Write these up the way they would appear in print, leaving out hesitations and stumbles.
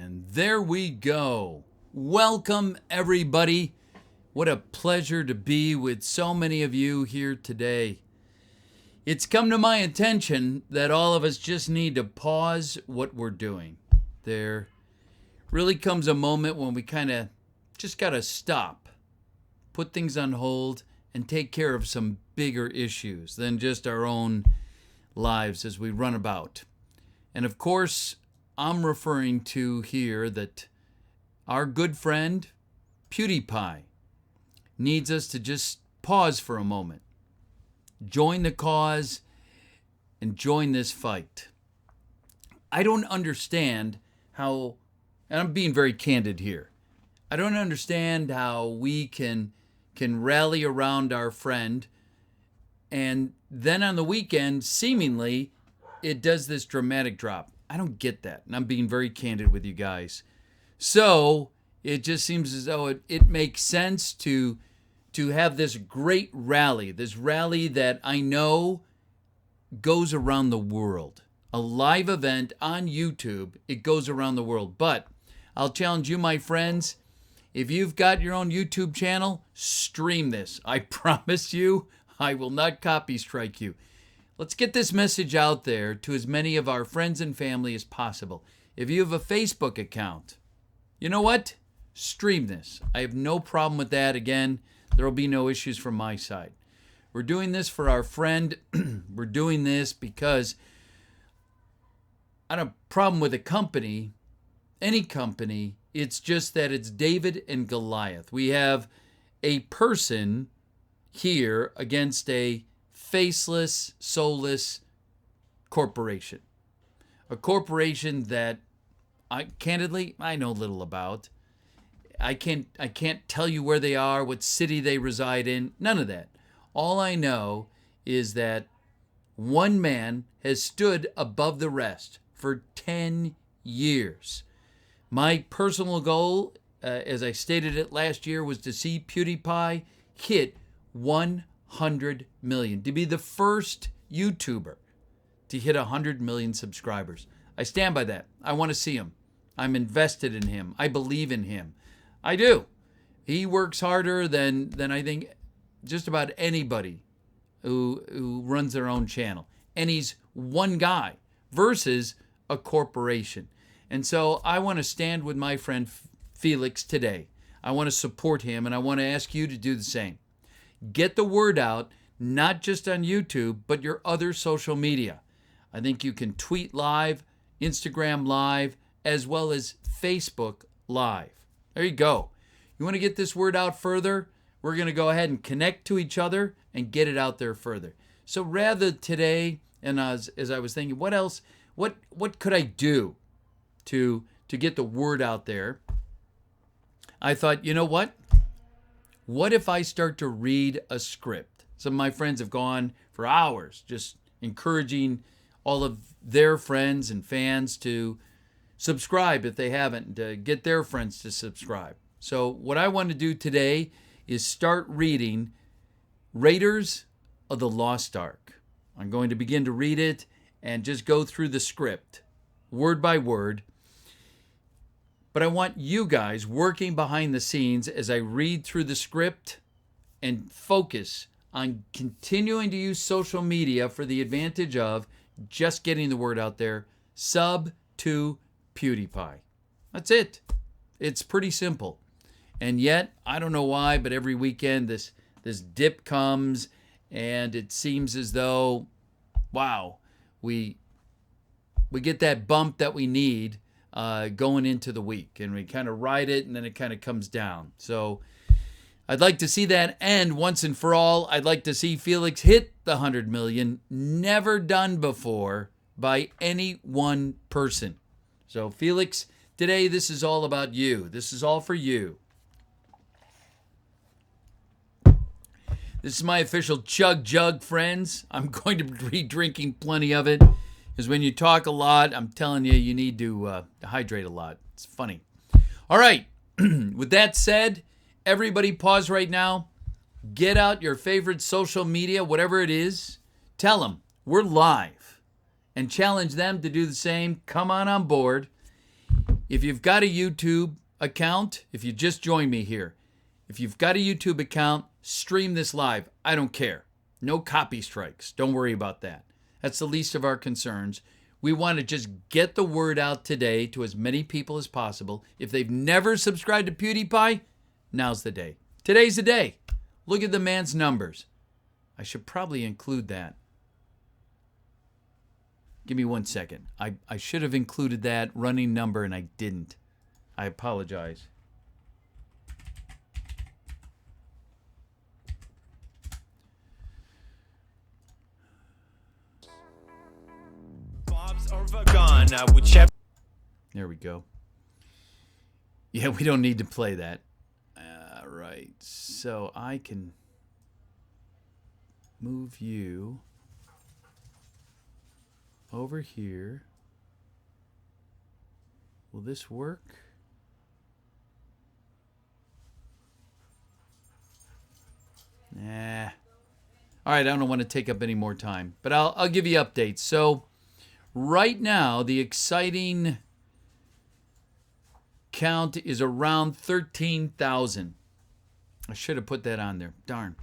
And there we go. Welcome, everybody. What a pleasure to be with so many of you here today. It's come to my attention that all of us just need to pause what we're doing. There really comes a moment when we kind of just got to stop, put things on hold, and take care of some bigger issues than just our own lives as we run about. And of course, I'm referring to here that our good friend PewDiePie needs us to just pause for a moment, join the cause, and join this fight. I don't understand how, and I'm being very candid here, I don't understand how we can rally around our friend and then on the weekend, seemingly, it does this dramatic drop. I don't get that, and I'm being very candid with you guys. So it just seems as though it makes sense to have this great rally, this rally that I know goes around the world. A live event on YouTube, it goes around the world. But I'll challenge you, my friends, if you've got your own YouTube channel, stream this. I promise you, I will not copy strike you. Let's get this message out there to as many of our friends and family as possible. If you have a Facebook account, you know what? Stream this. I have no problem with that. Again, there will be no issues from my side. We're doing this for our friend. We're doing this because I don't have a problem with a company, any company. It's just that it's David and Goliath. We have a person here against a faceless, soulless corporation. A corporation that candidly I know little about. I can't tell you where they are, what city they reside in, none of that. All I know is that one man has stood above the rest for 10 years. My personal goal, as I stated it last year, was to see PewDiePie hit 100 million, to be the first YouTuber to hit 100 million subscribers. I stand by that. I want to see him. I'm invested in him. I believe in him. I do. He works harder than I think just about anybody who runs their own channel. And he's one guy versus a corporation. And so I want to stand with my friend Felix today. I want to support him, and I want to ask you to do the same. Get the word out, not just on YouTube, but your other social media. I think you can tweet live, Instagram live, as well as Facebook live. There you go. You want to get this word out further? We're going to go ahead and connect to each other and get it out there further. So rather today, and as I was thinking, what else, what could I do to get the word out there? I thought, you know what? What if I start to read a script? Some of my friends have gone for hours just encouraging all of their friends and fans to subscribe if they haven't, to get their friends to subscribe. So what I want to do today is start reading Raiders of the Lost Ark. I'm going to begin to read it and just go through the script word by word. But I want you guys working behind the scenes as I read through the script and focus on continuing to use social media for the advantage of just getting the word out there. Sub to PewDiePie. That's it. It's pretty simple. And yet, I don't know why, but every weekend this dip comes and it seems as though, wow, we get that bump that we need going into the week, and we kind of ride it, and then it kind of comes down. So I'd like to see that end once and for all. I'd like to see Felix hit the 100 million, never done before by any one person. So Felix, today this is all about you. This is all for you. This is my official chug jug, friends. I'm going to be drinking plenty of it. Because when you talk a lot, I'm telling you, you need to hydrate a lot. It's funny. All right. With that said, everybody pause right now. Get out your favorite social media, whatever it is. Tell them we're live. And challenge them to do the same. Come on board. if you've got a YouTube account, if you just joined me here, if you've got a YouTube account, stream this live. I don't care. No copy strikes. Don't worry about that. That's the least of our concerns. We want to just get the word out today to as many people as possible. If they've never subscribed to PewDiePie, now's the day. Today's the day. Look at the man's numbers. I should probably include that. Give me 1 second. I should have included that running number and I didn't. I apologize. There we go. Yeah, we don't need to play that. All right. So I can move you over here. Will this work? Nah. All right, I don't want to take up any more time, but I'll give you updates. So right now, the exciting count is around 13,000. I should have put that on there. Darn.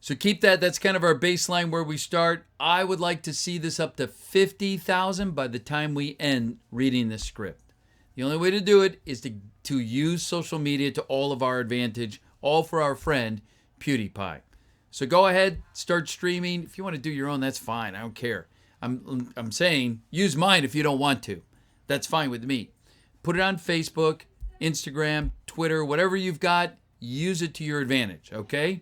So keep that. That's kind of our baseline where we start. I would like to see this up to 50,000 by the time we end reading this script. The only way to do it is to use social media to all of our advantage, all for our friend PewDiePie. So go ahead, start streaming. If you want to do your own, that's fine. I don't care. I'm saying use mine if you don't want to. That's fine with me. Put it on Facebook, Instagram, Twitter, whatever you've got, use it to your advantage, okay?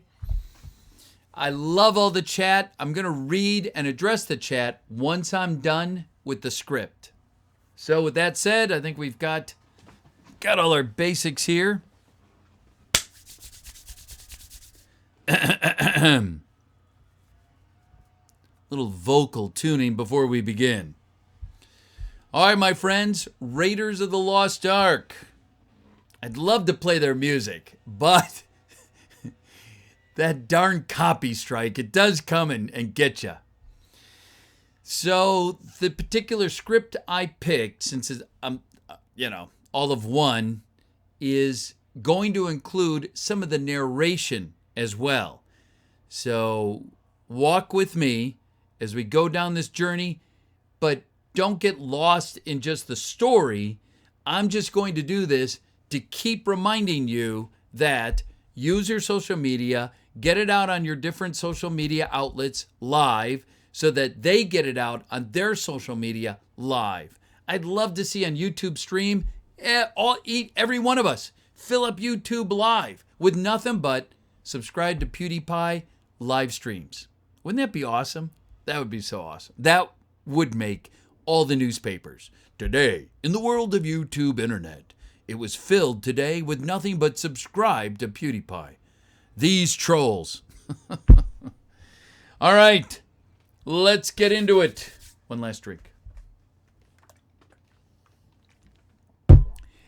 I love all the chat. I'm going to read and address the chat once I'm done with the script. So with that said, I think we've got all our basics here. Little vocal tuning before we begin. All right, my friends, Raiders of the Lost Ark. I'd love to play their music, but that darn copy strike, it does come and get you. So the particular script I picked, since it's, all of one, is going to include some of the narration as well. So walk with me as we go down this journey, but don't get lost in just the story. I'm just going to do this to keep reminding you that use your social media, get it out on your different social media outlets live so that they get it out on their social media live. I'd love to see on YouTube stream, every one of us fill up YouTube live with nothing but subscribe to PewDiePie live streams. Wouldn't that be awesome? That would be so awesome. That would make all the newspapers. Today, in the world of YouTube internet, it was filled today with nothing but subscribe to PewDiePie. These trolls. All right, let's get into it. One last drink.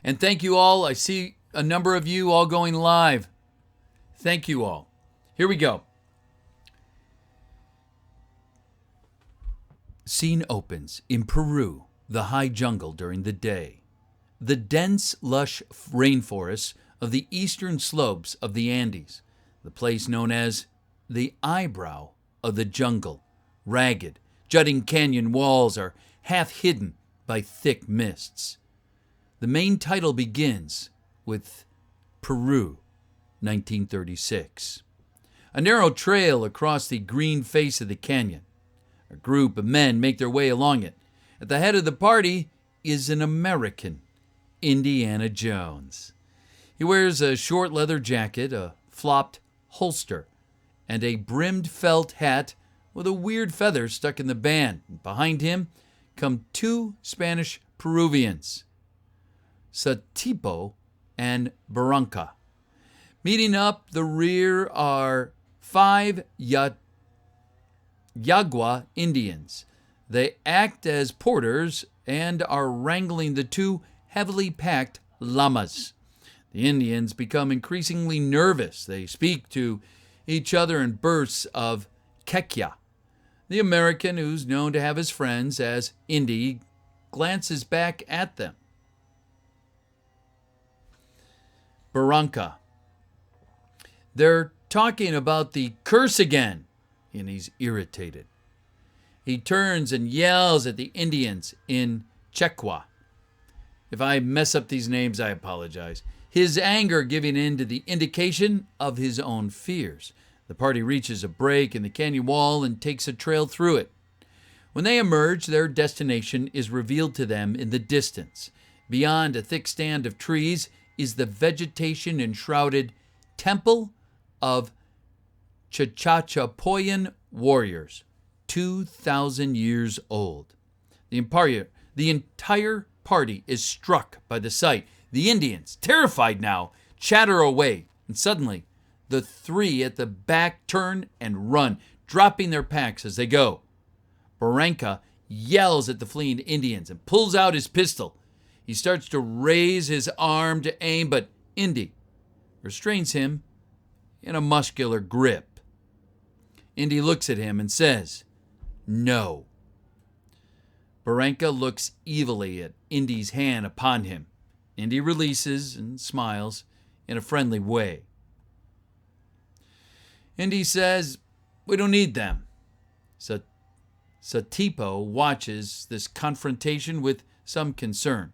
And thank you all. I see a number of you all going live. Thank you all. Here we go. Scene opens in Peru, the high jungle during the day. The dense, lush rainforests of the eastern slopes of the Andes, the place known as the eyebrow of the jungle. Ragged, jutting canyon walls are half hidden by thick mists. The main title begins with Peru, 1936. A narrow trail across the green face of the canyon. A group of men make their way along it. At the head of the party is an American, Indiana Jones. He wears a short leather jacket, a flopped holster, and a brimmed felt hat with a weird feather stuck in the band. Behind him come two Spanish Peruvians, Satipo and Barranca. Meeting up the rear are five Yagua Indians. They act as porters and are wrangling the two heavily packed llamas. The Indians become increasingly nervous. They speak to each other in bursts of Quechua. The American, who's known to have his friends as Indy, glances back at them. Barranca. They're talking about the curse again, and he's irritated. He turns and yells at the Indians in Quechua. If I mess up these names, I apologize. His anger giving in to the indication of his own fears. The party reaches a break in the canyon wall and takes a trail through it. When they emerge, their destination is revealed to them in the distance. Beyond a thick stand of trees is the vegetation-enshrouded Temple of Chachachapoyan warriors, 2,000 years old. The entire party is struck by the sight. The Indians, terrified now, chatter away, and suddenly the three at the back turn and run, dropping their packs as they go. Barranca yells at the fleeing Indians and pulls out his pistol. He starts to raise his arm to aim, but Indy restrains him in a muscular grip. Indy looks at him and says, "No." Barranca looks evilly at Indy's hand upon him. Indy releases and smiles in a friendly way. Indy says, "We don't need them." Satipo watches this confrontation with some concern.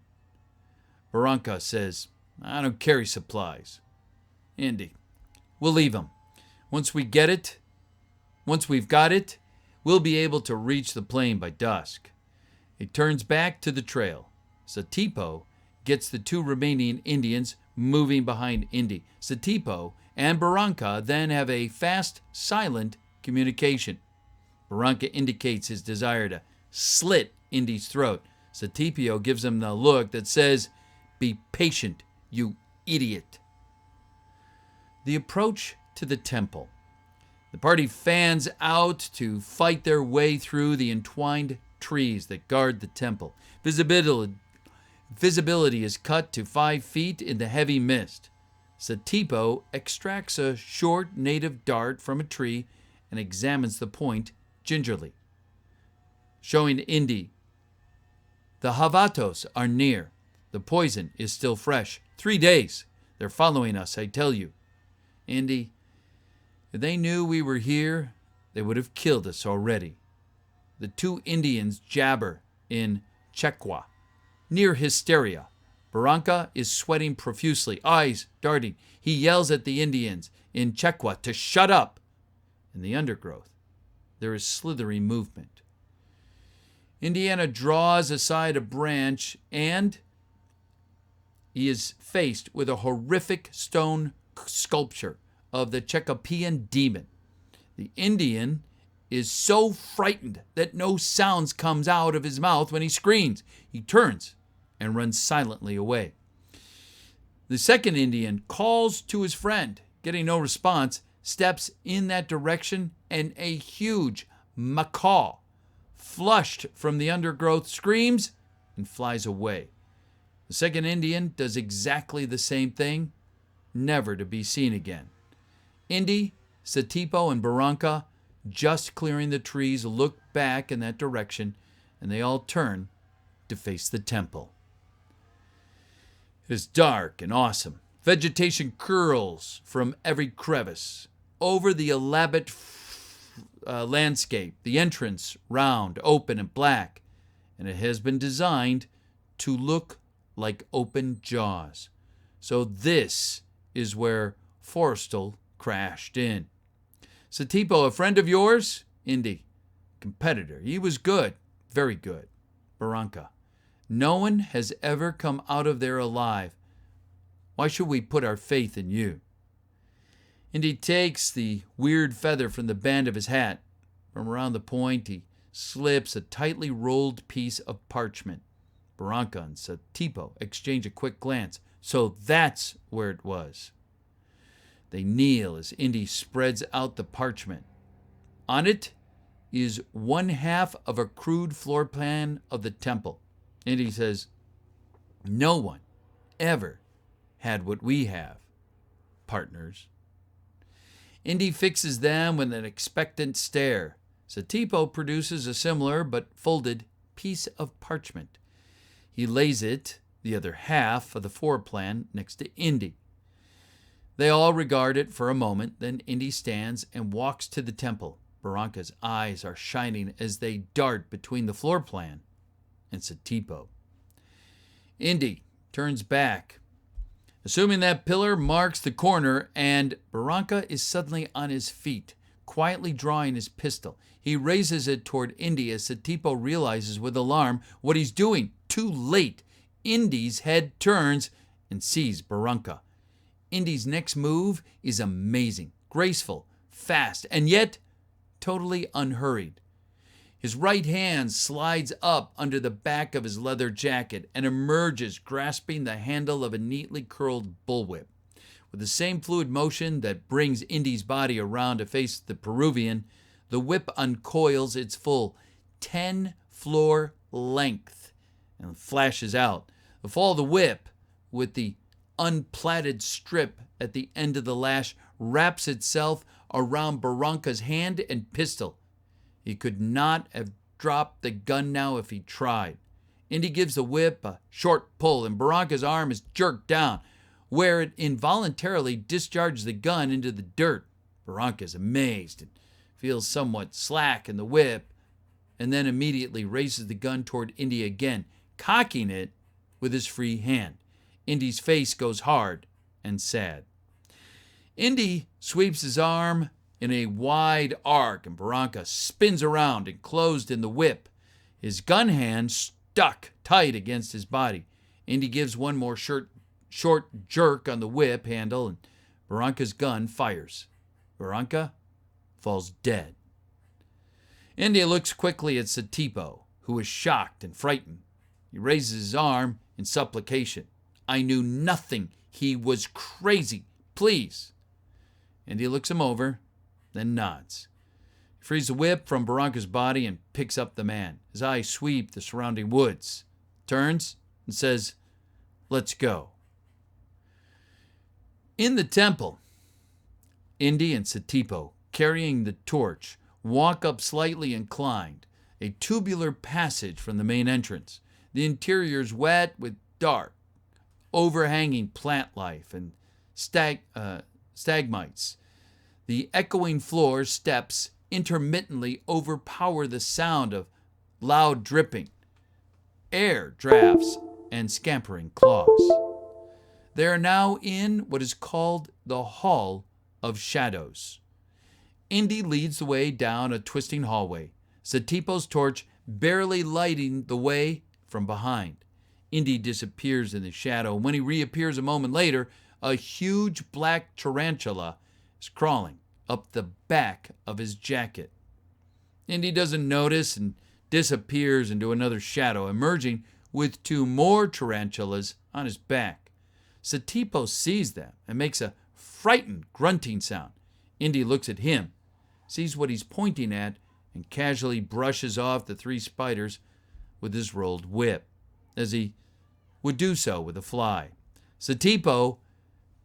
Barranca says, "I don't carry supplies." Indy, "We'll leave them. Once we've got it, we'll be able to reach the plain by dusk." He turns back to the trail. Satipo gets the two remaining Indians moving behind Indy. Satipo and Barranca then have a fast, silent communication. Barranca indicates his desire to slit Indy's throat. Satipo gives him the look that says, "Be patient, you idiot." The approach to the temple. The party fans out to fight their way through the entwined trees that guard the temple. Visibility is cut to 5 feet in the heavy mist. Satipo extracts a short native dart from a tree and examines the point gingerly, showing Indy, "The Havatos are near. The poison is still fresh. 3 days. They're following us, I tell you." Indy, "If they knew we were here, they would have killed us already." The two Indians jabber in Quechua, near hysteria. Barranca is sweating profusely, eyes darting. He yells at the Indians in Quechua to shut up. In the undergrowth, there is slithery movement. Indiana draws aside a branch and he is faced with a horrific stone sculpture of the Checapean demon. The Indian is so frightened that no sounds comes out of his mouth when he screams. He turns and runs silently away. The second Indian calls to his friend. Getting no response, steps in that direction, and a huge macaw, flushed from the undergrowth, screams and flies away. The second Indian does exactly the same thing, never to be seen again. Indy, Satipo, and Barranca, just clearing the trees, look back in that direction, and they all turn to face the temple. It is dark and awesome. Vegetation curls from every crevice. Over the elaborate landscape, the entrance round, open, and black, and it has been designed to look like open jaws. So this is where Forrestal crashed in. Satipo, a friend of yours? Indy, competitor. He was good, very good. Barranca, no one has ever come out of there alive. Why should we put our faith in you? Indy takes the weird feather from the band of his hat. From around the point, he slips a tightly rolled piece of parchment. Barranca and Satipo exchange a quick glance. So that's where it was. They kneel as Indy spreads out the parchment. On it is 1/2 of a crude floor plan of the temple. Indy says, "No one ever had what we have, partners." Indy fixes them with an expectant stare. Satipo produces a similar but folded piece of parchment. He lays it, the other half of the floor plan, next to Indy. They all regard it for a moment, then Indy stands and walks to the temple. Barranca's eyes are shining as they dart between the floor plan and Satipo. Indy turns back, assuming that pillar marks the corner, and Barranca is suddenly on his feet, quietly drawing his pistol. He raises it toward Indy as Satipo realizes with alarm what he's doing. Too late. Indy's head turns and sees Barranca. Indy's next move is amazing, graceful, fast, and yet totally unhurried. His right hand slides up under the back of his leather jacket and emerges grasping the handle of a neatly curled bullwhip. With the same fluid motion that brings Indy's body around to face the Peruvian, the whip uncoils its full 10-floor length and flashes out. The fall of the whip, with the unplaited strip at the end of the lash, wraps itself around Barranca's hand and pistol. He could not have dropped the gun now if he tried. Indy gives the whip a short pull, and Barranca's arm is jerked down, where it involuntarily discharges the gun into the dirt. Barranca is amazed and feels somewhat slack in the whip, and then immediately raises the gun toward Indy again, cocking it with his free hand. Indy's face goes hard and sad. Indy sweeps his arm in a wide arc, and Barranca spins around, enclosed in the whip, his gun hand stuck tight against his body. Indy gives one more short jerk on the whip handle, and Barranca's gun fires. Barranca falls dead. Indy looks quickly at Satipo, who is shocked and frightened. He raises his arm in supplication. I knew nothing. He was crazy. Please. Indy looks him over, then nods. He frees the whip from Barranca's body and picks up the man. His eyes sweep the surrounding woods, turns, and says, let's go. In the temple, Indy and Satipo, carrying the torch, walk up slightly inclined, a tubular passage from the main entrance. The interior is wet with dark, overhanging plant life and stalagmites. The echoing floor steps intermittently overpower the sound of loud dripping, air drafts, and scampering claws. They are now in what is called the Hall of Shadows. Indy leads the way down a twisting hallway, Satipo's torch barely lighting the way from behind. Indy disappears in the shadow. When he reappears a moment later, a huge black tarantula is crawling up the back of his jacket. Indy doesn't notice and disappears into another shadow, emerging with two more tarantulas on his back. Satipo sees them and makes a frightened grunting sound. Indy looks at him, sees what he's pointing at, and casually brushes off the three spiders with his rolled whip, as he would do so with a fly. Satipo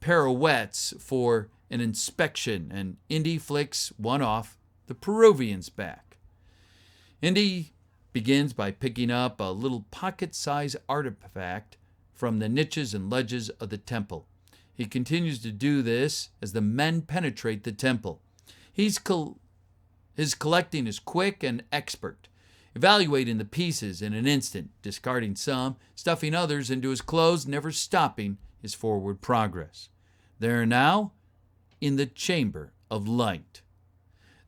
pirouettes for an inspection, and Indy flicks one off the Peruvian's back. Indy begins by picking up a little pocket-sized artifact from the niches and ledges of the temple. He continues to do this as the men penetrate the temple. His collecting is quick and expert, evaluating the pieces in an instant, discarding some, stuffing others into his clothes, never stopping his forward progress. They are now in the Chamber of Light.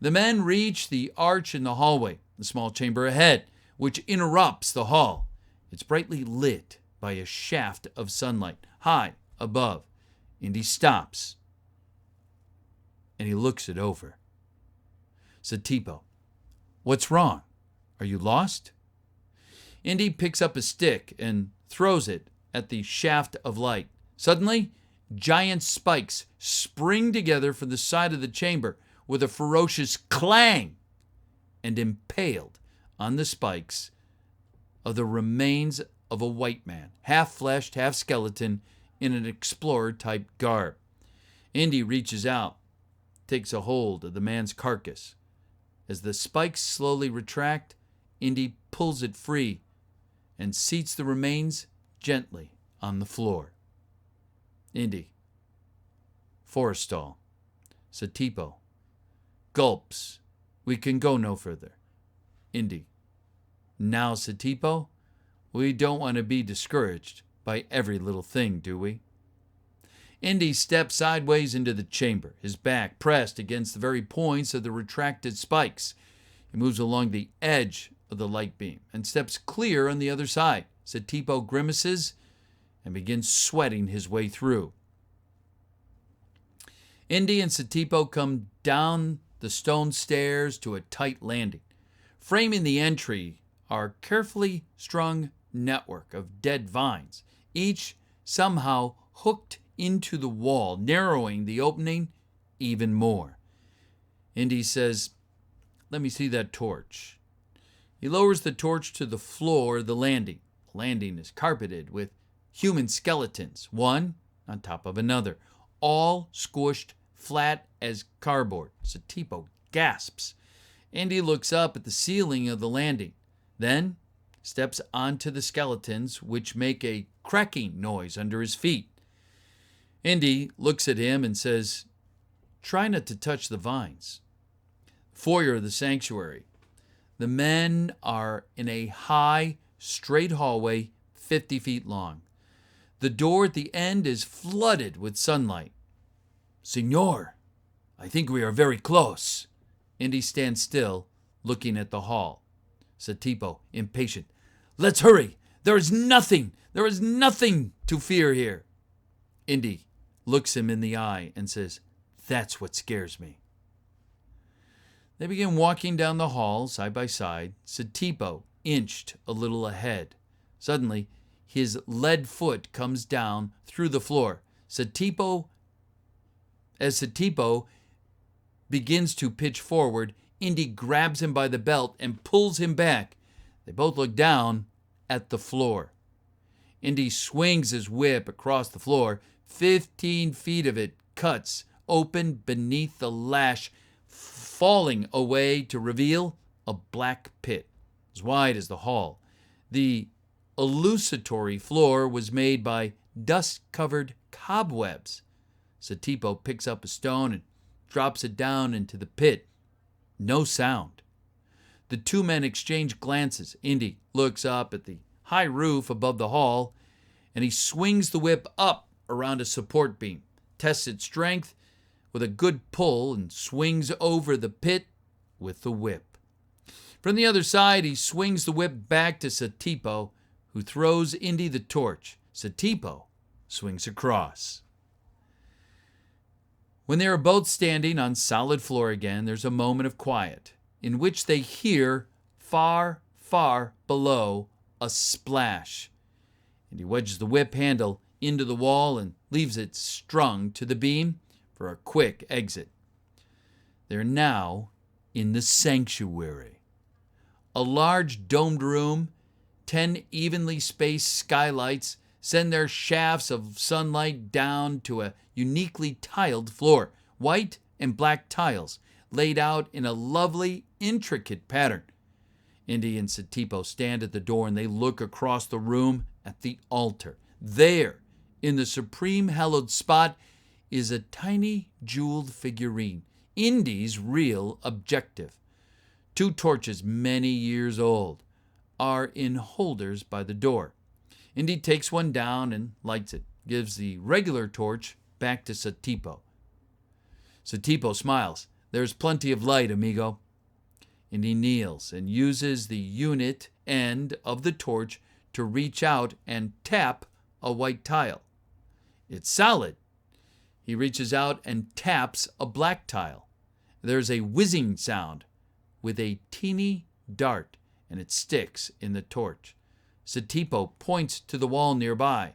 The men reach the arch in the hallway, the small chamber ahead, which interrupts the hall. It's brightly lit by a shaft of sunlight high above. Indy stops, and he looks it over. Satipo, what's wrong? Are you lost? Indy picks up a stick and throws it at the shaft of light. Suddenly, giant spikes spring together from the side of the chamber with a ferocious clang, and impaled on the spikes are the remains of a white man, half-fleshed, half-skeleton, in an explorer-type garb. Indy reaches out, takes a hold of the man's carcass. As the spikes slowly retract, Indy pulls it free and seats the remains gently on the floor. Indy. Forrestal. Satipo. Gulps. We can go no further. Indy. Now, Satipo, we don't want to be discouraged by every little thing, do we? Indy steps sideways into the chamber, his back pressed against the very points of the retracted spikes. He moves along the edge of the light beam and steps clear on the other side. Satipo grimaces and begins sweating his way through. Indy and Satipo come down the stone stairs to a tight landing. Framing the entry are a carefully strung network of dead vines, each somehow hooked into the wall, narrowing the opening even more. Indy says, "Let me see that torch." He lowers the torch to the floor of the landing. The landing is carpeted with human skeletons, one on top of another, all squished flat as cardboard. Satipo gasps. Indy looks up at the ceiling of the landing, then steps onto the skeletons, which make a cracking noise under his feet. Indy looks at him and says, "Try not to touch the vines." Foyer of the sanctuary. The men are in a high, straight hallway 50 feet long. The door at the end is flooded with sunlight. "Signor, I think we are very close." Indy stands still, looking at the hall. Satipo, impatient. "Let's hurry. There is nothing to fear here." Indy looks him in the eye and says, "That's what scares me." They begin walking down the hall side by side, Satipo inched a little ahead. Suddenly, his lead foot comes down through the floor. As Satipo begins to pitch forward, Indy grabs him by the belt and pulls him back. They both look down at the floor. Indy swings his whip across the floor. 15 feet of it cuts open beneath the lash, falling away to reveal a black pit as wide as the hall. The illusory floor was made by dust-covered cobwebs. Satipo picks up a stone and drops it down into the pit. No sound. The two men exchange glances. Indy looks up at the high roof above the hall, and he swings the whip up around a support beam, tests its strength with a good pull, and swings over the pit with the whip. From the other side, he swings the whip back to Satipo, who throws Indy the torch. Satipo swings across. When they are both standing on solid floor again, there's a moment of quiet in which they hear far, far below a splash. And he wedges the whip handle into the wall and leaves it strung to the beam for a quick exit. They're now in the sanctuary. A large domed room, 10 evenly spaced skylights send their shafts of sunlight down to a uniquely tiled floor. White and black tiles laid out in a lovely, intricate pattern. Indy and Satipo stand at the door and they look across the room at the altar. There, in the supreme hallowed spot, is a tiny jeweled figurine, Indy's real objective. 2 torches, many years old, are in holders by the door. Indy takes one down and lights it, gives the regular torch back to Satipo. Satipo smiles. "There's plenty of light, amigo." Indy kneels and uses the unit end of the torch to reach out and tap a white tile. It's solid. He reaches out and taps a black tile. There's a whizzing sound with a teeny dart, and it sticks in the torch. Satipo points to the wall nearby.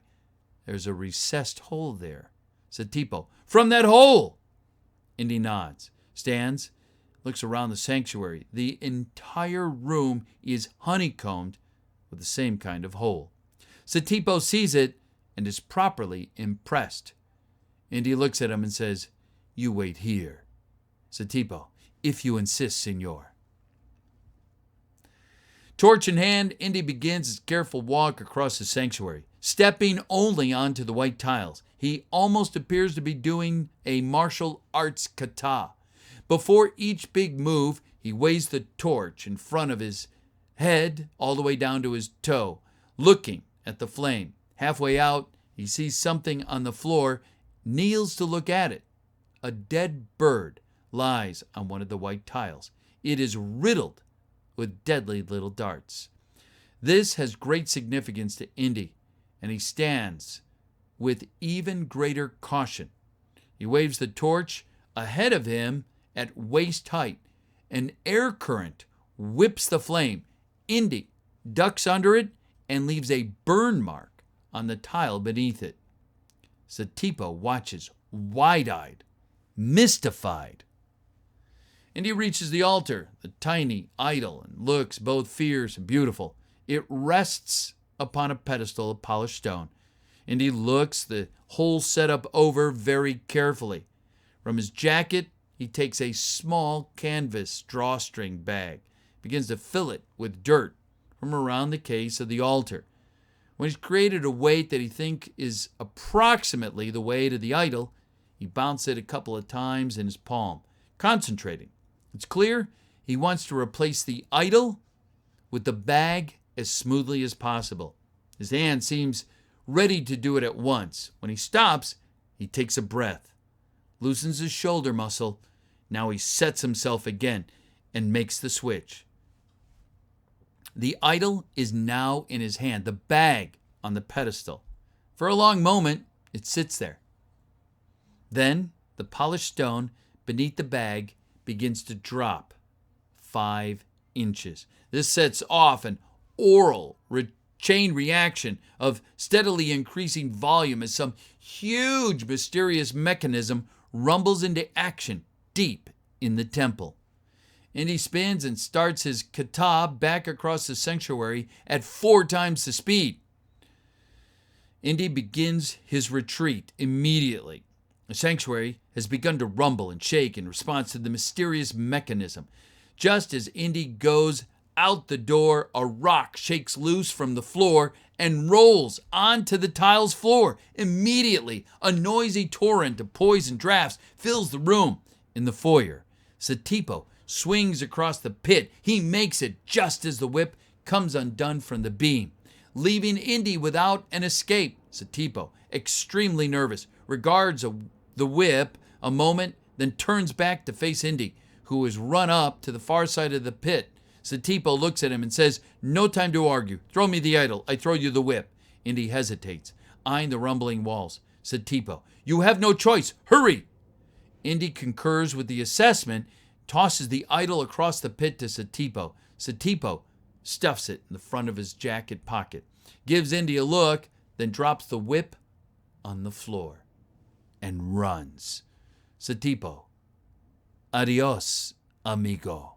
There's a recessed hole there. Satipo, "From that hole!" Indy nods, stands, looks around the sanctuary. The entire room is honeycombed with the same kind of hole. Satipo sees it and is properly impressed. Indy looks at him and says, "You wait here." Satipo, "If you insist, Signor." Torch in hand, Indy begins his careful walk across the sanctuary, stepping only onto the white tiles. He almost appears to be doing a martial arts kata. Before each big move, he waves the torch in front of his head all the way down to his toe, looking at the flame. Halfway out, he sees something on the floor, kneels to look at it. A dead bird lies on one of the white tiles. It is riddled with deadly little darts. This has great significance to Indy, and he stands with even greater caution. He waves the torch ahead of him at waist height. An air current whips the flame. Indy ducks under it and leaves a burn mark on the tile beneath it. Satipo watches wide-eyed, mystified. Indy reaches the altar, the tiny idol, and looks both fierce and beautiful. It rests upon a pedestal of polished stone. Indy looks the whole setup over very carefully. From his jacket, he takes a small canvas drawstring bag, begins to fill it with dirt from around the case of the altar. When he's created a weight that he thinks is approximately the weight of the idol, he bounces it a couple of times in his palm, concentrating. It's clear he wants to replace the idol with the bag as smoothly as possible. His hand seems ready to do it at once. When he stops, he takes a breath, loosens his shoulder muscle. Now he sets himself again and makes the switch. The idol is now in his hand, the bag on the pedestal. For a long moment, it sits there. Then the polished stone beneath the bag begins to drop 5 inches. This sets off an oral chain reaction of steadily increasing volume as some huge mysterious mechanism rumbles into action deep in the temple. Indy spins and starts his kata back across the sanctuary at 4 times the speed. Indy begins his retreat immediately. The sanctuary has begun to rumble and shake in response to the mysterious mechanism. Just as Indy goes out the door, a rock shakes loose from the floor and rolls onto the tiles floor. Immediately, a noisy torrent of poison drafts fills the room. In the foyer, Satipo swings across the pit. He makes it just as the whip comes undone from the beam, leaving Indy without an escape. Satipo, extremely nervous, regards the whip a moment, then turns back to face Indy, who has run up to the far side of the pit. Satipo looks at him and says, "No time to argue. Throw me the idol. I throw you the whip." Indy hesitates, eyeing the rumbling walls. Satipo, "You have no choice. Hurry!" Indy concurs with the assessment, tosses the idol across the pit to Satipo. Satipo stuffs it in the front of his jacket pocket, gives Indy a look, then drops the whip on the floor and runs. Satipo, adios, amigo.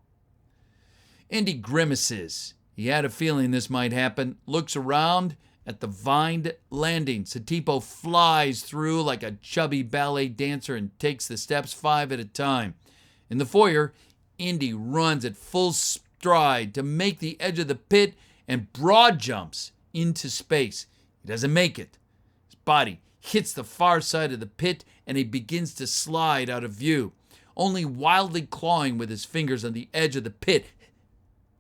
Indy grimaces. He had a feeling this might happen, looks around at the vined landing. Satipo flies through like a chubby ballet dancer and takes the steps 5 at a time. In the foyer, Indy runs at full stride to make the edge of the pit and broad jumps into space. He doesn't make it. His body hits the far side of the pit and he begins to slide out of view, only wildly clawing with his fingers on the edge of the pit.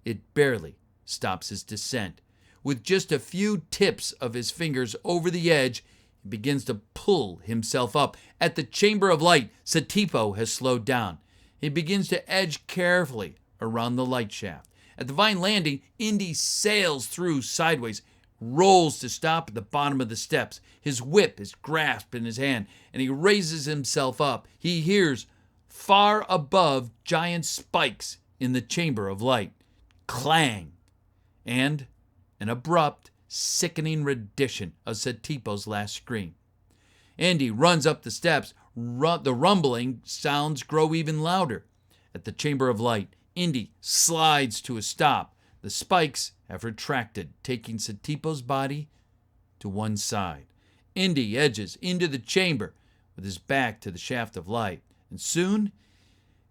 It barely stops his descent. With just a few tips of his fingers over the edge, he begins to pull himself up. At the chamber of light, Satipo has slowed down. He begins to edge carefully around the light shaft. At the vine landing, Indy sails through sideways, rolls to stop at the bottom of the steps. His whip is grasped in his hand, and he raises himself up. He hears far above giant spikes in the chamber of light. Clang! And an abrupt, sickening rendition of Satipo's last scream. Indy runs up the steps. The rumbling sounds grow even louder. At the chamber of light, Indy slides to a stop. The spikes have retracted, taking Satipo's body to one side. Indy edges into the chamber with his back to the shaft of light, and soon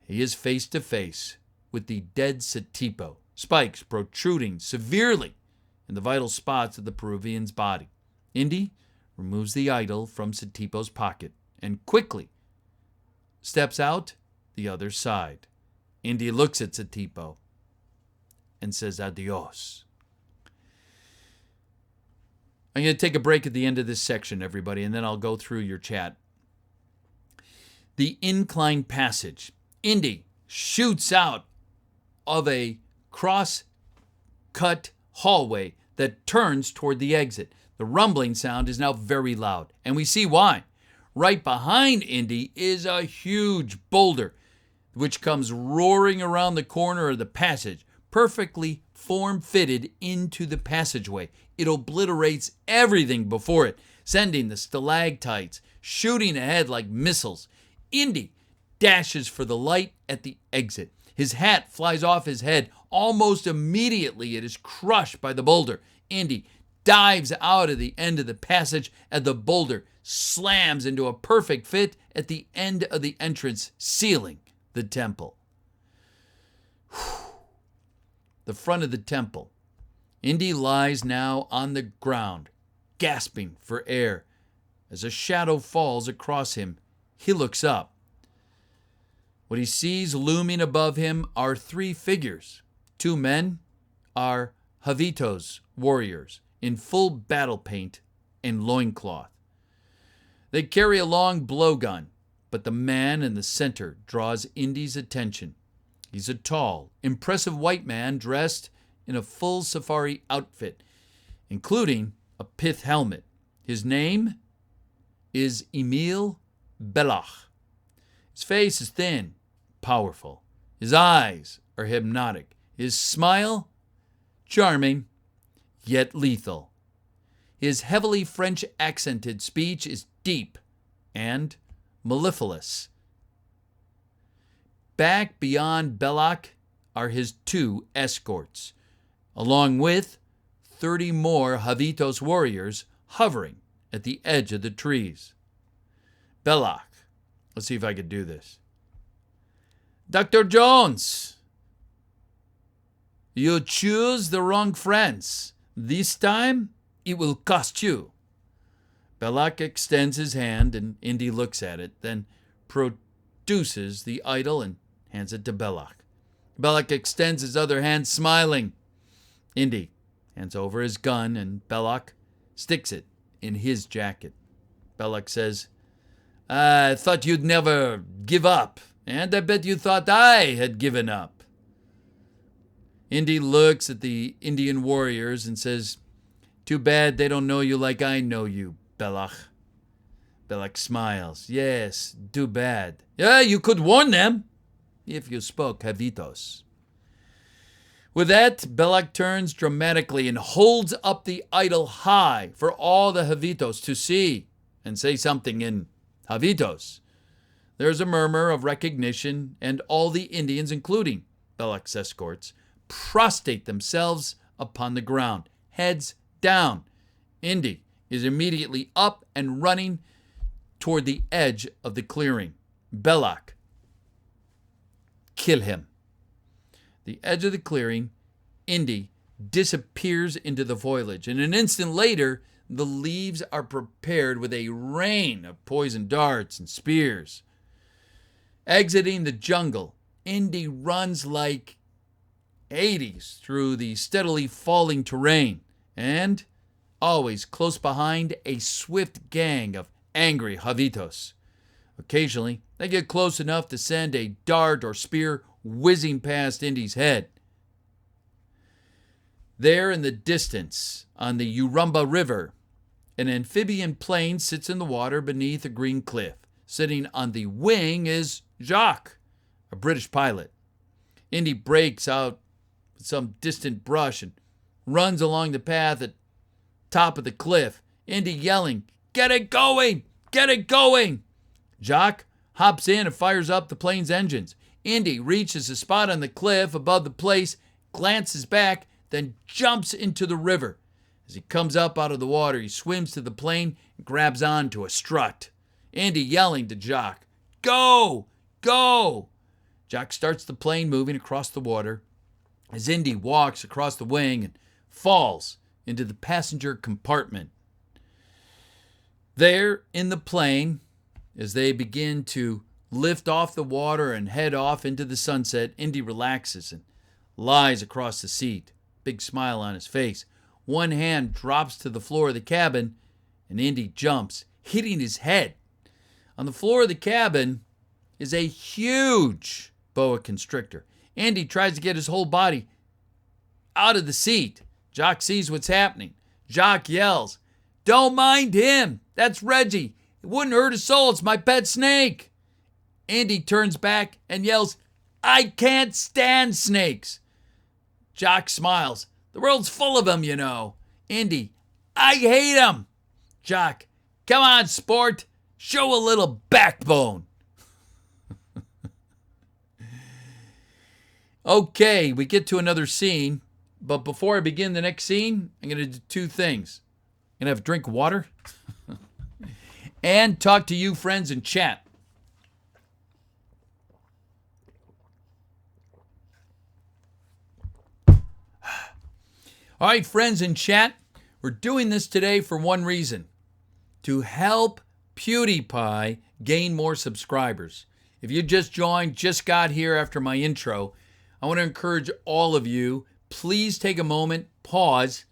he is face to face with the dead Satipo, spikes protruding severely in the vital spots of the Peruvian's body. Indy removes the idol from Satipo's pocket and quickly steps out the other side. Indy looks at Satipo and says adios. I'm going to take a break at the end of this section, everybody, and then I'll go through your chat. The incline passage. Indy shoots out of a cross-cut hallway that turns toward the exit. The rumbling sound is now very loud, and we see why. Right behind Indy is a huge boulder, which comes roaring around the corner of the passage, perfectly form-fitted into the passageway. It obliterates everything before it, sending the stalactites shooting ahead like missiles. Indy dashes for the light at the exit. His hat flies off his head. Almost immediately, it is crushed by the boulder. Indy dives out of the end of the passage, and the boulder slams into a perfect fit at the end of the entrance, sealing the temple. The front of the temple. Indy lies now on the ground, gasping for air. As a shadow falls across him, he looks up. What he sees looming above him are three figures. Two men are Javito's warriors in full battle paint and loincloth. They carry a long blowgun, but the man in the center draws Indy's attention. He's a tall, impressive white man dressed in a full safari outfit, including a pith helmet. His name is Emil Belach. His face is thin, powerful. His eyes are hypnotic. His smile, charming, yet lethal. His heavily French-accented speech is deep and mellifluous. Back beyond Belach are his two escorts, along with 30 more Javito's warriors hovering at the edge of the trees. Belach, let's see if I can do this. Dr. Jones, you choose the wrong friends. This time, it will cost you. Belach extends his hand, and Indy looks at it, then produces the idol and hands it to Belach. Belach extends his other hand, smiling. Indy hands over his gun, and Belach sticks it in his jacket. Belach says, I thought you'd never give up, and I bet you thought I had given up. Indy looks at the Indian warriors and says, too bad they don't know you like I know you, Belach. Belach smiles. Yes, too bad. Yeah, you could warn them if you spoke Javitos. With that, Belach turns dramatically and holds up the idol high for all the Javitos to see and say something in Javitos. There's a murmur of recognition, and all the Indians, including Belach's escorts, prostrate themselves upon the ground, heads down. Indy is immediately up and running toward the edge of the clearing. Belach, kill him. The edge of the clearing, Indy disappears into the foliage, and an instant later, the leaves are prepared with a rain of poison darts and spears. Exiting the jungle, Indy runs like Hades through the steadily falling terrain, and always close behind a swift gang of angry Javitos. Occasionally, they get close enough to send a dart or spear whizzing past Indy's head. There in the distance, on the Urumba River, an amphibian plane sits in the water beneath a green cliff. Sitting on the wing is Jacques, a British pilot. Indy breaks out with some distant brush and runs along the path at top of the cliff. Indy yelling, "Get it going! Get it going!" Jacques hops in and fires up the plane's engines. Indy reaches a spot on the cliff above the place, glances back, then jumps into the river. As he comes up out of the water, he swims to the plane and grabs onto a strut. Indy yelling to Jacques, "Go! Go!" Jacques starts the plane moving across the water. as Indy walks across the wing and falls into the passenger compartment. There in the plane, as they begin to lift off the water and head off into the sunset, Indy relaxes and lies across the seat, big smile on his face. One hand drops to the floor of the cabin, and Indy jumps, hitting his head. On the floor of the cabin is a huge boa constrictor. Andy tries to get his whole body out of the seat. Jock sees what's happening. Jock yells, "Don't mind him. That's Reggie. It wouldn't hurt a soul. It's my pet snake." Andy turns back and yells, "I can't stand snakes." Jock smiles. "The world's full of them, you know." Andy, "I hate them." Jock, "Come on, sport. Show a little backbone." Okay, we get to another scene. But before I begin the next scene, I'm going to do two things. I'm going to have a drink of water and talk to you friends in chat. All right, friends in chat, we're doing this today for one reason: to help PewDiePie gain more subscribers. If you just joined, just got here after my intro, I want to encourage all of you, please take a moment, pause,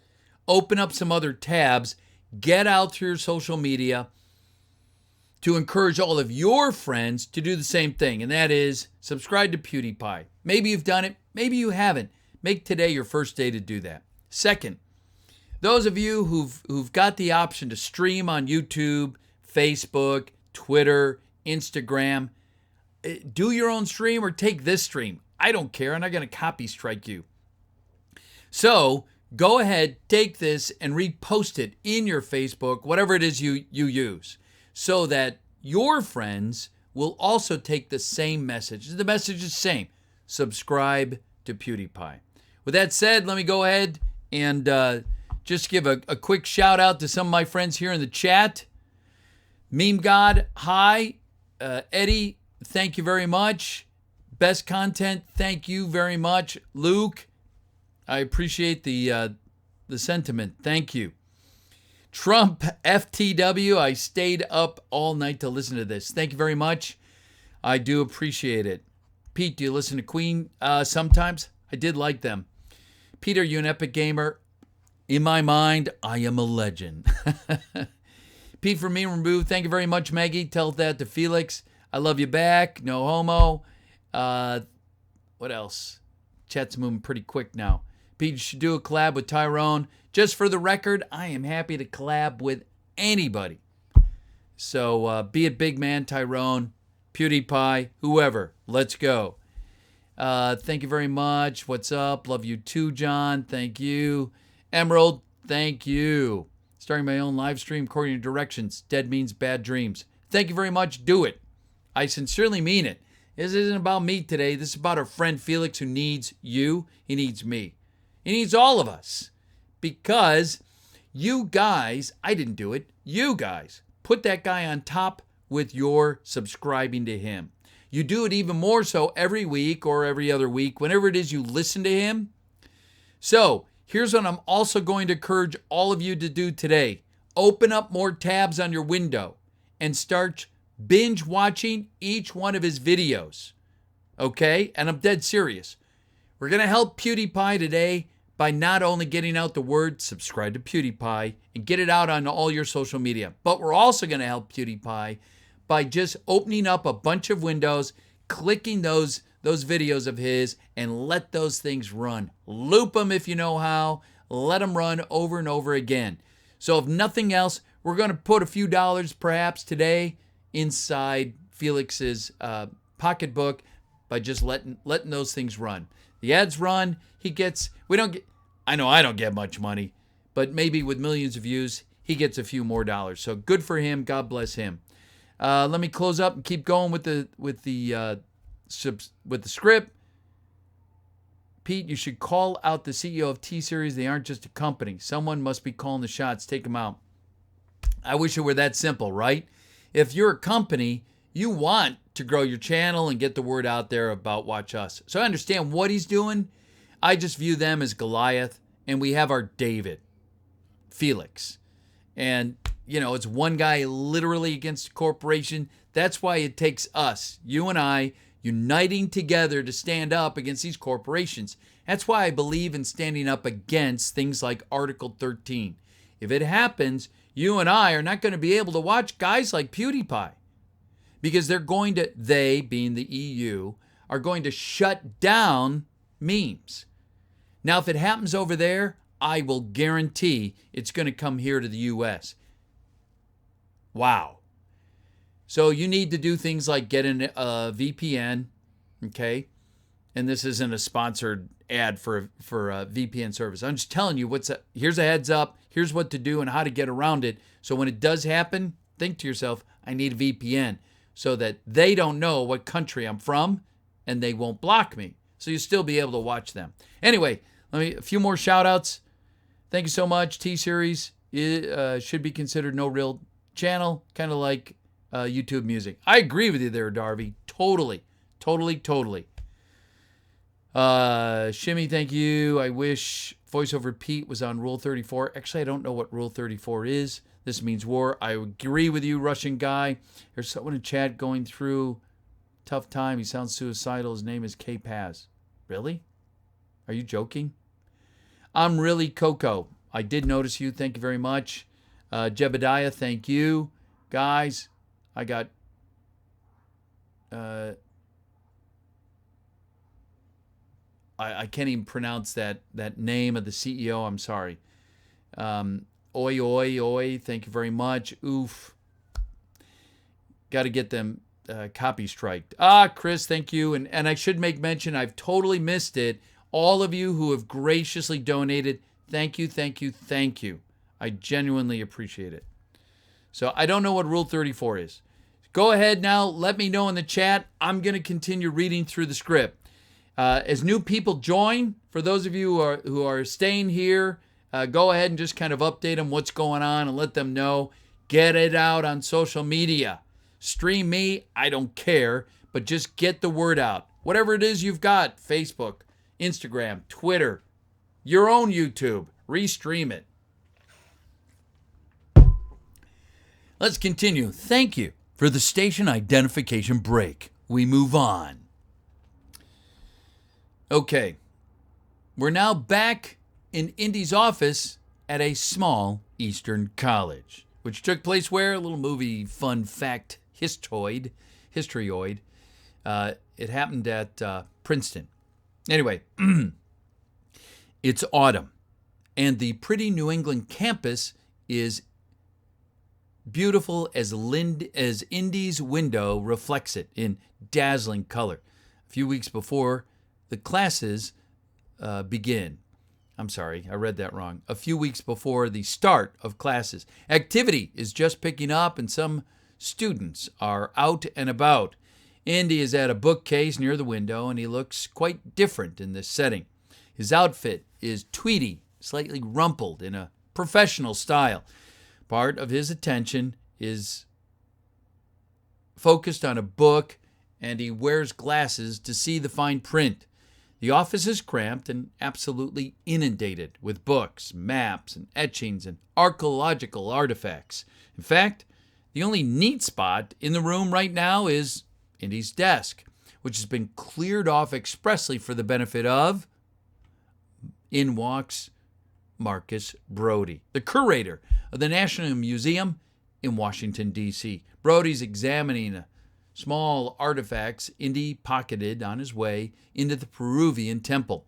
open up some other tabs, get out to your social media to encourage all of your friends to do the same thing, and that is subscribe to PewDiePie. Maybe you've done it, maybe you haven't. Make today your first day to do that. Second, those of you who've got the option to stream on YouTube, Facebook, Twitter, Instagram, do your own stream or take this stream. I don't care. I'm not going to copy strike you. So go ahead, take this and repost it in your Facebook, whatever it is you use, so that your friends will also take the same message. The message is the same. Subscribe to PewDiePie. With that said, let me go ahead and just give a quick shout out to some of my friends here in the chat. Meme God, hi. Eddie, thank you very much. Best content, thank you very much. Luke, I appreciate the sentiment. Thank you. Trump FTW, I stayed up all night to listen to this. Thank you very much. I do appreciate it. Pete, do you listen to Queen sometimes? I did like them. Peter, you an epic gamer? In my mind, I am a legend. Pete from Me Removed, thank you very much, Maggie. Tell that to Felix. I love you back. No homo. What else? Chat's moving pretty quick now. Pete, you should do a collab with Tyrone. Just for the record, I am happy to collab with anybody. So be it Big Man, Tyrone, PewDiePie, whoever. Let's go. Thank you very much. What's up? Love you too, John. Thank you. Emerald, thank you. Starting my own live stream according to directions. Dead means bad dreams. Thank you very much. Do it. I sincerely mean it. This isn't about me today. This is about our friend Felix, who needs you. He needs me. He needs all of us. Because you guys, I didn't do it, you guys put that guy on top with your subscribing to him. You do it even more so every week or every other week, whenever it is you listen to him. So here's what I'm also going to encourage all of you to do today. Open up more tabs on your window and start binge watching each one of his videos. Okay? And I'm dead serious. We're going to help PewDiePie today by not only getting out the word subscribe to PewDiePie and get it out on all your social media, but we're also going to help PewDiePie by just opening up a bunch of windows, clicking those videos of his, and let those things run. Loop them if you know how. Let them run over and over again. So if nothing else, we're going to put a few dollars perhaps today inside Felix's pocketbook by just letting those things run. The ads run. I know I don't get much money, but maybe with millions of views, he gets a few more dollars. So good for him. God bless him. Let me close up and keep going with the script. Pete, you should call out the CEO of T-Series. They aren't just a company. Someone must be calling the shots. Take them out. I wish it were that simple, right? If you're a company, you want to grow your channel and get the word out there about Watch Us. So I understand what he's doing. I just view them as Goliath, and we have our David, Felix. And, it's one guy literally against a corporation. That's why it takes us, you and I, uniting together to stand up against these corporations. That's why I believe in standing up against things like Article 13. If it happens, you and I are not going to be able to watch guys like PewDiePie because they being the EU, are going to shut down memes. Now, if it happens over there, I will guarantee it's going to come here to the US. Wow. So you need to do things like get a VPN, okay? And this isn't a sponsored ad for a VPN service. I'm just telling you here's a heads up, here's what to do and how to get around it. So when it does happen, think to yourself, I need a VPN so that they don't know what country I'm from and they won't block me. So you'll still be able to watch them. Anyway, a few more shout outs. Thank you so much. T-Series should be considered no real channel, kind of like YouTube music. I agree with you there, Darby. Totally. Shimmy, thank you. I wish VoiceoverPete was on Rule 34. Actually, I don't know what Rule 34 is. This means war. I agree with you, Russian guy. There's someone in chat going through tough time. He sounds suicidal. His name is K-Paz. Really? Are you joking? I'm really Coco. I did notice you. Thank you very much. Jebediah, thank you. Guys, I got... I can't even pronounce that name of the CEO. I'm sorry. Oi. Thank you very much. Oof. Got to get them copy striked. Chris, thank you. And I should make mention, I've totally missed it. All of you who have graciously donated, thank you. I genuinely appreciate it. So I don't know what Rule 34 is. Go ahead now. Let me know in the chat. I'm going to continue reading through the script. As new people join, for those of you who are staying here, go ahead and just kind of update them what's going on and let them know. Get it out on social media. Stream me, I don't care, but just get the word out. Whatever it is you've got, Facebook, Instagram, Twitter, your own YouTube, restream it. Let's continue. Thank you for the station identification break. We move on. Okay, we're now back in Indy's office at a small Eastern college, which took place where? A little movie fun fact, history-oid. It happened at Princeton. Anyway, it's autumn, and the pretty New England campus is beautiful as Indy's window reflects it in dazzling color. A few weeks before the classes begin. I'm sorry, I read that wrong. A few weeks before the start of classes. Activity is just picking up and some students are out and about. Indy is at a bookcase near the window and he looks quite different in this setting. His outfit is tweedy, slightly rumpled in a professional style. Part of his attention is focused on a book and he wears glasses to see the fine print. The office is cramped and absolutely inundated with books, maps, and etchings and archaeological artifacts. In fact, the only neat spot in the room right now is Indy's desk, which has been cleared off expressly for the benefit of... In walks Marcus Brody, the curator of the National Museum in Washington, D.C. Brody's examining small artifacts Indy pocketed on his way into the Peruvian temple.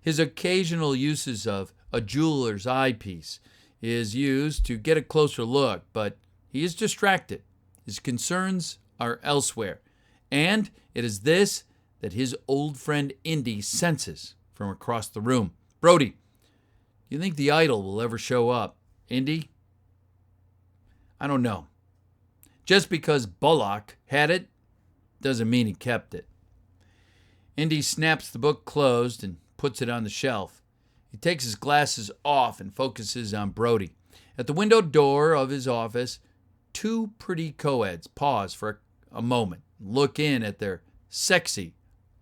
His occasional uses of a jeweler's eyepiece is used to get a closer look, but he is distracted. His concerns are elsewhere, and it is this that his old friend Indy senses from across the room. Brody, do you think the idol will ever show up? Indy? I don't know. Just because Bullock had it doesn't mean he kept it. Indy snaps the book closed and puts it on the shelf. He takes his glasses off and focuses on Brody. At the window door of his office, two pretty co-eds pause for a moment, look in at their sexy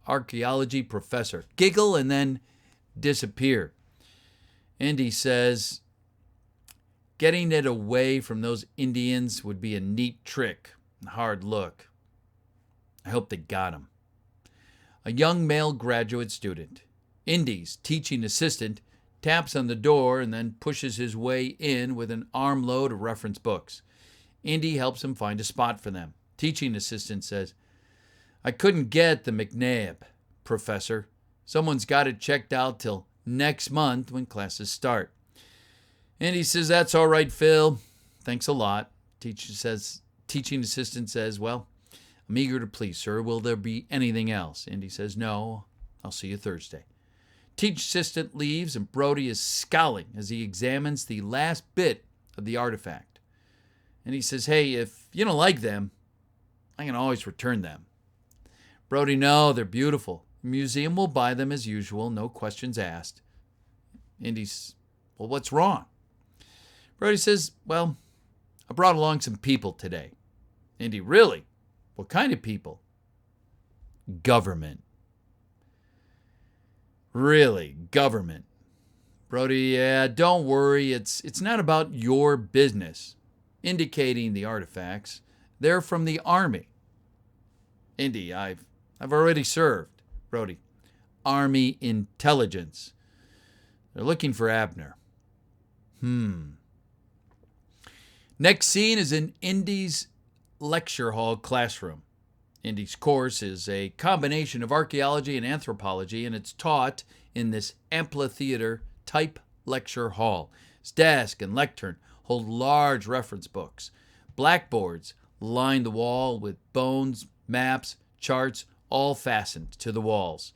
archaeology professor, giggle, and then disappear. Indy says, getting it away from those Indians would be a neat trick, a hard look. I hope they got him. A young male graduate student, Indy's teaching assistant, taps on the door and then pushes his way in with an armload of reference books. Indy helps him find a spot for them. Teaching assistant says, I couldn't get the McNabb, Professor. Someone's got it checked out till next month when classes start. Indy says, that's all right, Phil. Thanks a lot. Teaching assistant says, well, I'm eager to please, sir. Will there be anything else? Indy says, no, I'll see you Thursday. Teach assistant leaves and Brody is scowling as he examines the last bit of the artifact. And he says, hey, if you don't like them, I can always return them. Brody, no, they're beautiful. The museum will buy them as usual, no questions asked. Indy's, well, what's wrong? Brody says, well, I brought along some people today. Indy, really? What kind of people? Government. Really, government. Brody, yeah, don't worry. It's not about your business. Indicating the artifacts. They're from the Army. Indy, I've already served. Brody, Army intelligence. They're looking for Abner. Next scene is in Indy's lecture hall classroom. Indy's course is a combination of archaeology and anthropology, and it's taught in this amphitheater-type lecture hall. His desk and lectern hold large reference books. Blackboards line the wall with bones, maps, charts, all fastened to the walls.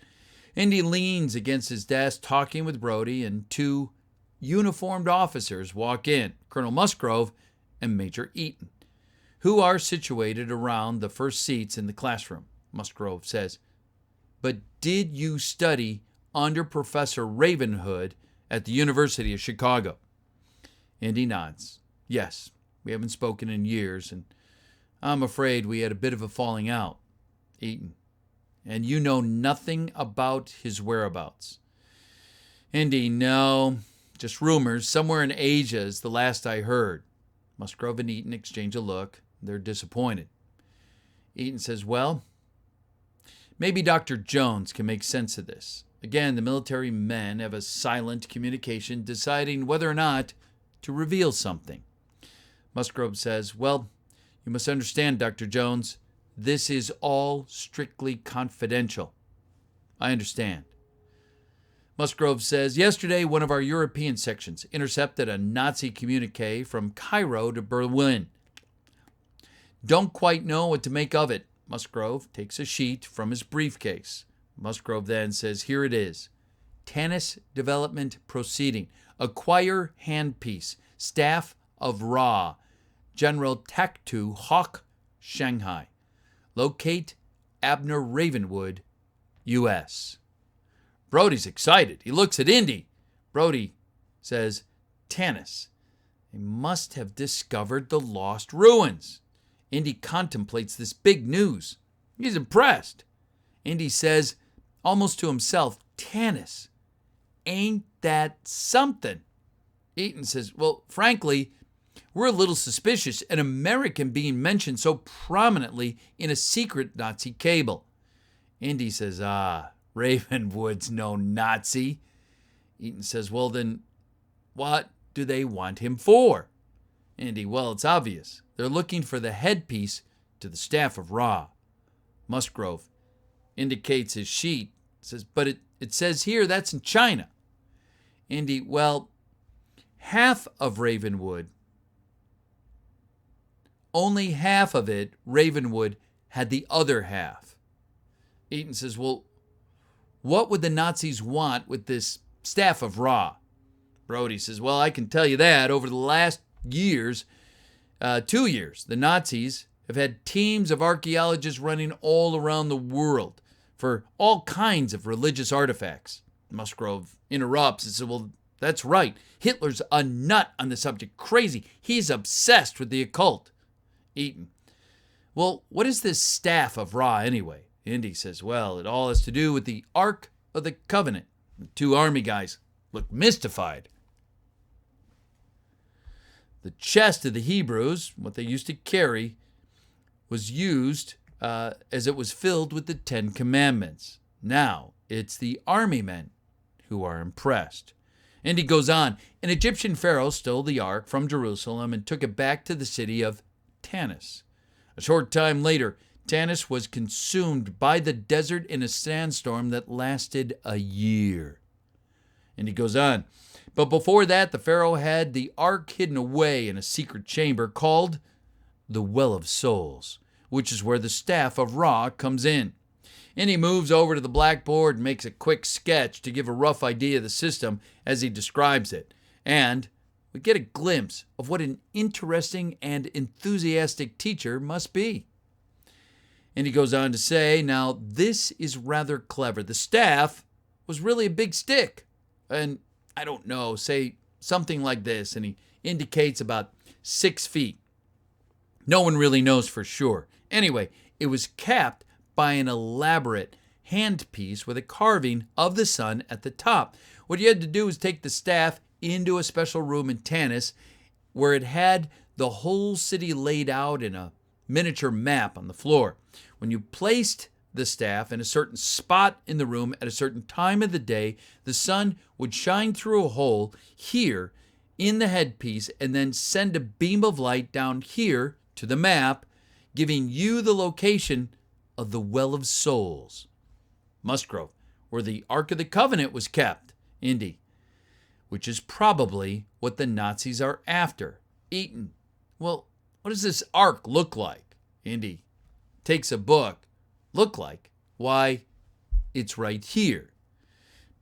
Indy leans against his desk talking with Brody, and two uniformed officers walk in, Colonel Musgrove and Major Eaton, who are situated around the first seats in the classroom. Musgrove says, but did you study under Professor Ravenhood at the University of Chicago? Indy nods. Yes, we haven't spoken in years, and I'm afraid we had a bit of a falling out. Eaton, and you know nothing about his whereabouts? Indy, no, just rumors. Somewhere in Asia is the last I heard. Musgrove and Eaton exchange a look. They're disappointed. Eaton says, well, maybe Dr. Jones can make sense of this. Again, the military men have a silent communication deciding whether or not to reveal something. Musgrove says, well, you must understand, Dr. Jones, this is all strictly confidential. I understand. Musgrove says, yesterday one of our European sections intercepted a Nazi communique from Cairo to Berlin. Don't quite know what to make of it. Musgrove takes a sheet from his briefcase. Musgrove then says, here it is. Tennis Development Proceeding. Acquire handpiece. Staff of Ra. General Taktu Hawk, Shanghai. Locate Abner Ravenwood, U.S. Brody's excited. He looks at Indy. Brody says, Tanis, they must have discovered the lost ruins. Indy contemplates this big news. He's impressed. Indy says, almost to himself, Tanis, ain't that something? Eaton says, well, frankly, we're a little suspicious, an American being mentioned so prominently in a secret Nazi cable. Indy says, Ravenwood's no Nazi. Eaton says, well then, what do they want him for? Indy, well, it's obvious. They're looking for the headpiece to the staff of Ra. Musgrove indicates his sheet, says, but it says here that's in China. Indy, well, half of Ravenwood, only half of it, Ravenwood had the other half. Eaton says, well, what would the Nazis want with this staff of Ra? Brody says, well, I can tell you that over the last years, 2 years, the Nazis have had teams of archaeologists running all around the world for all kinds of religious artifacts. Musgrove interrupts and says, well, that's right. Hitler's a nut on the subject. Crazy. He's obsessed with the occult. Eaton, well, what is this staff of Ra anyway? Indy says, well, it all has to do with the Ark of the Covenant. The two army guys look mystified. The chest of the Hebrews, what they used to carry, was used as it was filled with the 10 Commandments. Now, it's the army men who are impressed. And he goes on, an Egyptian pharaoh stole the ark from Jerusalem and took it back to the city of Tanis. A short time later, Tanis was consumed by the desert in a sandstorm that lasted a year. And he goes on, but before that, the pharaoh had the ark hidden away in a secret chamber called the Well of Souls, which is where the staff of Ra comes in. And he moves over to the blackboard and makes a quick sketch to give a rough idea of the system as he describes it. And we get a glimpse of what an interesting and enthusiastic teacher must be. And he goes on to say, now this is rather clever. The staff was really a big stick. And I don't know, say something like this. And he indicates about 6 feet. No one really knows for sure. Anyway, it was capped by an elaborate handpiece with a carving of the sun at the top. What you had to do was take the staff into a special room in Tanis where it had the whole city laid out in a miniature map on the floor. When you placed the staff in a certain spot in the room at a certain time of the day, the sun would shine through a hole here in the headpiece and then send a beam of light down here to the map, giving you the location of the Well of Souls, Musgrove, where the Ark of the Covenant was kept, Indy, which is probably what the Nazis are after. Eaton, well, what does this Ark look like? Indy takes a book. Look like? Why, it's right here.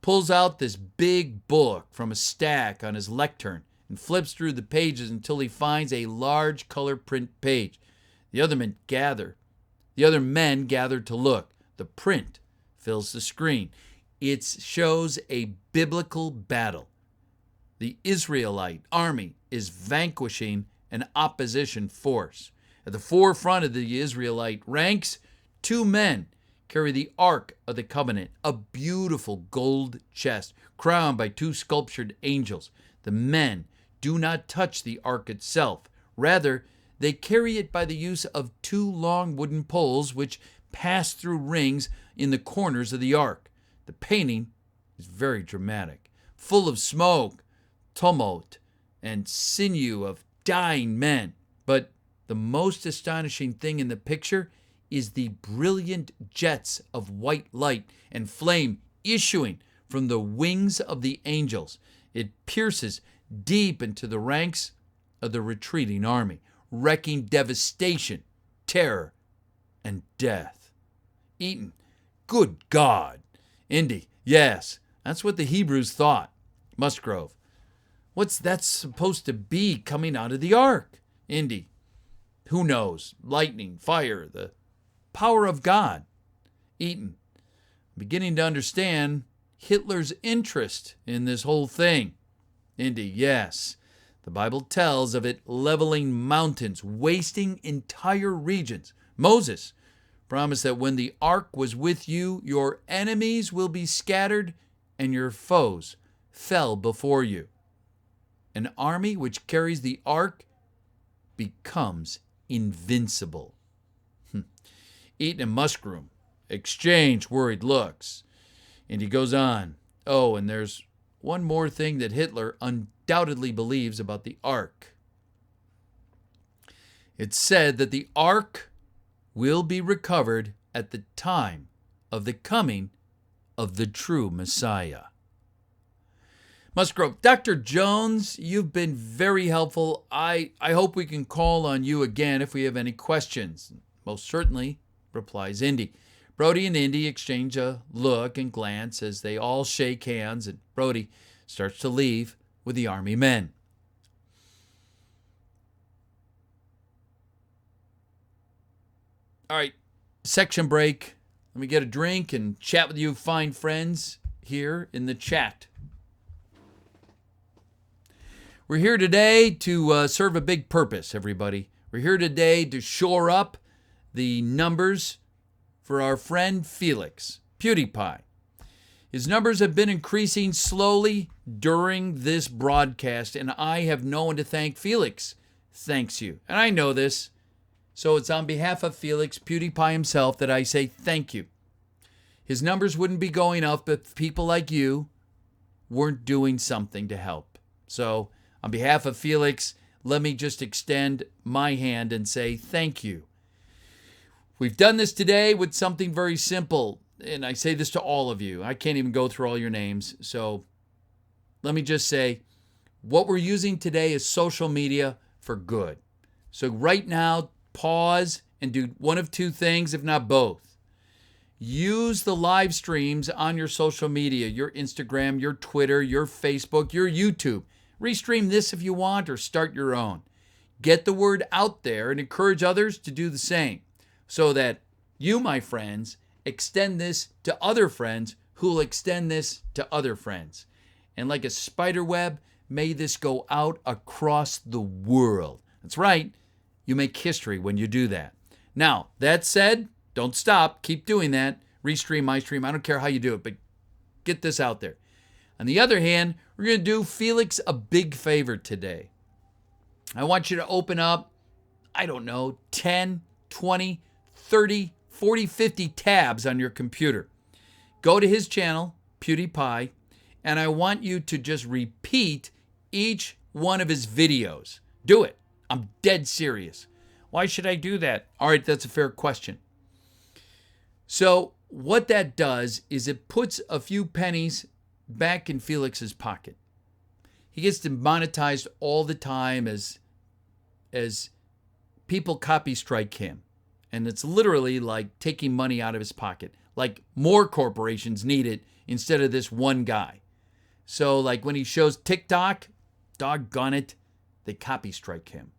Pulls out this big book from a stack on his lectern and flips through the pages until he finds a large color print page. The other men gather to look. The print fills the screen. It shows a biblical battle. The Israelite army is vanquishing an opposition force. At the forefront of the Israelite ranks, 2 men carry the Ark of the Covenant, a beautiful gold chest crowned by 2 sculptured angels. The men do not touch the Ark itself. Rather, they carry it by the use of 2 long wooden poles which pass through rings in the corners of the Ark. The painting is very dramatic, full of smoke, tumult, and sinew of dying men. But the most astonishing thing in the picture is the brilliant jets of white light and flame issuing from the wings of the angels. It pierces deep into the ranks of the retreating army, wrecking devastation, terror, and death. Eaton, good God. Indy, yes, that's what the Hebrews thought. Musgrove, what's that supposed to be coming out of the Ark? Indy, who knows? Lightning, fire, the power of God. Eaton, beginning to understand Hitler's interest in this whole thing. Indy, yes. The Bible tells of it leveling mountains, wasting entire regions. Moses promised that when the ark was with you, your enemies will be scattered and your foes fell before you. An army which carries the ark becomes invincible. Eaton and Musgrove exchange worried looks. And he goes on. Oh, and there's one more thing that Hitler undoubtedly believes about the Ark. It's said that the Ark will be recovered at the time of the coming of the true Messiah. Musgrove, Dr. Jones, you've been very helpful. I hope we can call on you again if we have any questions. Most certainly, replies Indy. Brody and Indy exchange a look and glance as they all shake hands, and Brody starts to leave with the army men. All right, section break. Let me get a drink and chat with you fine friends here in the chat. We're here today to serve a big purpose, everybody. We're here today to shore up the numbers for our friend Felix, PewDiePie. His numbers have been increasing slowly during this broadcast, and I have no one to thank. Felix thanks you. And I know this. So it's on behalf of Felix, PewDiePie himself, that I say thank you. His numbers wouldn't be going up if people like you weren't doing something to help. So on behalf of Felix, let me just extend my hand and say thank you. We've done this today with something very simple, and I say this to all of you. I can't even go through all your names, so let me just say what we're using today is social media for good. So right now, pause and do one of two things, if not both. Use the live streams on your social media, your Instagram, your Twitter, your Facebook, your YouTube. Restream this if you want or start your own. Get the word out there and encourage others to do the same so that you, my friends, extend this to other friends who will extend this to other friends. And like a spider web, may this go out across the world. That's right. You make history when you do that. Now, that said, don't stop. Keep doing that. Restream, my stream. I don't care how you do it, but get this out there. On the other hand, we're going to do Felix a big favor today. I want you to open up, 10, 20, 30, 40, 50 tabs on your computer. Go to his channel, PewDiePie, and I want you to just repeat each one of his videos. Do it. I'm dead serious. Why should I do that? All right, that's a fair question. So what that does is it puts a few pennies back in Felix's pocket. He gets demonetized all the time as people copy strike him. And it's literally like taking money out of his pocket. Like more corporations need it instead of this one guy. So like when he shows TikTok, doggone it, they copy strike him.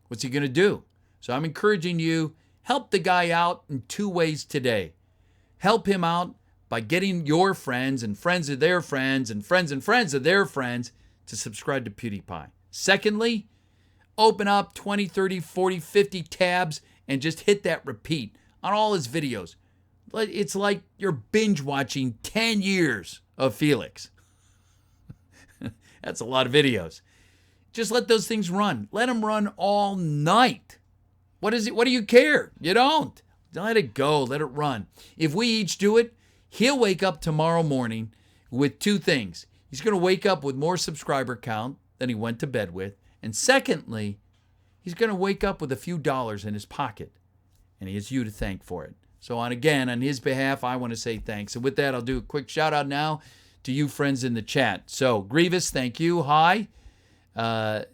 What's he going to do? So I'm encouraging you, help the guy out in two ways today. Help him out by getting your friends and friends of their friends and friends of their friends to subscribe to PewDiePie. Secondly, open up 20, 30, 40, 50 tabs and just hit that repeat on all his videos. It's like you're binge watching 10 years of Felix. That's a lot of videos. Just let those things run. Let them run all night. What is it? What do you care? You don't. Let it go. Let it run. If we each do it, he'll wake up tomorrow morning with two things. He's going to wake up with more subscriber count than he went to bed with. And secondly, he's going to wake up with a few dollars in his pocket. And he has you to thank for it. So on his behalf, I want to say thanks. And with that, I'll do a quick shout out now to you friends in the chat. So Grievous, thank you. Hi. I'm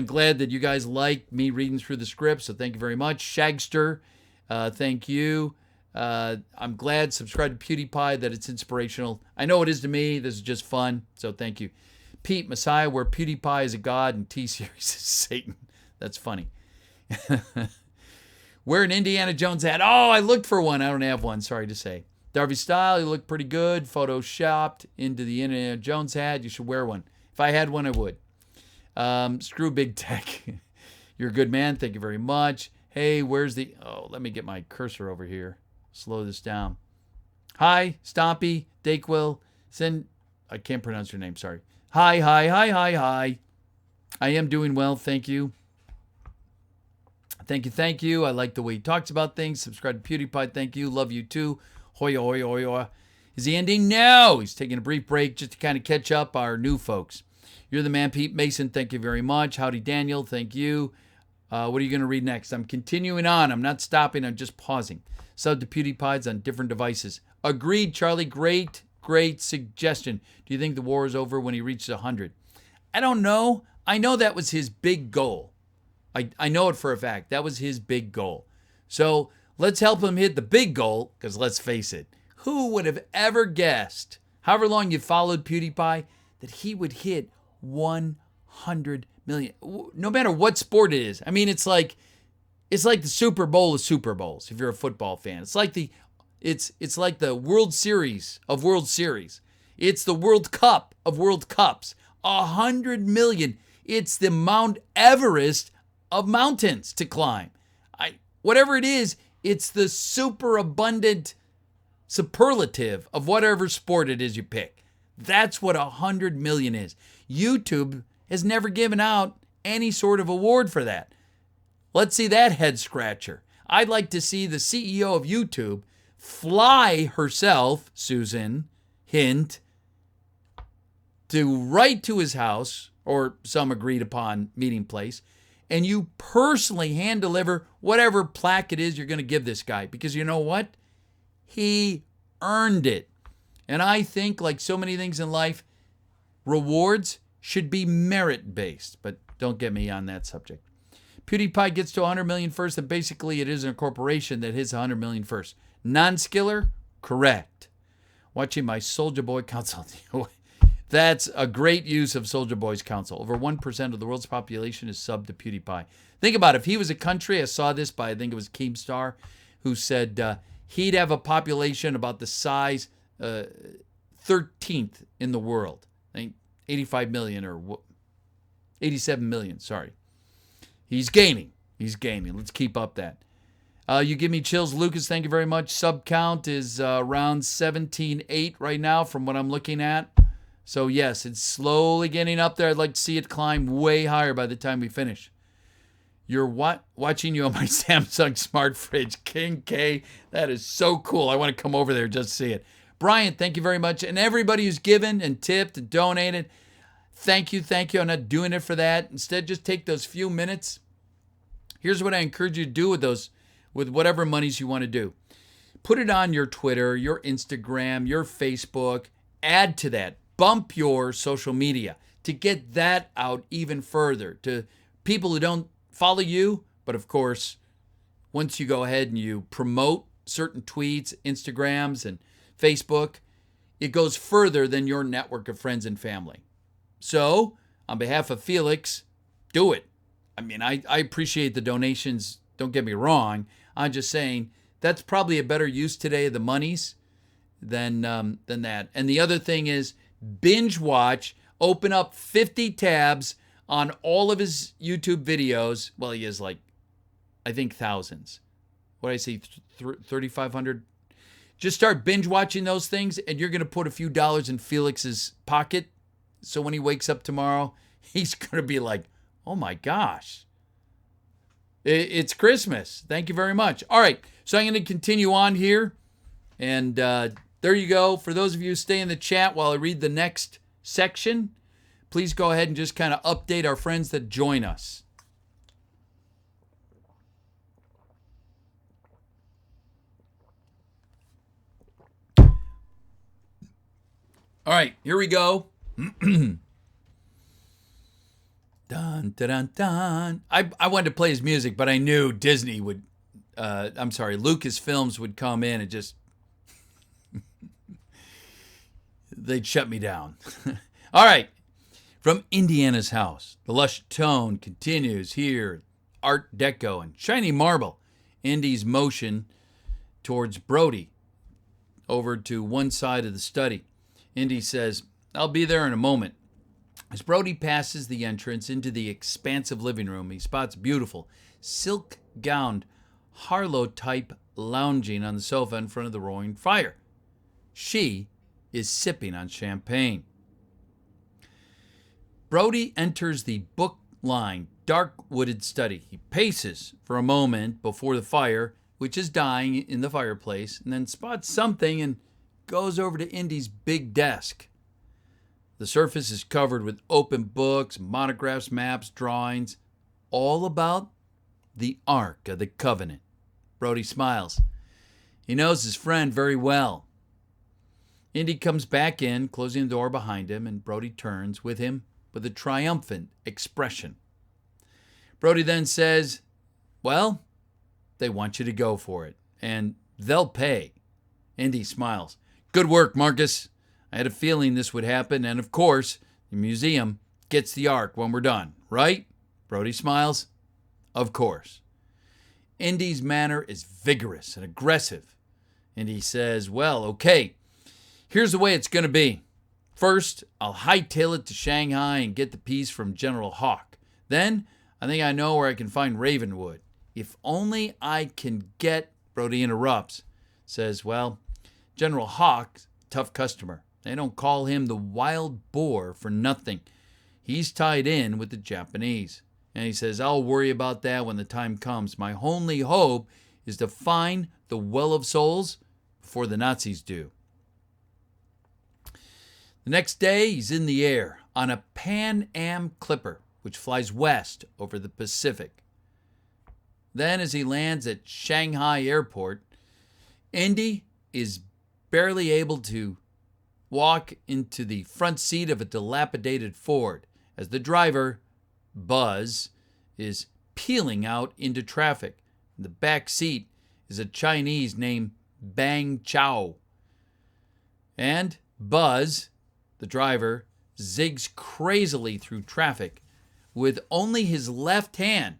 glad that you guys like me reading through the script, so thank you very much. Shagster, thank you. I'm glad, subscribe to PewDiePie, that it's inspirational. I know it is to me. This is just fun, so thank you. Pete, Messiah, where PewDiePie is a god and T-Series is Satan. That's funny. Wear an Indiana Jones hat. Oh, I looked for one. I don't have one, sorry to say. Darby Style, you look pretty good. Photoshopped into the Indiana Jones hat. You should wear one. If I had one, I would. Screw Big Tech. You're a good man. Thank you very much. Hey, where's the... Oh, let me get my cursor over here. Slow this down. Hi, Stompy, Dakewill. I can't pronounce your name, sorry. Hi. I am doing well, thank you. Thank you. I like the way he talks about things. Subscribe to PewDiePie, thank you. Love you too. Hoya, hoya, hoya. Is he ending? No. He's taking a brief break just to kind of catch up our new folks. You're the man, Pete Mason. Thank you very much. Howdy, Daniel. Thank you. What are you going to read next? I'm continuing on. I'm not stopping. I'm just pausing. Sub to PewDiePie's on different devices. Agreed, Charlie. Great suggestion. Do you think the war is over when he reaches 100? I don't know. I know that was his big goal. I know it for a fact. That was his big goal. So let's help him hit the big goal, because let's face it, who would have ever guessed, however long you followed PewDiePie, that he would hit 100 million? No matter what sport it is. I mean, it's like the Super Bowl of Super Bowls, if you're a football fan. It's like the World Series of World Series. It's the World Cup of World Cups. 100 million. It's the Mount Everest of mountains to climb. Whatever it is, it's the super abundant superlative of whatever sport it is you pick. That's what 100 million is. YouTube has never given out any sort of award for that. Let's see that head scratcher. I'd like to see the CEO of YouTube fly herself, Susan Hint, right to his house or some agreed upon meeting place, and you personally hand deliver whatever plaque it is you're going to give this guy. Because you know what? He earned it. And I think, like so many things in life, rewards should be merit-based. But don't get me on that subject. PewDiePie gets to 100 million first, and basically it isn't a corporation that hits 100 million first. Non-skiller? Correct. Watching my Soulja Boy council. That's a great use of Soulja Boy's council. Over 1% of the world's population is subbed to PewDiePie. Think about it. If he was a country, I saw this by, I think it was Keemstar, who said he'd have a population about the size 13th in the world. I think 85 million or 87 million, sorry. He's gaining. Let's keep up that. You give me chills, Lucas. Thank you very much. Sub count is around 17.8 right now from what I'm looking at. So yes, it's slowly getting up there. I'd like to see it climb way higher by the time we finish. You're watching you on my Samsung smart fridge. King K, that is so cool. I want to come over there just to see it. Brian, thank you very much. And everybody who's given and tipped and donated, thank you. I'm not doing it for that. Instead, just take those few minutes. Here's what I encourage you to do with whatever monies you want to do. Put it on your Twitter, your Instagram, your Facebook. Add to that. Bump your social media to get that out even further to people who don't follow you. But of course, once you go ahead and you promote certain tweets, Instagrams, and Facebook, it goes further than your network of friends and family. So, on behalf of Felix, do it. I mean, I appreciate the donations. Don't get me wrong. I'm just saying that's probably a better use today of the monies than that. And the other thing is binge watch, open up 50 tabs on all of his YouTube videos. Well, he has like, I think thousands. What did I say, 3,500? Just start binge watching those things, and you're going to put a few dollars in Felix's pocket. So when he wakes up tomorrow, he's going to be like, oh my gosh, it's Christmas. Thank you very much. All right, so I'm going to continue on here. And there you go. For those of you who stay in the chat while I read the next section, please go ahead and just kind of update our friends that join us. All right, here we go. Dun, dun, dun, dun. I wanted to play his music, but I knew Disney would, Lucasfilms would come in and just, they'd shut me down. All right. From Indiana's house, the lush tone continues here. Art Deco and shiny marble. Indy's motion towards Brody over to one side of the study. Indy says, I'll be there in a moment. As Brody passes the entrance into the expansive living room, he spots beautiful, silk-gowned Harlow type lounging on the sofa in front of the roaring fire. She is sipping on champagne. Brody enters the book-lined, dark wooded study. He paces for a moment before the fire, which is dying in the fireplace, and then spots something and goes over to Indy's big desk. The surface is covered with open books, monographs, maps, drawings, all about the Ark of the Covenant. Brody smiles. He knows his friend very well. Indy comes back in, closing the door behind him, and Brody turns with him with a triumphant expression. Brody then says, well, they want you to go for it, and they'll pay. Indy smiles. Good work, Marcus. I had a feeling this would happen, and of course, the museum gets the Ark when we're done, right? Brody smiles. Of course. Indy's manner is vigorous and aggressive. Indy says, well, okay, here's the way it's going to be. First, I'll hightail it to Shanghai and get the piece from General Hawk. Then, I think I know where I can find Ravenwood. If only I can get, Brody interrupts, says, well, General Hawk, tough customer. They don't call him the wild boar for nothing. He's tied in with the Japanese. And he says, I'll worry about that when the time comes. My only hope is to find the Well of Souls before the Nazis do. The next day, he's in the air on a Pan Am Clipper, which flies west over the Pacific. Then, as he lands at Shanghai Airport, Indy is barely able to walk into the front seat of a dilapidated Ford as the driver, Buzz, is peeling out into traffic. In the back seat is a Chinese named Bang Chao. And Buzz, the driver, zigs crazily through traffic with only his left hand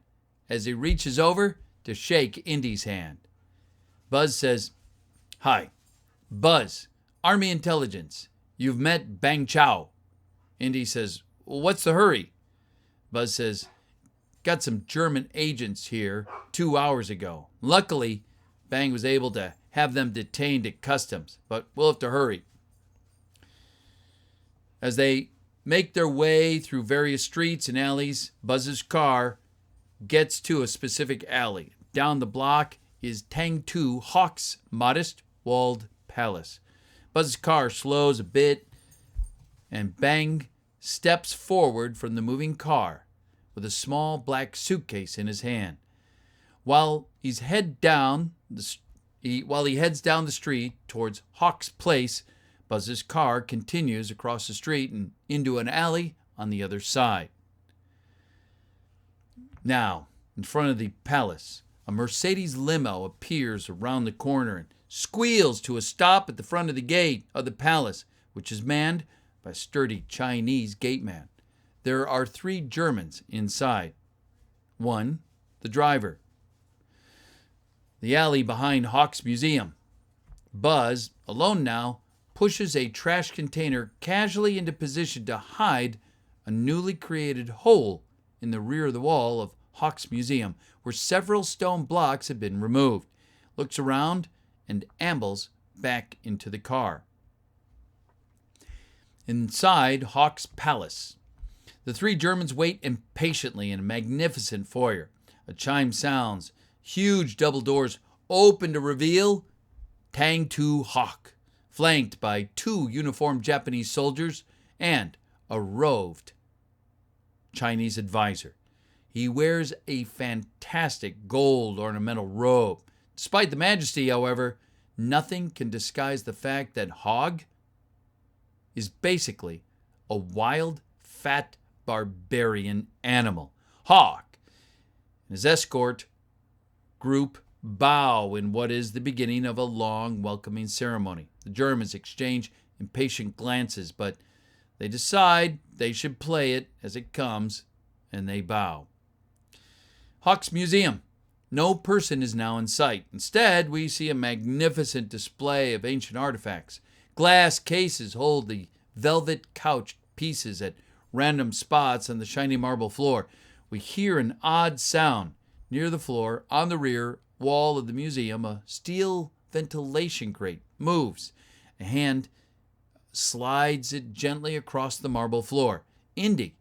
as he reaches over to shake Indy's hand. Buzz says, Hi, Buzz, Army Intelligence. You've met Bang Chao. Indy says, well, what's the hurry? Buzz says, got some German agents here 2 hours ago. Luckily, Bang was able to have them detained at customs, but we'll have to hurry. As they make their way through various streets and alleys, Buzz's car gets to a specific alley. Down the block is Tang Tu Hawk's modest walled palace. Buzz's car slows a bit, and Bang steps forward from the moving car with a small black suitcase in his hand. While he heads down the street towards Hawk's place, Buzz's car continues across the street and into an alley on the other side. Now, in front of the palace, a Mercedes limo appears around the corner and squeals to a stop at the front of the gate of the palace, which is manned by a sturdy Chinese gateman. There are 3 Germans inside. 1, the driver. The alley behind Hawk's Museum. Buzz, alone now, pushes a trash container casually into position to hide a newly created hole in the rear of the wall of Hawk's Museum, where several stone blocks have been removed. Looks around and ambles back into the car. Inside Hawk's palace, the 3 Germans wait impatiently in a magnificent foyer. A chime sounds. Huge double doors open to reveal Tang Tu Hawk, flanked by 2 uniformed Japanese soldiers and a robed Chinese advisor. He wears a fantastic gold ornamental robe. Despite the majesty, however, nothing can disguise the fact that Hog is basically a wild, fat, barbarian animal. Hog and his escort group bow in what is the beginning of a long, welcoming ceremony. The Germans exchange impatient glances, but they decide they should play it as it comes, and they bow. Hawk's Museum. No person is now in sight. Instead, we see a magnificent display of ancient artifacts. Glass cases hold the velvet couch pieces at random spots on the shiny marble floor. We hear an odd sound. Near the floor, on the rear wall of the museum, a steel ventilation grate moves. A hand slides it gently across the marble floor. Indy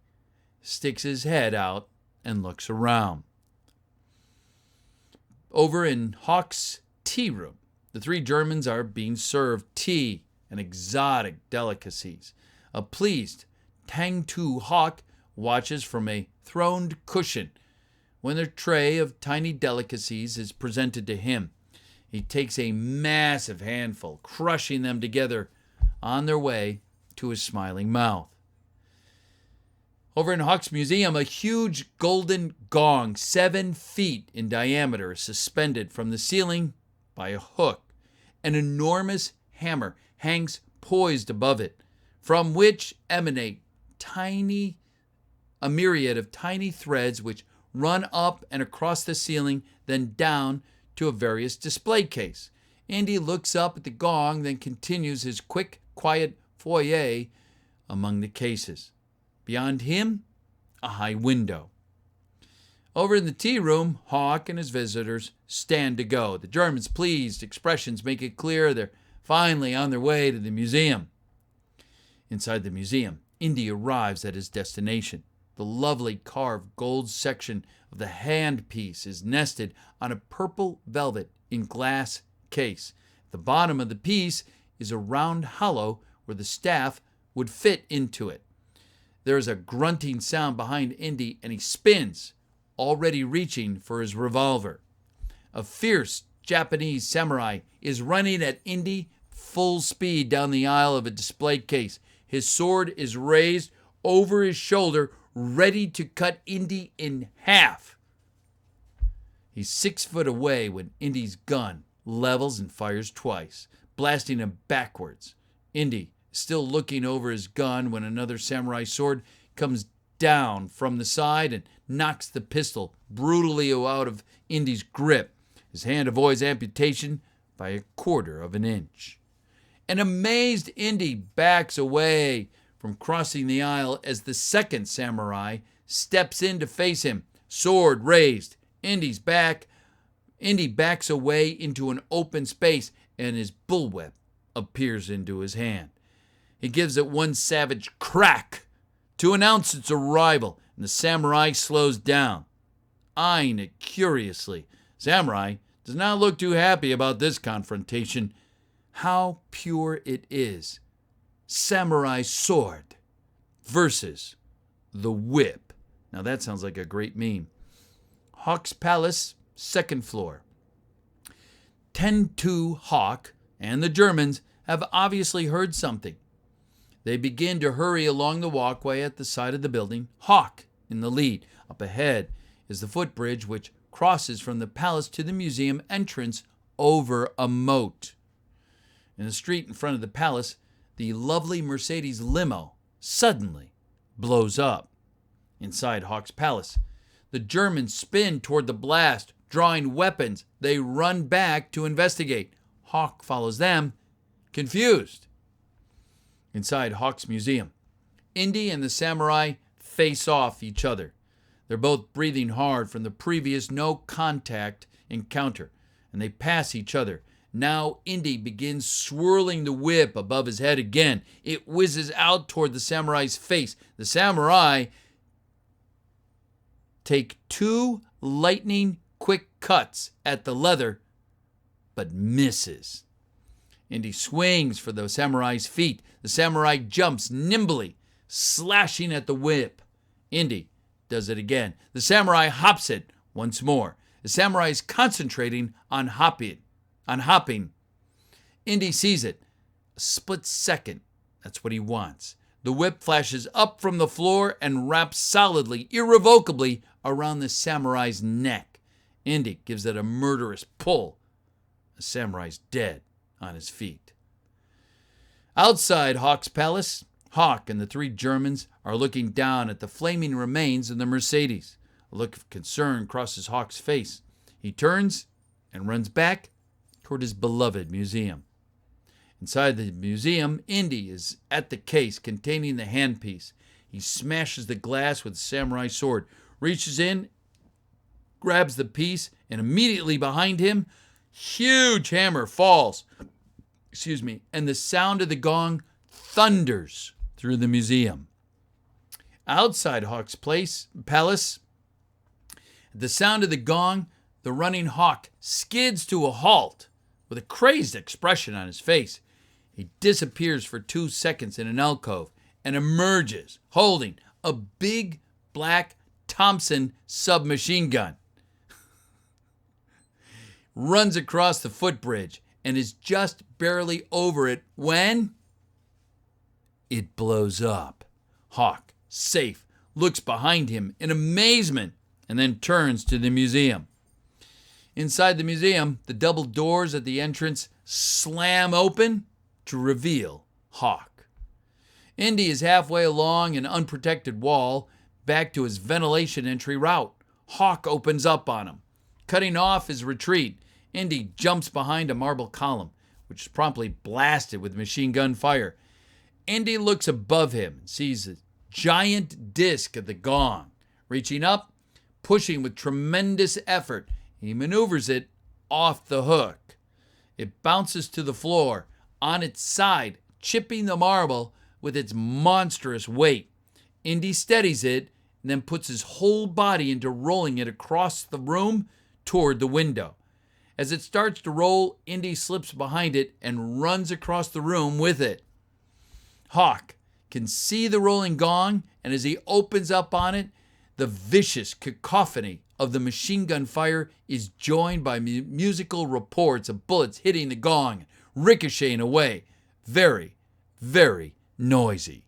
sticks his head out and looks around. Over in Hawk's tea room, the 3 Germans are being served tea and exotic delicacies. A pleased Tang Tu Hawk watches from a throned cushion when a tray of tiny delicacies is presented to him. He takes a massive handful, crushing them together on their way to his smiling mouth. Over in Hawk's Museum, a huge golden gong 7 feet in diameter is suspended from the ceiling by a hook. An enormous hammer hangs poised above it, from which emanate a myriad of tiny threads which run up and across the ceiling, then down to a various display case. Indy looks up at the gong, then continues his quick, quiet foyer among the cases. Beyond him, a high window. Over in the tea room, Hawk and his visitors stand to go. The Germans' pleased expressions make it clear they're finally on their way to the museum. Inside the museum, Indy arrives at his destination. The lovely carved gold section of the handpiece is nested on a purple velvet in glass case. At the bottom of the piece is a round hollow where the staff would fit into it. There is a grunting sound behind Indy, and he spins, already reaching for his revolver. A fierce Japanese samurai is running at Indy full speed down the aisle of a display case. His sword is raised over his shoulder, ready to cut Indy in half. He's 6 foot away when Indy's gun levels and fires twice, blasting him backwards. Indy is still looking over his gun when another samurai sword comes down from the side and knocks the pistol brutally out of Indy's grip. His hand avoids amputation by 1/4 of an inch. An amazed Indy backs away from crossing the aisle as the second samurai steps in to face him, sword raised. Indy backs away into an open space, and his bullwhip appears into his hand. He gives it one savage crack to announce its arrival, and the samurai slows down, eyeing it curiously. Samurai does not look too happy about this confrontation. How pure it is. Samurai sword versus the whip. Now that sounds like a great meme. Hawk's Palace, 2nd floor. 10-2 Hawk and the Germans have obviously heard something. They begin to hurry along the walkway at the side of the building, Hawk in the lead. Up ahead is the footbridge which crosses from the palace to the museum entrance over a moat. In the street in front of the palace, the lovely Mercedes limo suddenly blows up. Inside Hawk's Palace, the Germans spin toward the blast, drawing weapons. They run back to investigate. Hawk follows them, confused. Inside Hawk's museum, Indy and the samurai face off each other. They're both breathing hard from the previous no-contact encounter, and they pass each other. Now Indy begins swirling the whip above his head again. It whizzes out toward the samurai's face. The samurai take 2 lightning-quick cuts at the leather, but misses. Indy swings for the samurai's feet. The samurai jumps nimbly, slashing at the whip. Indy does it again. The samurai hops it once more. The samurai is concentrating on hopping. Indy sees it. A split second. That's what he wants. The whip flashes up from the floor and wraps solidly, irrevocably around the samurai's neck. Indy gives it a murderous pull. The samurai's dead on his feet. Outside Hawk's Palace, Hawk and the 3 Germans are looking down at the flaming remains of the Mercedes. A look of concern crosses Hawk's face. He turns and runs back toward his beloved museum. Inside the museum, Indy is at the case containing the handpiece. He smashes the glass with a samurai sword, reaches in, grabs the piece, and immediately behind him, huge hammer falls. And the sound of the gong thunders through the museum. Outside Hawk's Palace, at the sound of the gong, the running Hawk skids to a halt with a crazed expression on his face. He disappears for 2 seconds in an alcove and emerges holding a big black Thompson submachine gun. Runs across the footbridge and is just barely over it when it blows up. Hawk, safe, looks behind him in amazement and then turns to the museum. Inside the museum, the double doors at the entrance slam open to reveal Hawk. Indy is halfway along an unprotected wall back to his ventilation entry route. Hawk opens up on him, cutting off his retreat. Indy jumps behind a marble column, which is promptly blasted with machine gun fire. Indy looks above him and sees a giant disc of the gong. Reaching up, pushing with tremendous effort, he maneuvers it off the hook. It bounces to the floor, on its side, chipping the marble with its monstrous weight. Indy steadies it and then puts his whole body into rolling it across the room toward the window. As it starts to roll, Indy slips behind it and runs across the room with it. Hawk can see the rolling gong, and as he opens up on it, the vicious cacophony of the machine gun fire is joined by musical reports of bullets hitting the gong, ricocheting away. Very, very noisy.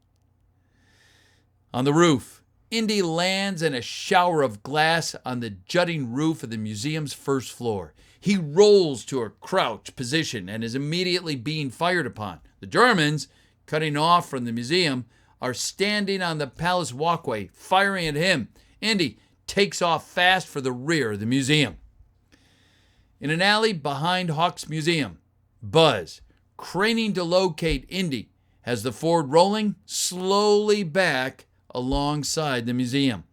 On the roof, Indy lands in a shower of glass on the jutting roof of the museum's first floor. He rolls to a crouch position and is immediately being fired upon. The Germans, cutting off from the museum, are standing on the palace walkway, firing at him. Indy takes off fast for the rear of the museum. In an alley behind Hawk's museum, Buzz, craning to locate Indy, has the Ford rolling slowly back alongside the museum.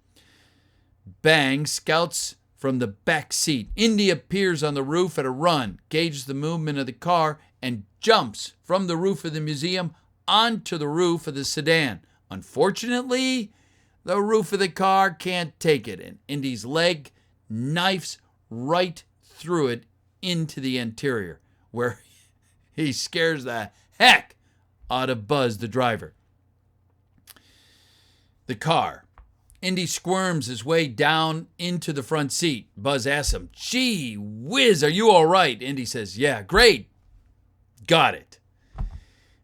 Bang scouts from the back seat. Indy appears on the roof at a run, gauges the movement of the car, and jumps from the roof of the museum onto the roof of the sedan. Unfortunately, the roof of the car can't take it, and Indy's leg knifes right through it into the interior, where he scares the heck out of Buzz, the driver. The car. Indy squirms his way down into the front seat. Buzz asks him, "Gee whiz, are you all right?" Indy says, "Yeah, great. Got it."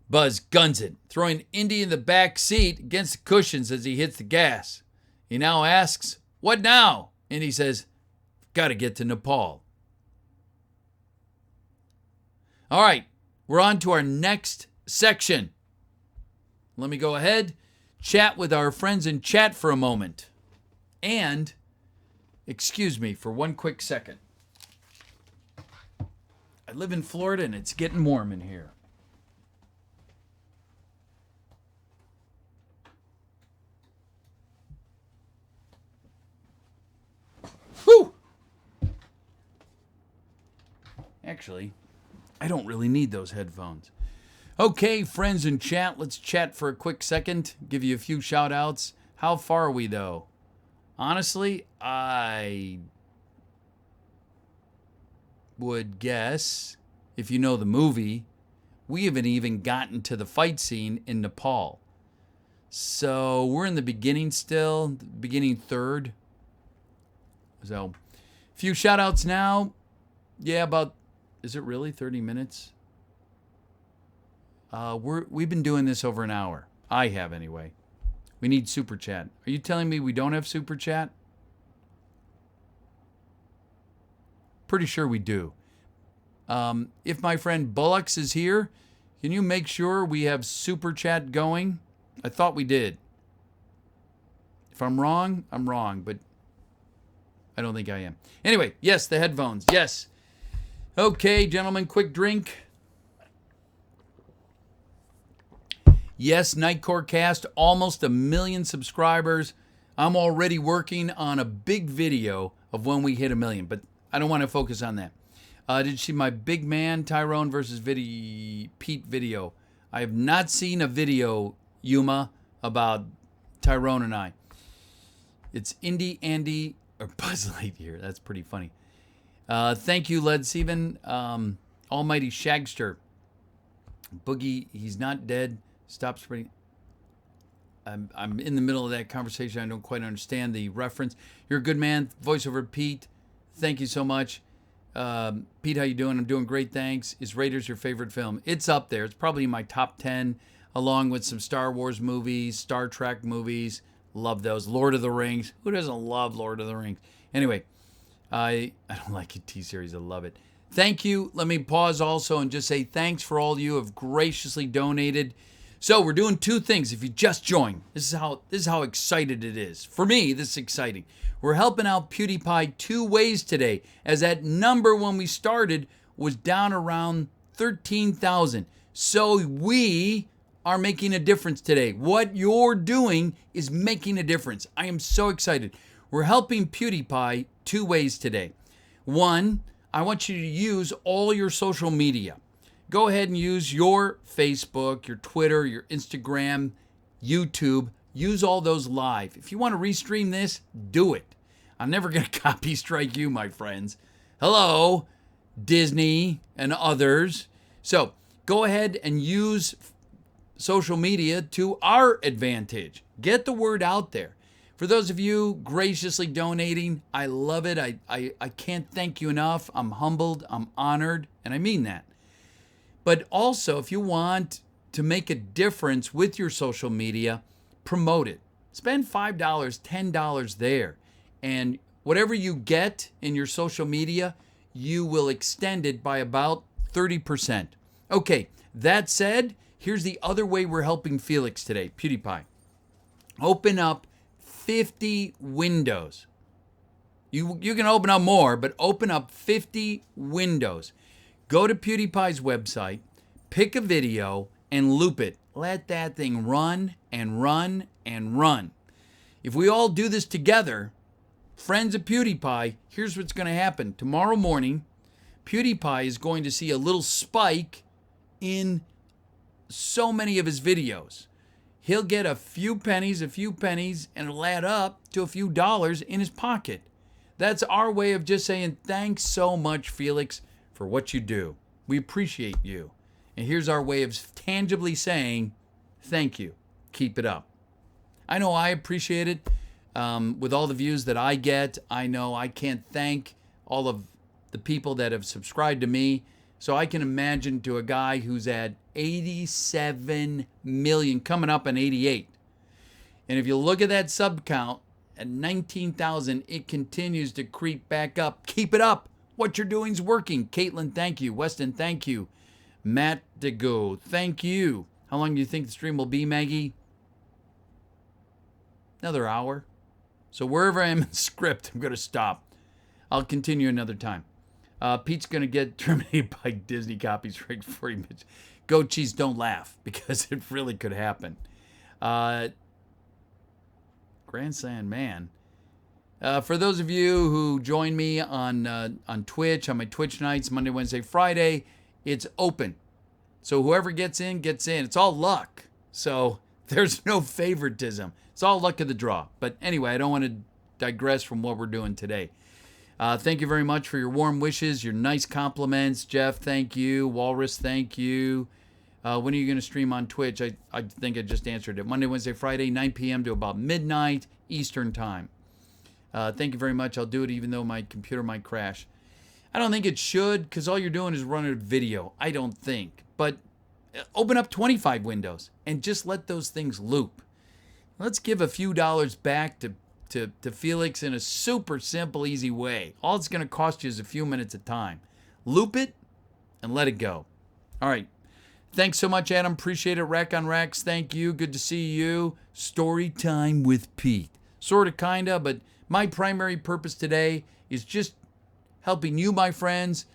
Buzz guns it, throwing Indy in the back seat against the cushions as he hits the gas. He now asks, "What now?" Indy says, "Got to get to Nepal." All right, we're on to our next section. Let me go ahead, chat with our friends in chat for a moment. And, excuse me for one quick second. I live in Florida and it's getting warm in here. Whew! Actually, I don't really need those headphones. Okay, friends in chat, let's chat for a quick second. Give you a few shout outs. How far are we, though? Honestly, I would guess, if you know the movie, we haven't even gotten to the fight scene in Nepal. So we're in the beginning still, beginning third. So, a few shout outs now. Yeah, about, is it really 30 minutes? We've been doing this over an hour. I have, anyway. We need super chat. Are you telling me we don't have super chat? Pretty sure we do. If my friend Bullocks is here, can you make sure we have super chat going? I thought we did. If I'm wrong, I'm wrong, but I don't think I am. Anyway, yes, the headphones. Yes. Okay, gentlemen, quick drink. Yes, Nightcore Cast, almost 1 million subscribers. I'm already working on a big video of when we hit 1 million, but I don't want to focus on that. Did you see my big man Tyrone versus Pete video? I have not seen a video, Yuma, about Tyrone and I. It's Indy, Andy, or Buzz Lightyear. That's pretty funny. Thank you, Led Steven. Almighty Shagster. Boogie, he's not dead. Stop spreading. I'm in the middle of that conversation. I don't quite understand the reference. You're a good man. VoiceoverPete. Thank you so much. Pete, how you doing? I'm doing great, thanks. Is Raiders your favorite film? It's up there. It's probably in my top 10, along with some Star Wars movies, Star Trek movies. Love those. Lord of the Rings. Who doesn't love Lord of the Rings? Anyway, I don't like it, T-Series. I love it. Thank you. Let me pause also and just say thanks for all you have graciously donated. So we're doing two things. If you just joined, this is how excited it is. For me, this is exciting. We're helping out PewDiePie 2 ways today, as that number when we started was down around 13,000. So we are making a difference today. What you're doing is making a difference. I am so excited. We're helping PewDiePie 2 ways today. One, I want you to use all your social media. go ahead and use your Facebook, your Twitter, your Instagram, YouTube. Use all those live. If you want to restream this, do it. I'm never going to copy strike you, my friends. Hello, Disney and others. So go ahead and use social media to our advantage. Get the word out there. For those of you graciously donating, I love it. I can't thank you enough. I'm humbled. I'm honored. And I mean that. But also, if you want to make a difference with your social media, promote it. Spend $5, $10 there. And whatever you get in your social media, you will extend it by about 30%. Okay, that said, here's the other way we're helping Felix today, PewDiePie. Open up 50 windows. You can open up more, but open up 50 windows. Go to PewDiePie's website, pick a video, and loop it. Let that thing run and run and run. If we all do this together, friends of PewDiePie, here's what's going to happen. Tomorrow morning, PewDiePie is going to see a little spike in so many of his videos. He'll get a few pennies, and it'll add up to a few dollars in his pocket. That's our way of just saying, thanks so much, Felix, for what you do. We appreciate you. And here's our way of tangibly saying, thank you. Keep it up. I know I appreciate it. With all the views that I get, I know I can't thank all of the people that have subscribed to me. So I can imagine to a guy who's at 87 million, coming up on 88. And if you look at that sub count at 19,000, it continues to creep back up. Keep it up. What you're doing is working. Caitlin, thank you. Weston, thank you. Matt DeGo, thank you. How long do you think the stream will be, Maggie? Another hour. So wherever I am in the script, I'm going to stop. I'll continue another time. Pete's going to get terminated by Disney copies right before he mentions. Go Cheese, don't laugh, because it really could happen. Grandstand man. For those of you who join me on Twitch, on my Twitch nights, Monday, Wednesday, Friday, it's open. So whoever gets in, gets in. It's all luck. So there's no favoritism. It's all luck of the draw. But anyway, I don't want to digress from what we're doing today. Thank you very much for your warm wishes, your nice compliments. Jeff, thank you. Walrus, thank you. When are you going to stream on Twitch? I think I just answered it. Monday, Wednesday, Friday, 9 p.m. to about midnight Eastern time. Thank you very much. I'll do it even though my computer might crash. I don't think it should, because all you're doing is running a video. I don't think. But open up 25 windows and just let those things loop. Let's give a few dollars back to Felix in a super simple, easy way. All it's going to cost you is a few minutes of time. Loop it and let it go. All right. Thanks so much, Adam. Appreciate it. Rack on Racks, thank you. Good to see you. Story time with Pete. Sort of, kind of, but my primary purpose today is just helping you, my friends,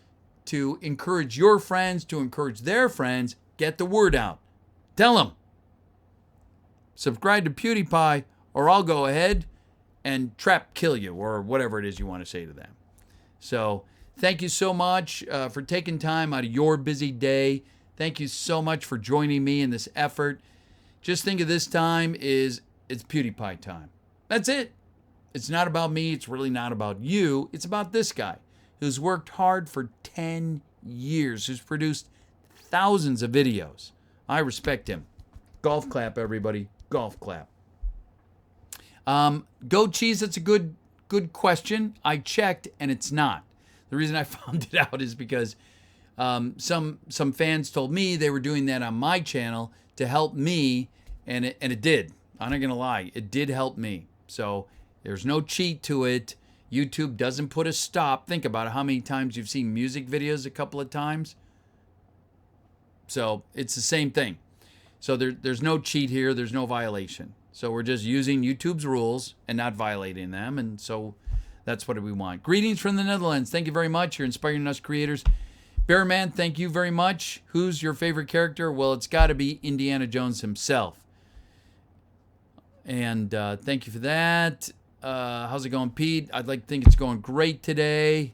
to encourage your friends, to encourage their friends. Get the word out. Tell them. Subscribe to PewDiePie, or I'll go ahead and kill you, or whatever it is you want to say to them. So thank you so much for taking time out of your busy day. Thank you so much for joining me in this effort. Just think of this time it's PewDiePie time. That's it. It's not about me. It's really not about you. It's about this guy who's worked hard for 10 years, who's produced thousands of videos. I respect him. Golf clap, everybody. Golf clap. Goat cheese, that's a good question. I checked, and it's not. The reason I found it out is because some fans told me they were doing that on my channel to help me, and it did. I'm not going to lie. It did help me. So there's no cheat to it. YouTube doesn't put a stop. Think about how many times you've seen music videos a couple of times. So it's the same thing. So there's no cheat here. There's no violation. So we're just using YouTube's rules and not violating them. And so that's what we want. Greetings from the Netherlands. Thank you very much. You're inspiring us creators. Bearman, thank you very much. Who's your favorite character? Well, it's got to be Indiana Jones himself. And thank you for that. How's it going, Pete? I'd like to think it's going great today.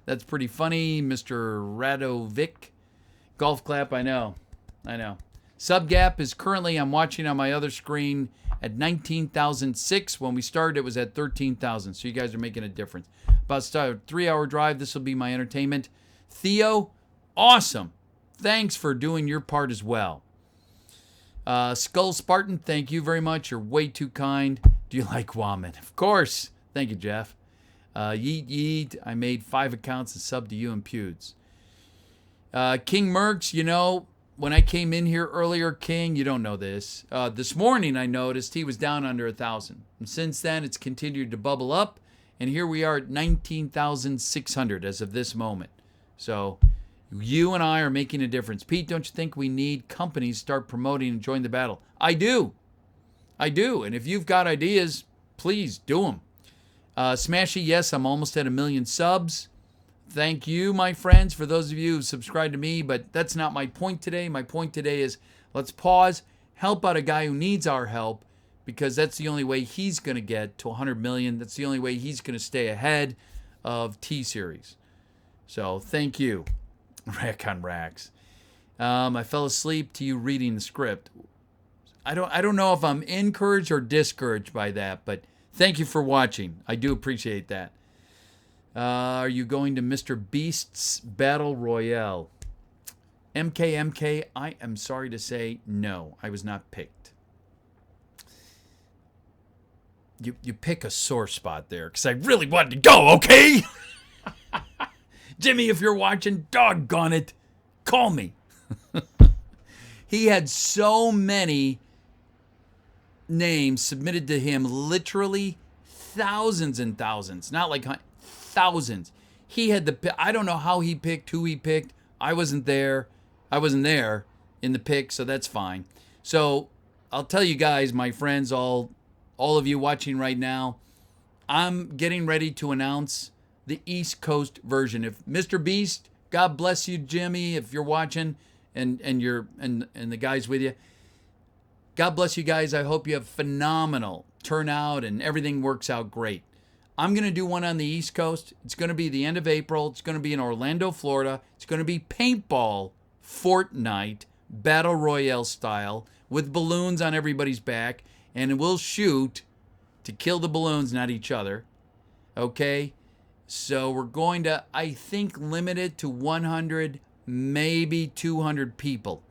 That's pretty funny, Mr. Radovic. Golf clap, I know. Sub gap is currently, I'm watching on my other screen, at 19,006. When we started, it was at 13,000. So you guys are making a difference. About a 3-hour drive. This will be my entertainment. Theo, awesome. Thanks for doing your part as well. Skull Spartan, thank you very much. You're way too kind. Do you like Waman? Of course. Thank you, Jeff. Yeet Yeet, I made 5 accounts and subbed to you and Pewds. King Mercs, you know, when I came in here earlier, King, you don't know this. This morning I noticed he was down under 1,000. And since then, it's continued to bubble up. And here we are at 19,600 as of this moment. So you and I are making a difference. Pete, don't you think we need companies start promoting and join the battle? I do. And if you've got ideas, please do them. Smashy, yes, I'm almost at 1 million subs. Thank you, my friends, for those of you who subscribe to me, but that's not my point today. My point today is let's pause, help out a guy who needs our help, because that's the only way he's going to get to 100 million. That's the only way he's going to stay ahead of T-Series. So thank you, Rack on Racks. I fell asleep to you reading the script. I don't know if I'm encouraged or discouraged by that, but thank you for watching. I do appreciate that. Are you going to Mr. Beast's Battle Royale? MK, I am sorry to say no. I was not picked. You pick a sore spot there, because I really wanted to go, okay? Jimmy, if you're watching, doggone it, call me. He had so many names submitted to him, literally thousands and thousands, not like thousands. He had I don't know how he picked, who he picked. I wasn't there in the pick, so that's fine. So I'll tell you guys, my friends, all of you watching right now, I'm getting ready to announce the East Coast version. If Mr. Beast, God bless you, Jimmy, if you're watching, and the guys with you, God bless you guys. I hope you have phenomenal turnout and everything works out great. I'm going to do one on the East Coast. It's going to be the end of April. It's going to be in Orlando, Florida. It's going to be paintball, Fortnite, Battle Royale style, with balloons on everybody's back. And we'll shoot to kill the balloons, not each other. Okay? So we're going to, I think, limit it to 100, maybe 200 people.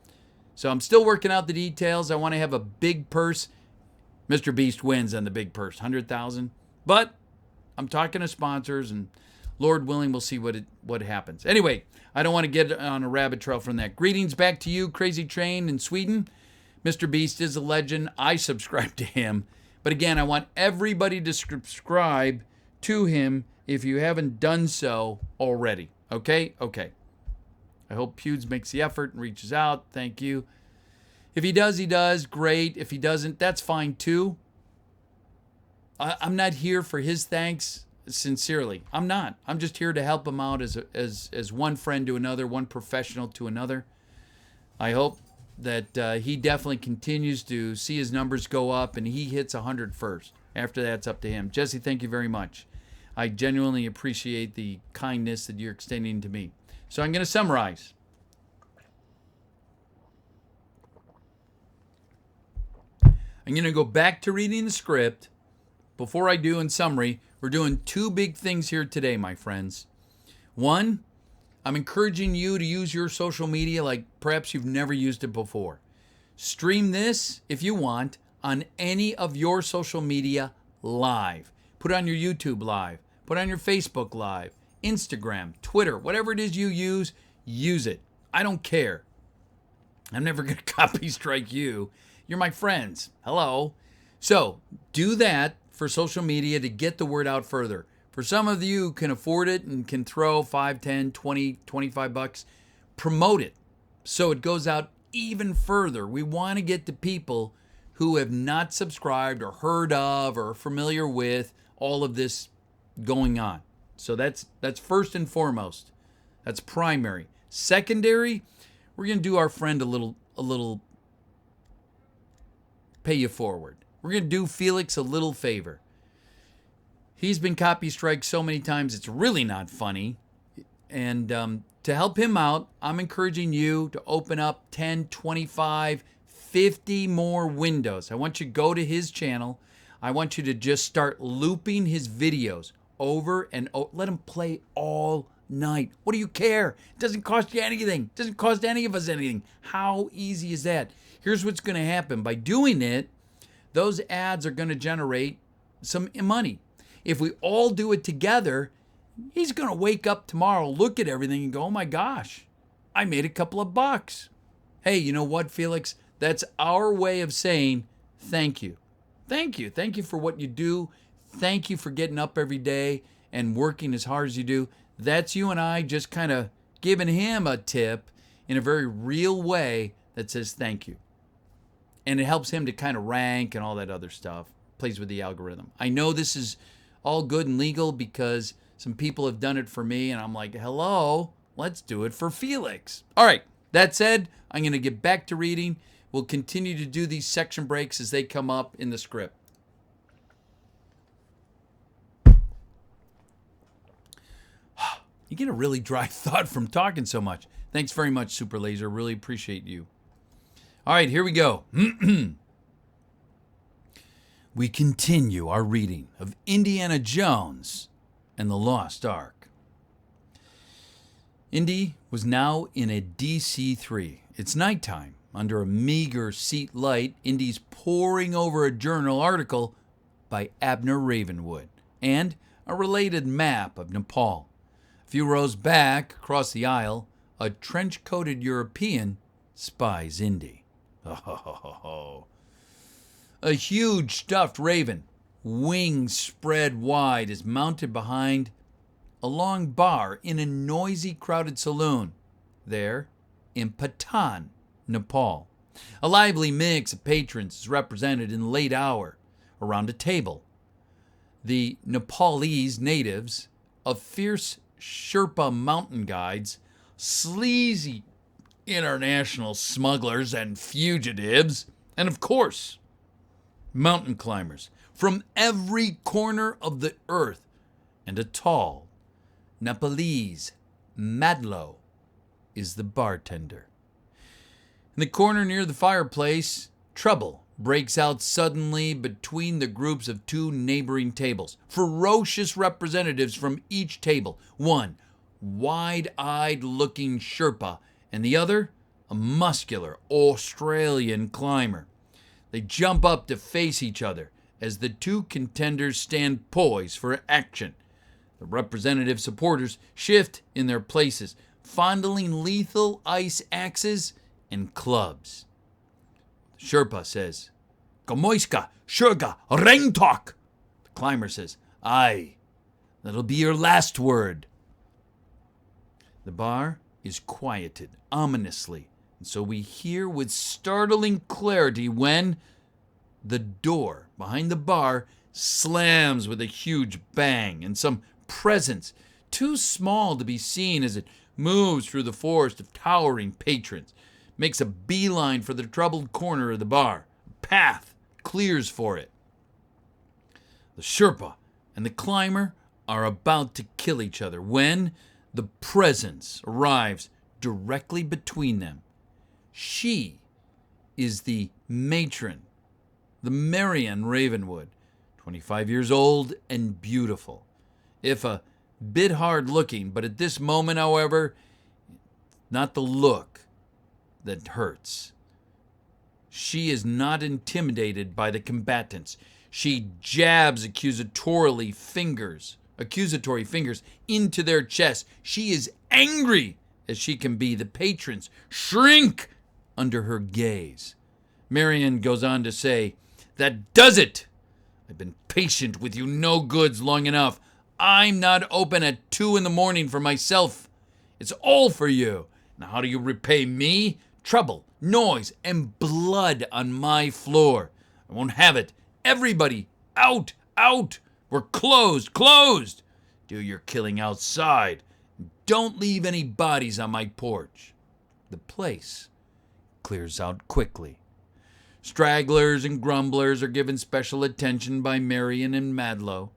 So I'm still working out the details. I want to have a big purse. Mr. Beast wins on the big purse, 100,000. But I'm talking to sponsors, and Lord willing, we'll see what happens. Anyway, I don't want to get on a rabbit trail from that. Greetings back to you, Crazy Train in Sweden. Mr. Beast is a legend. I subscribe to him. But again, I want everybody to subscribe to him if you haven't done so already. Okay? Okay. I hope Pewds makes the effort and reaches out. Thank you. If he does, he does. Great. If he doesn't, that's fine too. I'm not here for his thanks, sincerely. I'm not. I'm just here to help him out as one friend to another, one professional to another. I hope that he definitely continues to see his numbers go up and he hits 100 first. After that, it's up to him. Jesse, thank you very much. I genuinely appreciate the kindness that you're extending to me. So I'm going to summarize. I'm going to go back to reading the script. Before I do, in summary, we're doing 2 big things here today, my friends. One, I'm encouraging you to use your social media like perhaps you've never used it before. Stream this, if you want, on any of your social media live. Put it on your YouTube live. Put it on your Facebook live, Instagram, Twitter, whatever it is you use it. I don't care. I'm never going to copy strike you. You're my friends. Hello. So do that for social media to get the word out further. For some of you who can afford it and can throw 5, 10, 20, 25 bucks, promote it so it goes out even further. We want to get to people who have not subscribed or heard of or are familiar with all of this going on. So that's first and foremost. That's primary. Secondary, we're going to do our friend a little pay you forward. We're going to do Felix a little favor. He's been copy striked so many times it's really not funny. And to help him out, I'm encouraging you to open up 10, 25, 50 more windows. I want you to go to his channel. I want you to just start looping his videos over and over. Let him play all night. What do you care? It doesn't cost you anything. It doesn't cost any of us anything. How easy is that? Here's what's going to happen. By doing it, those ads are going to generate some money. If we all do it together, he's going to wake up tomorrow, look at everything and go, oh my gosh, I made a couple of bucks. Hey, you know what, Felix? That's our way of saying thank you. Thank you. Thank you for what you do. Thank you for getting up every day and working as hard as you do. That's you and I just kind of giving him a tip in a very real way that says thank you. And it helps him to kind of rank and all that other stuff. Plays with the algorithm. I know this is all good and legal because some people have done it for me, and I'm like, hello, let's do it for Felix. All right, that said, I'm going to get back to reading. We'll continue to do these section breaks as they come up in the script. You get a really dry thought from talking so much. Thanks very much, Super Laser. Really appreciate you. All right, here we go. We continue our reading of Indiana Jones and the Lost Ark. Indy was now in a DC-3. It's nighttime. Under a meager seat light, Indy's poring over a journal article by Abner Ravenwood and a related map of Nepal. A few rows back, across the aisle, a trench-coated European spies Indy. Oh. A huge stuffed raven, wings spread wide, is mounted behind a long bar in a noisy, crowded saloon there in Patan, Nepal. A lively mix of patrons is represented in the late hour around a table. The Nepalese natives, of fierce Sherpa mountain guides, sleazy international smugglers and fugitives, and of course, mountain climbers from every corner of the earth, and a tall Nepalese Madlo is the bartender. In the corner near the fireplace, trouble breaks out suddenly between the groups of two neighboring tables. Ferocious representatives from each table, one wide-eyed looking Sherpa and the other a muscular Australian climber. They jump up to face each other as the two contenders stand poised for action. The representative supporters shift in their places, fondling lethal ice axes and clubs. The Sherpa says, Kamoiska, Shurga, Rengtok. The climber says, Aye, that'll be your last word. The bar is quieted ominously, and so we hear with startling clarity when the door behind the bar slams with a huge bang, and some presence, too small to be seen as it moves through the forest of towering patrons, makes a beeline for the troubled corner of the bar. A path clears for it. The Sherpa and the climber are about to kill each other when the presence arrives directly between them. She is the matron, the Marian Ravenwood, 25 years old and beautiful. If a bit hard looking, but at this moment, however, not the look that hurts. She is not intimidated by the combatants. She jabs accusatory fingers into their chest. She is angry as she can be. The patrons shrink under her gaze. Marian goes on to say, That does it. I've been patient with you no-goods long enough. I'm not open at 2 a.m. for myself. It's all for you. Now how do you repay me? Trouble, noise, and blood on my floor. I won't have it. Everybody, out, out. We're closed. Do your killing outside. Don't leave any bodies on my porch. The place clears out quickly. Stragglers and grumblers are given special attention by Marian and Madlo,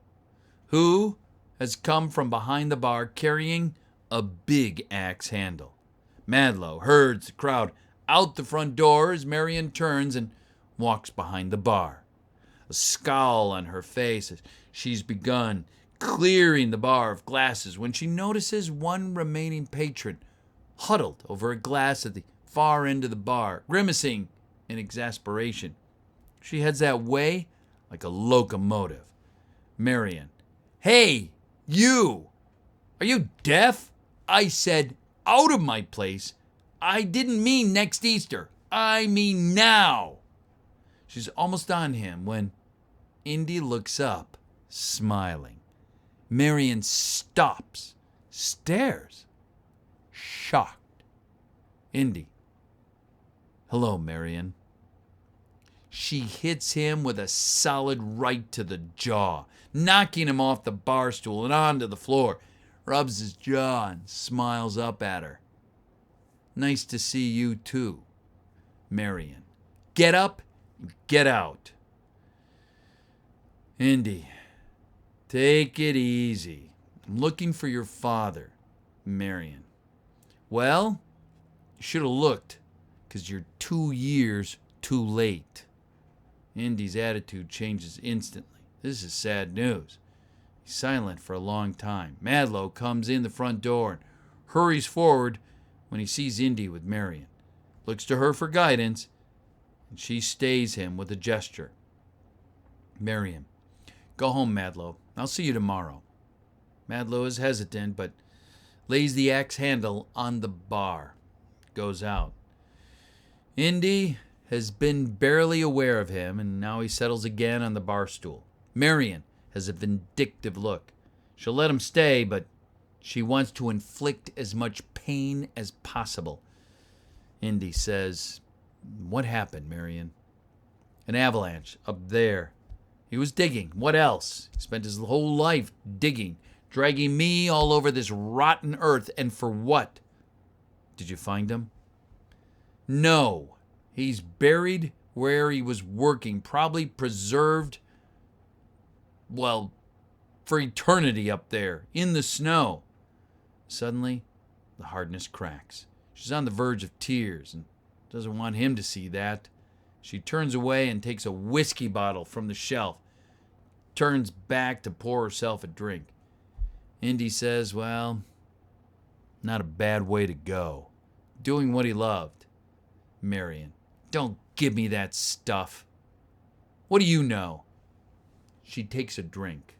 who has come from behind the bar carrying a big axe handle. Madlow herds the crowd out the front door as Marion turns and walks behind the bar, a scowl on her face as she's begun clearing the bar of glasses when she notices one remaining patron huddled over a glass at the far end of the bar, grimacing in exasperation. She heads that way like a locomotive. Marion. Hey, you! Are you deaf? I said out of my place. I didn't mean next Easter. I mean now. She's almost on him when Indy looks up, smiling. Marion stops, stares, shocked. Indy. Hello, Marion. She hits him with a solid right to the jaw, knocking him off the bar stool and onto the floor, rubs his jaw and smiles up at her. Nice to see you too, Marion. Get up and get out. Indy, take it easy. I'm looking for your father, Marion. Well, you should have looked, 'cause you're 2 years too late. Indy's attitude changes instantly. This is sad news. He's silent for a long time. Madlow comes in the front door and hurries forward when he sees Indy with Marion. Looks to her for guidance, and she stays him with a gesture. Marion. Go home, Madlow. I'll see you tomorrow. Madlow is hesitant, but lays the axe handle on the bar. Goes out. Indy has been barely aware of him, and now he settles again on the bar stool. Marion has a vindictive look. She'll let him stay, but she wants to inflict as much pain as possible. Indy says, What happened, Marion? An avalanche up there. He was digging. What else? He spent his whole life digging, dragging me all over this rotten earth. And for what? Did you find him? No. He's buried where he was working, probably preserved, well, for eternity up there, in the snow. Suddenly, the hardness cracks. She's on the verge of tears and doesn't want him to see that. She turns away and takes a whiskey bottle from the shelf, turns back to pour herself a drink. Indy says, well, not a bad way to go. Doing what he loved. Marion. Don't give me that stuff. What do you know? She takes a drink.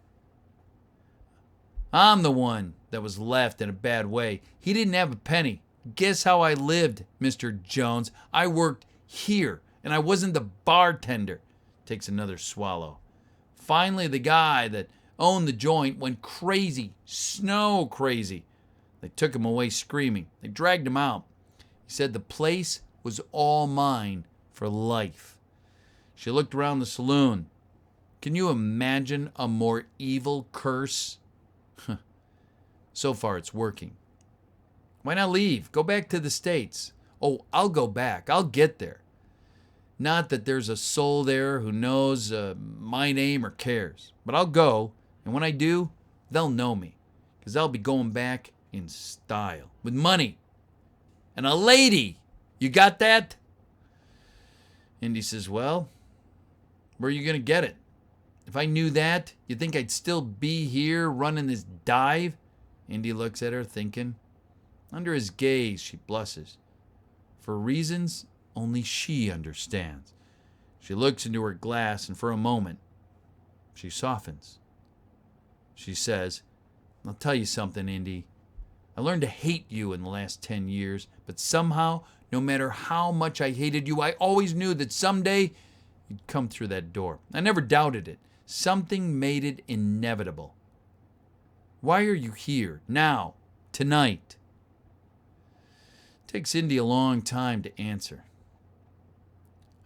I'm the one that was left in a bad way. He didn't have a penny. Guess how I lived, Mr. Jones. I worked here, and I wasn't the bartender. Takes another swallow. Finally, the guy that owned the joint went crazy, snow crazy. They took him away screaming. They dragged him out. He said the place was all mine for life. She looked around the saloon. Can you imagine a more evil curse? So far, it's working. Why not leave? Go back to the States. Oh, I'll go back. I'll get there. Not that there's a soul there who knows my name or cares. But I'll go, and when I do, they'll know me. Because I'll be going back in style. With money. And a lady. You got that? Indy says, well, where are you going to get it? If I knew that, you think I'd still be here running this dive? Indy looks at her, thinking. Under his gaze, she blushes. For reasons only she understands. She looks into her glass, and for a moment, she softens. She says, I'll tell you something, Indy. I learned to hate you in the last 10 years, but somehow, no matter how much I hated you, I always knew that someday you'd come through that door. I never doubted it. Something made it inevitable. Why are you here, now, tonight? It takes Indy a long time to answer.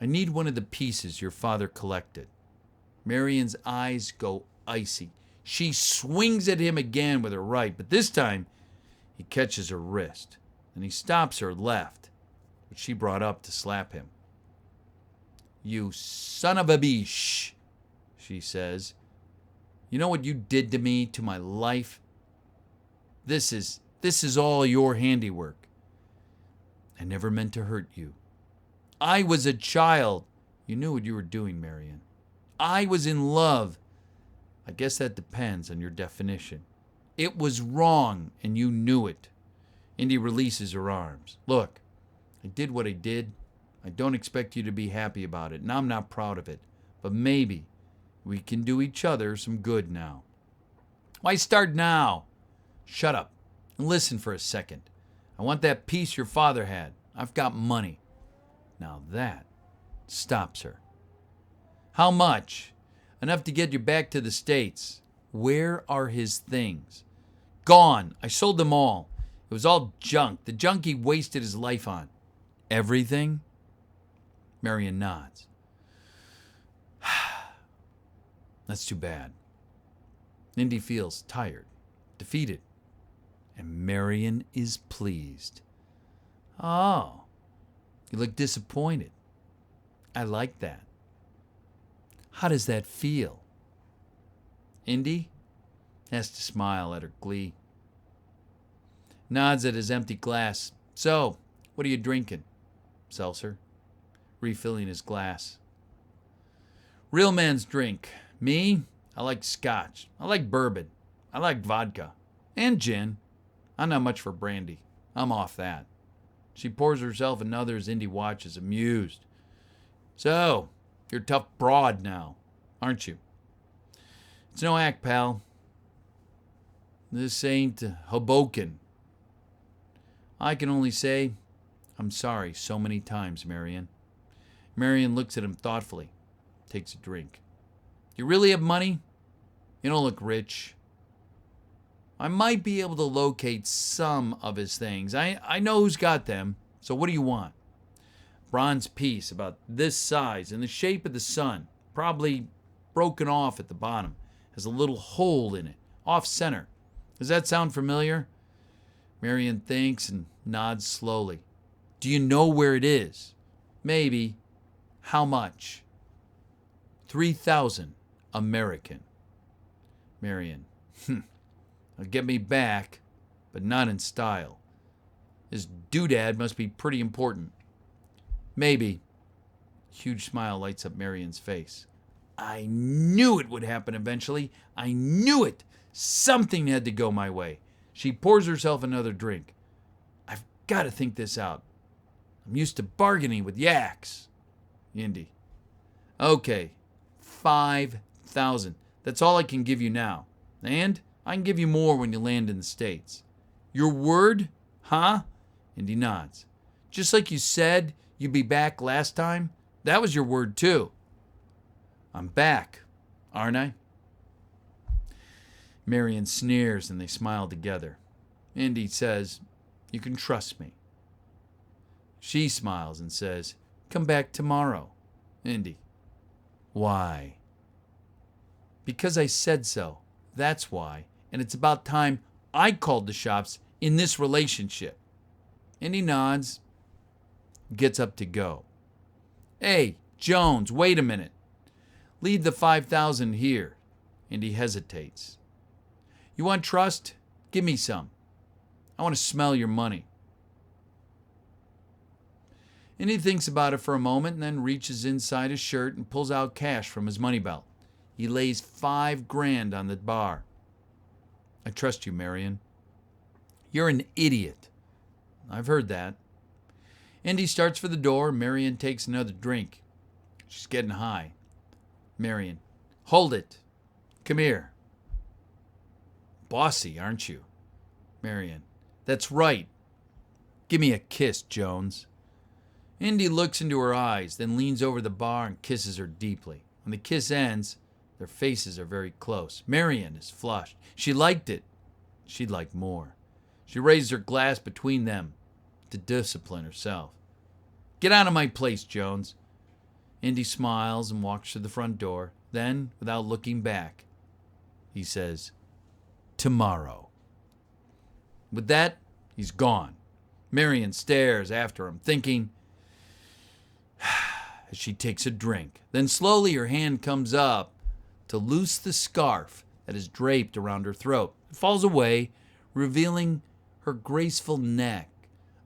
I need one of the pieces your father collected. Marion's eyes go icy. She swings at him again with her right, but this time he catches her wrist, and he stops her left, which she brought up to slap him. You son of a bitch, she says. You know what you did to me, to my life? This is This is all your handiwork. I never meant to hurt you. I was a child. You knew what you were doing, Marion. I was in love. I guess that depends on your definition. It was wrong, and you knew it. Indy releases her arms. Look, I did what I did. I don't expect you to be happy about it, and I'm not proud of it. But maybe we can do each other some good now. Why start now? Shut up and listen for a second. I want that piece your father had. I've got money. Now that stops her. How much? Enough to get you back to the States. Where are his things? Gone. I sold them all. It was all junk. The junk he wasted his life on. Everything? Marion nods. That's too bad. Indy feels tired, defeated, and Marion is pleased. Oh, you look disappointed. I like that. How does that feel? Indy has to smile at her glee. Nods at his empty glass. So, what are you drinking? Seltzer. Refilling his glass. Real man's drink. Me, I like scotch. I like bourbon. I like vodka. And gin. I'm not much for brandy. I'm off that. She pours herself another as Indy watches, amused. So, you're a tough broad now, aren't you? It's no act, pal. This ain't Hoboken. I can only say, I'm sorry so many times, Marion. Marion looks at him thoughtfully, takes a drink. You really have money? You don't look rich. I might be able to locate some of his things. I know who's got them, so what do you want? Bronze piece about this size and the shape of the sun, probably broken off at the bottom, has a little hole in it, off center. Does that sound familiar? Marion thinks and nods slowly. Do you know where it is? Maybe. How much? 3,000 American. Marion. Now get me back, but not in style. His doodad must be pretty important. Maybe. Huge smile lights up Marion's face. I knew it would happen eventually. I knew it. Something had to go my way. She pours herself another drink. I've got to think this out. I'm used to bargaining with yaks. Indy. Okay, 5,000. That's all I can give you now. And I can give you more when you land in the States. Your word? Huh? Indy nods. Just like you said you'd be back last time, that was your word too. I'm back, aren't I? Marion sneers and they smile together. Indy says, you can trust me. She smiles and says, come back tomorrow. Indy. Why? Because I said so. That's why. And it's about time I called the shots in this relationship. Indy nods, gets up to go. Hey, Jones, wait a minute. Leave the 5,000 here. Indy hesitates. You want trust? Give me some. I want to smell your money. Indy thinks about it for a moment and then reaches inside his shirt and pulls out cash from his money belt. He lays $5,000 on the bar. I trust you, Marion. You're an idiot. I've heard that. Indy starts for the door. Marion takes another drink. She's getting high. Marion. Hold it. Come here. Bossy, aren't you? Marion. That's right. Give me a kiss, Jones. Indy looks into her eyes, then leans over the bar and kisses her deeply. When the kiss ends, their faces are very close. Marion is flushed. She liked it. She'd like more. She raised her glass between them to discipline herself. Get out of my place, Jones. Indy smiles and walks to the front door. Then, without looking back, he says, tomorrow. With that, he's gone. Marion stares after him, thinking, as she takes a drink. Then slowly her hand comes up to loose the scarf that is draped around her throat. It falls away, revealing her graceful neck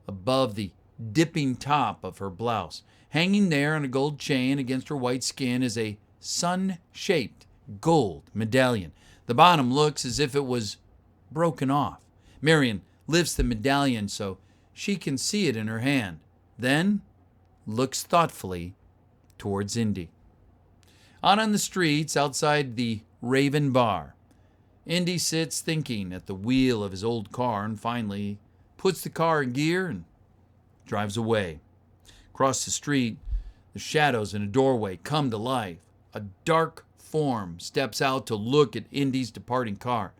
above the dipping top of her blouse. Hanging there on a gold chain against her white skin is a sun-shaped gold medallion. The bottom looks as if it was broken off. Marion lifts the medallion so she can see it in her hand, then looks thoughtfully towards Indy. Out on the streets outside the Raven Bar, Indy sits thinking at the wheel of his old car and finally puts the car in gear and drives away. Across the street, the shadows in a doorway come to life. A dark form steps out to look at Indy's departing car.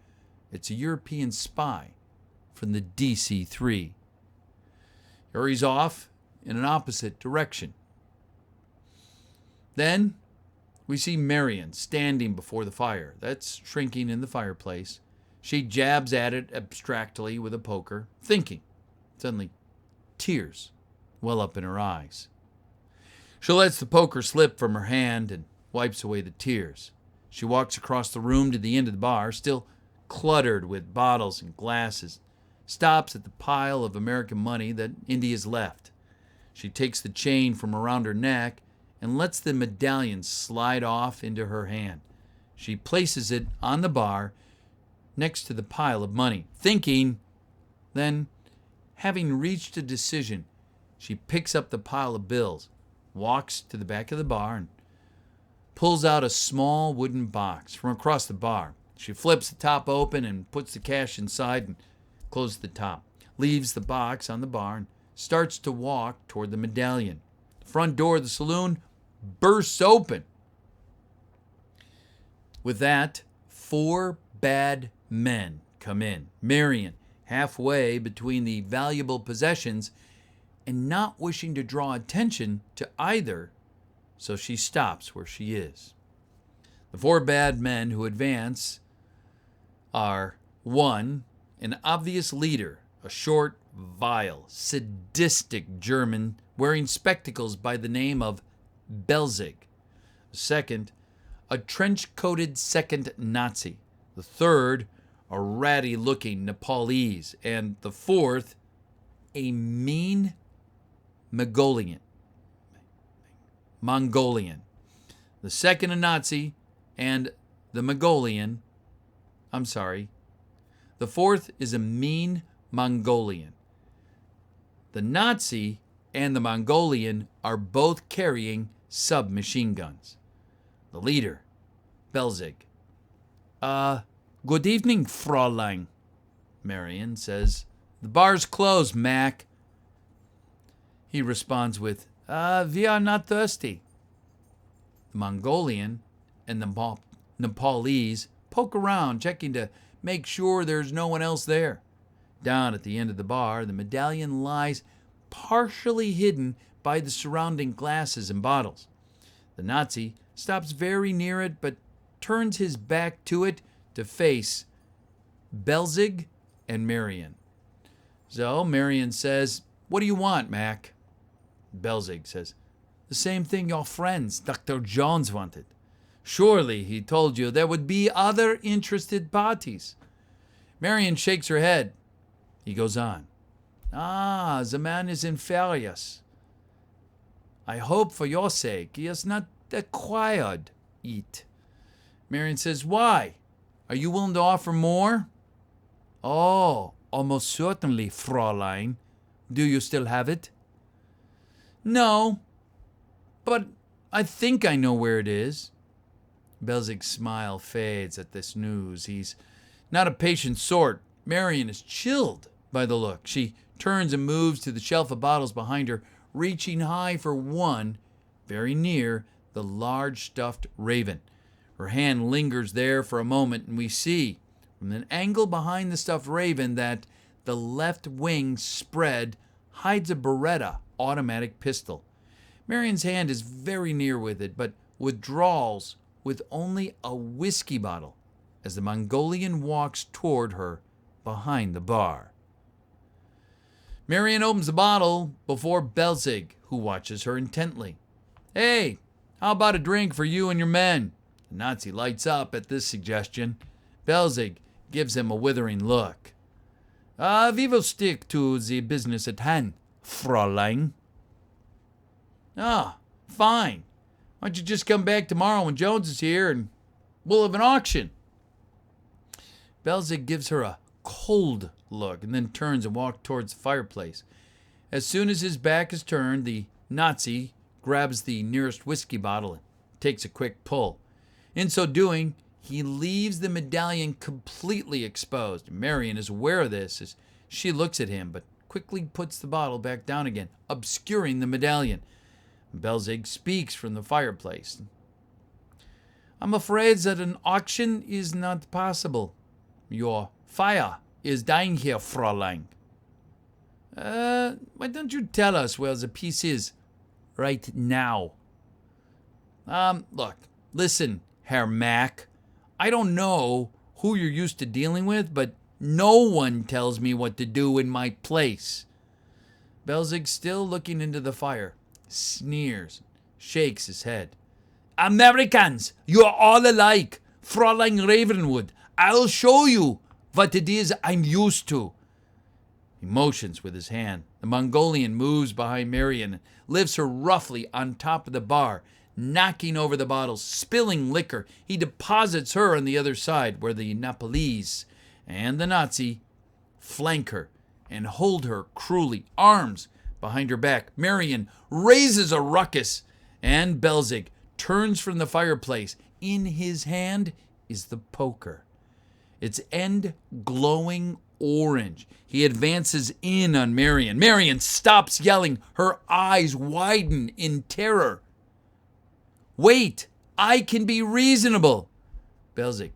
It's a European spy from the DC-3. Hurries off in an opposite direction. Then we see Marion standing before the fire. That's shrinking in the fireplace. She jabs at it abstractly with a poker, thinking. Suddenly, tears well up in her eyes. She lets the poker slip from her hand and wipes away the tears. She walks across the room to the end of the bar, still cluttered with bottles and glasses, stops at the pile of American money that Indy has left. She takes the chain from around her neck and lets the medallion slide off into her hand. She places it on the bar next to the pile of money, thinking, then, having reached a decision, she picks up the pile of bills, walks to the back of the bar, and pulls out a small wooden box from across the bar. She flips the top open and puts the cash inside and closes the top, leaves the box on the bar, and starts to walk toward the medallion. The front door of the saloon bursts open. With that, 4 bad men come in. Marion, halfway between the valuable possessions and not wishing to draw attention to either, so she stops where she is. The 4 bad men who advance are 1, an obvious leader, a short, vile, sadistic German wearing spectacles by the name of Belzig. The second, a trench-coated second Nazi. The third, a ratty-looking Nepalese. And the fourth, a mean Mongolian. The second a Nazi and the Mongolian. The fourth is a mean Mongolian. The Nazi and the Mongolian are both carrying submachine guns. The leader, Belzig. Good evening, Fräulein. Marion says, the bar's closed, Mac. He responds with, we are not thirsty. The Mongolian and the Nepalese poke around, checking to make sure there's no one else there. Down at the end of the bar, the medallion lies partially hidden by the surrounding glasses and bottles. The Nazi stops very near it, but turns his back to it to face Belzig and Marion. So Marion says, what do you want, Mac? Belzig says, the same thing your friends, Dr. Jones, wanted. Surely, he told you, there would be other interested parties. Marion shakes her head. He goes on. The man is inferious. I hope for your sake he has not acquired it. Marion says, why? Are you willing to offer more? Oh, almost certainly, Fräulein. Do you still have it? No, but I think I know where it is. Belzig's smile fades at this news. He's not a patient sort. Marion is chilled by the look. She turns and moves to the shelf of bottles behind her, reaching high for one, very near the large stuffed raven. Her hand lingers there for a moment, and we see, from an angle behind the stuffed raven, that the left wing spread hides a Beretta automatic pistol. Marion's hand is very near with it, but withdraws with only a whiskey bottle as the Mongolian walks toward her behind the bar. Marion opens the bottle before Belzig, who watches her intently. Hey, how about a drink for you and your men? The Nazi lights up at this suggestion. Belzig gives him a withering look. We will stick to the business at hand, Fräulein. Ah, fine. Why don't you just come back tomorrow when Jones is here and we'll have an auction? Belzig gives her a cold look and then turns and walks towards the fireplace. As soon as his back is turned, the Nazi grabs the nearest whiskey bottle and takes a quick pull. In so doing, he leaves the medallion completely exposed. Marion is aware of this as she looks at him, but quickly puts the bottle back down again, obscuring the medallion. Belzig speaks from the fireplace. I'm afraid that an auction is not possible. Your fire is dying here, Fräulein. Why don't you tell us where the piece is right now? Look, listen, Herr Mack. I don't know who you're used to dealing with, but no one tells me what to do in my place. Belzig, still looking into the fire, sneers, shakes his head. Americans, you are all alike. Fräulein Ravenwood, I'll show you what it is I'm used to. He motions with his hand. The Mongolian moves behind Marion and lifts her roughly on top of the bar, knocking over the bottles, spilling liquor. He deposits her on the other side where the Nepalese and the Nazi flank her and hold her cruelly, arms behind her back. Marion raises a ruckus, and Belzig turns from the fireplace. In his hand is the poker, its end glowing orange. He advances in on Marion. Marion stops yelling. Her eyes widen in terror. Wait, I can be reasonable. Belzig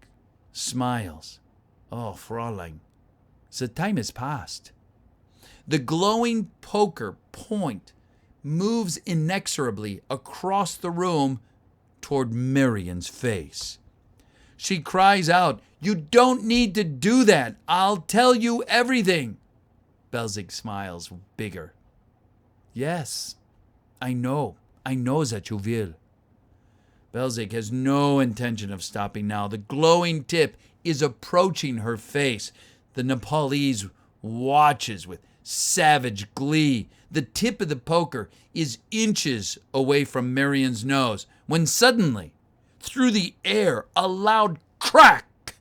smiles. Oh, Fräulein, the time has passed. The glowing poker point moves inexorably across the room toward Marion's face. She cries out, "You don't need to do that. I'll tell you everything." Belzig smiles bigger. Yes, I know that you will. Belzig has no intention of stopping now. The glowing tip is approaching her face. The Nepalese watches with savage glee. The tip of the poker is inches away from Marion's nose when suddenly, through the air, a loud crack.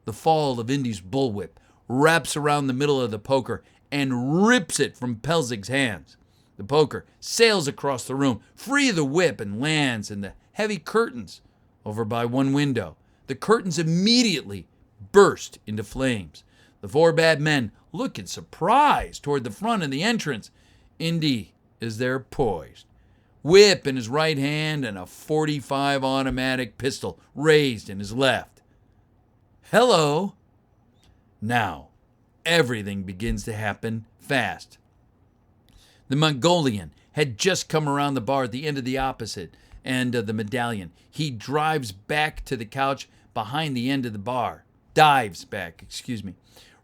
The fall of Indy's bullwhip wraps around the middle of the poker and rips it from Belzig's hands. The poker sails across the room, free of the whip, and lands in the heavy curtains over by one window. The curtains immediately burst into flames. The four bad men look in surprise toward the front of the entrance. Indy is there poised, whip in his right hand and a .45 automatic pistol raised in his left. Hello. Now, everything begins to happen fast. The Mongolian had just come around the bar at the end of the opposite end of the medallion. He dives back to the couch behind the end of the bar.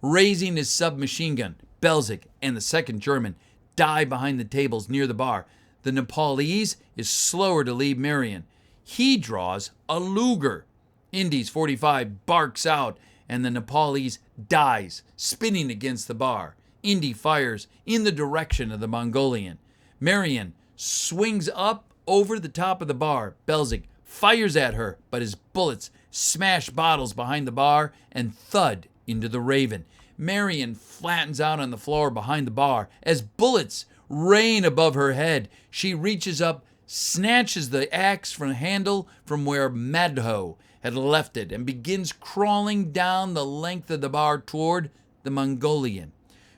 Raising his submachine gun, Belzig and the second German dive behind the tables near the bar. The Nepalese is slower to leave Marion. He draws a Luger. Indy's .45 barks out, and the Nepalese dies, spinning against the bar. Indy fires in the direction of the Mongolian. Marion swings up over the top of the bar. Belzig fires at her, but his bullets smash bottles behind the bar and thud into the Raven. Marion flattens out on the floor behind the bar. As bullets rain above her head, she reaches up, snatches the axe from the handle from where Madho had left it, and begins crawling down the length of the bar toward the Mongolian,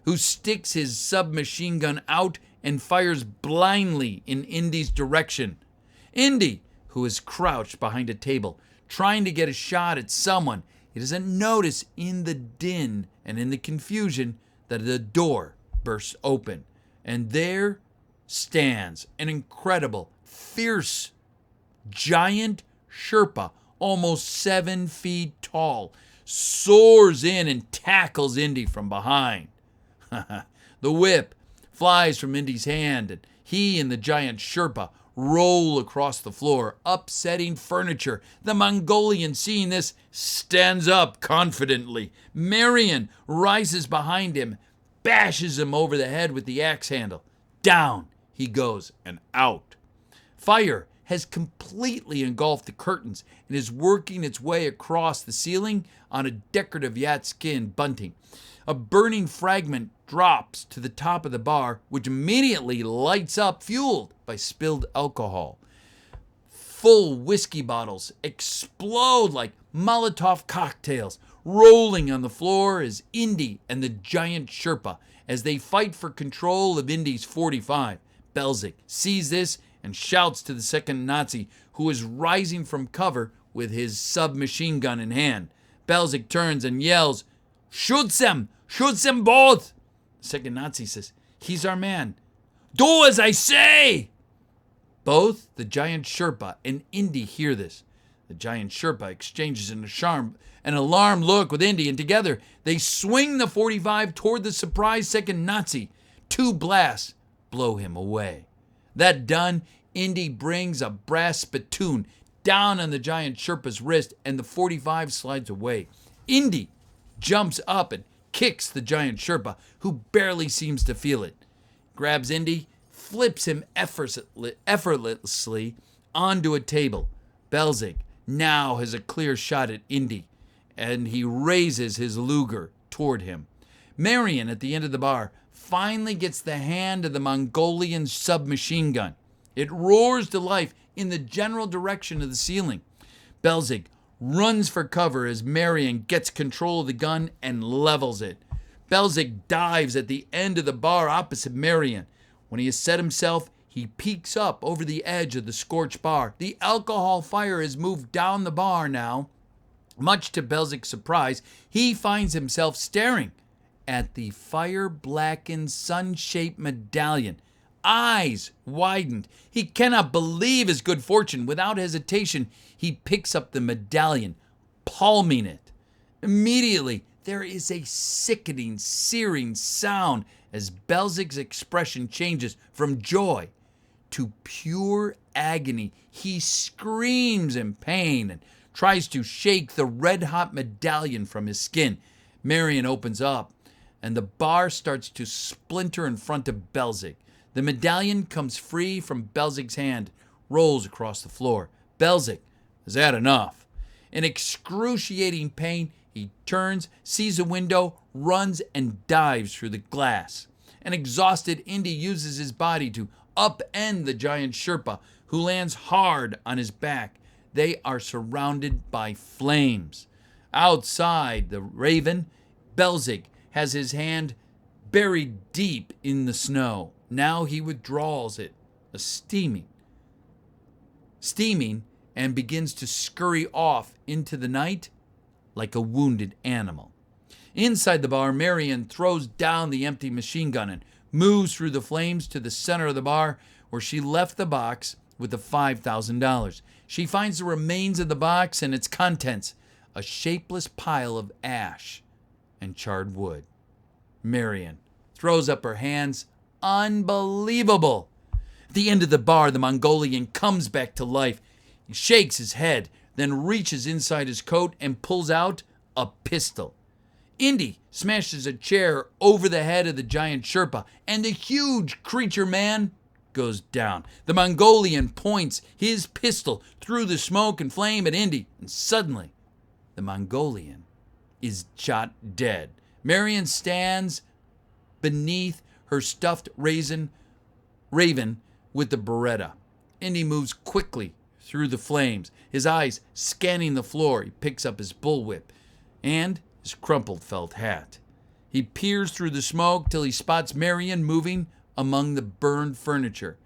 who sticks his submachine gun out and fires blindly in Indy's direction. Indy, who is crouched behind a table, trying to get a shot at someone, he doesn't notice in the din and in the confusion that the door bursts open, and there stands an incredible, fierce, giant Sherpa, almost 7 feet tall, soars in and tackles Indy from behind. The whip flies from Indy's hand, and he and the giant Sherpa roll across the floor, upsetting furniture. The Mongolian, seeing this, stands up confidently. Marion rises behind him, bashes him over the head with the axe handle. Down he goes and out. Fire has completely engulfed the curtains and is working its way across the ceiling on a decorative yak skin bunting. A burning fragment drops to the top of the bar, which immediately lights up, fueled by spilled alcohol. Full whiskey bottles explode like Molotov cocktails. Rolling on the floor is Indy and the giant Sherpa as they fight for control of Indy's 45. Belzig sees this and shouts to the second Nazi, who is rising from cover with his submachine gun in hand. Belzig turns and yells, "Shoot them! Shoot them both!" The second Nazi says, "He's our man." "Do as I say!" Both the giant Sherpa and Indy hear this. The giant Sherpa exchanges an alarmed look with Indy, and together they swing the 45 toward the surprised second Nazi. 2 blasts blow him away. That done, Indy brings a brass spittoon down on the giant Sherpa's wrist, and the 45 slides away. Indy jumps up and kicks the giant Sherpa, who barely seems to feel it. Grabs Indy, flips him effortlessly onto a table. Belzig now has a clear shot at Indy, and he raises his Luger toward him. Marion, at the end of the bar, finally gets the hand of the Mongolian submachine gun. It roars to life in the general direction of the ceiling. Belzig runs for cover as Marion gets control of the gun and levels it. Belzig dives at the end of the bar opposite Marion. When he has set himself, he peeks up over the edge of the scorched bar. The alcohol fire has moved down the bar now. Much to Belzig's surprise, he finds himself staring at the fire-blackened, sun-shaped medallion. Eyes widened. He cannot believe his good fortune. Without hesitation, he picks up the medallion, palming it. Immediately, there is a sickening, searing sound as Belzig's expression changes from joy to pure agony. He screams in pain and tries to shake the red-hot medallion from his skin. Marion opens up, and the bar starts to splinter in front of Belzig. The medallion comes free from Belzig's hand, rolls across the floor. Belzig has had enough. In excruciating pain, he turns, sees a window, runs, and dives through the glass. An exhausted Indy uses his body to upend the giant Sherpa, who lands hard on his back. They are surrounded by flames. Outside the Raven, Belzig has his hand buried deep in the snow. Now he withdraws it, steaming, and begins to scurry off into the night like a wounded animal. Inside the bar, Marion throws down the empty machine gun and moves through the flames to the center of the bar, where she left the box with the $5,000. She finds the remains of the box and its contents, a shapeless pile of ash and charred wood. Marion throws up her hands. Unbelievable! At the end of the bar, the Mongolian comes back to life. He shakes his head, then reaches inside his coat and pulls out a pistol. Indy smashes a chair over the head of the giant Sherpa, and the huge creature man goes down. The Mongolian points his pistol through the smoke and flame at Indy, and suddenly the Mongolian is shot dead. Marion stands beneath her stuffed raven with the Beretta. Indy moves quickly through the flames, his eyes scanning the floor. He picks up his bullwhip and his crumpled felt hat. He peers through the smoke till he spots Marion moving among the burned furniture.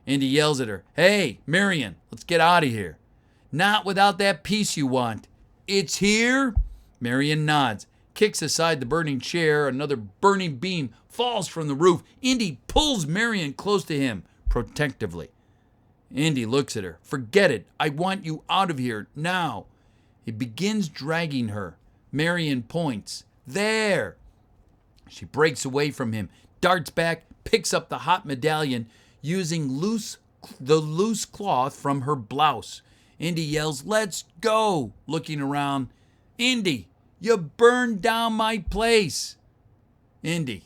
Indy yells at her, "Hey, Marion, let's get out of here." "Not without that piece you want." "It's here?" Marion nods, kicks aside the burning chair. Another burning beam falls from the roof. Indy pulls Marion close to him protectively. Indy looks at her. "Forget it. I want you out of here now." He begins dragging her. Marion points. "There." She breaks away from him, darts back, picks up the hot medallion. Using loose the loose cloth from her blouse. Indy yells, "Let's go!" Looking around. "Indy, you burned down my place." "Indy,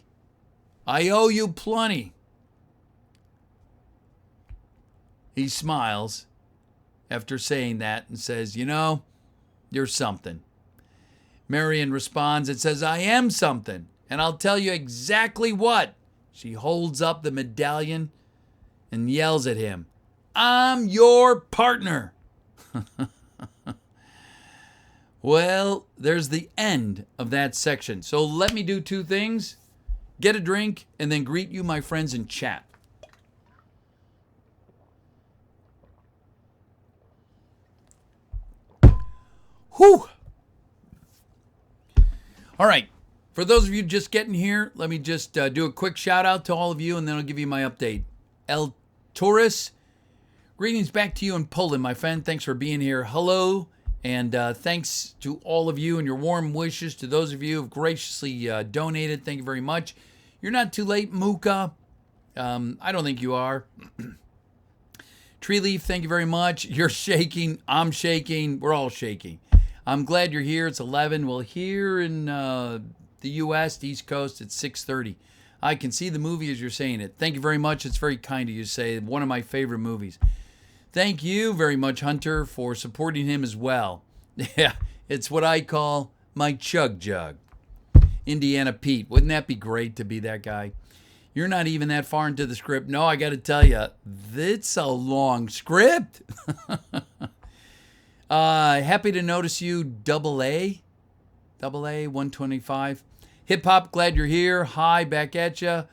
I owe you plenty." He smiles after saying that and says, "You're something." Marion responds and says, "I am something, and I'll tell you exactly what." She holds up the medallion and yells at him, "I'm your partner." Well, there's the end of that section. So let me do two things. Get a drink and then greet you, my friends, in chat. Whew. All right. For those of you just getting here, let me just do a quick shout out to all of you, and then I'll give you my update. El Taurus, greetings back to you in Poland, my friend. Thanks for being here. Hello, and thanks to all of you and your warm wishes to those of you who have graciously donated. Thank you very much. You're not too late, Muka. I don't think you are. Tree Leaf, thank you very much. You're shaking. I'm shaking. We're all shaking. I'm glad you're here. It's 11. Well, here in the U.S., East Coast, it's 6:30. I can see the movie as you're saying it. Thank you very much. It's very kind of you to say. One of my favorite movies. Thank you very much, Hunter, for supporting him as well. Yeah, it's what I call my chug jug. Indiana Pete. Wouldn't that be great to be that guy? You're not even that far into the script. No, I got to tell you, it's a long script. Happy to notice you, Double A 125. Hip Hop, glad you're here. Hi, back at you.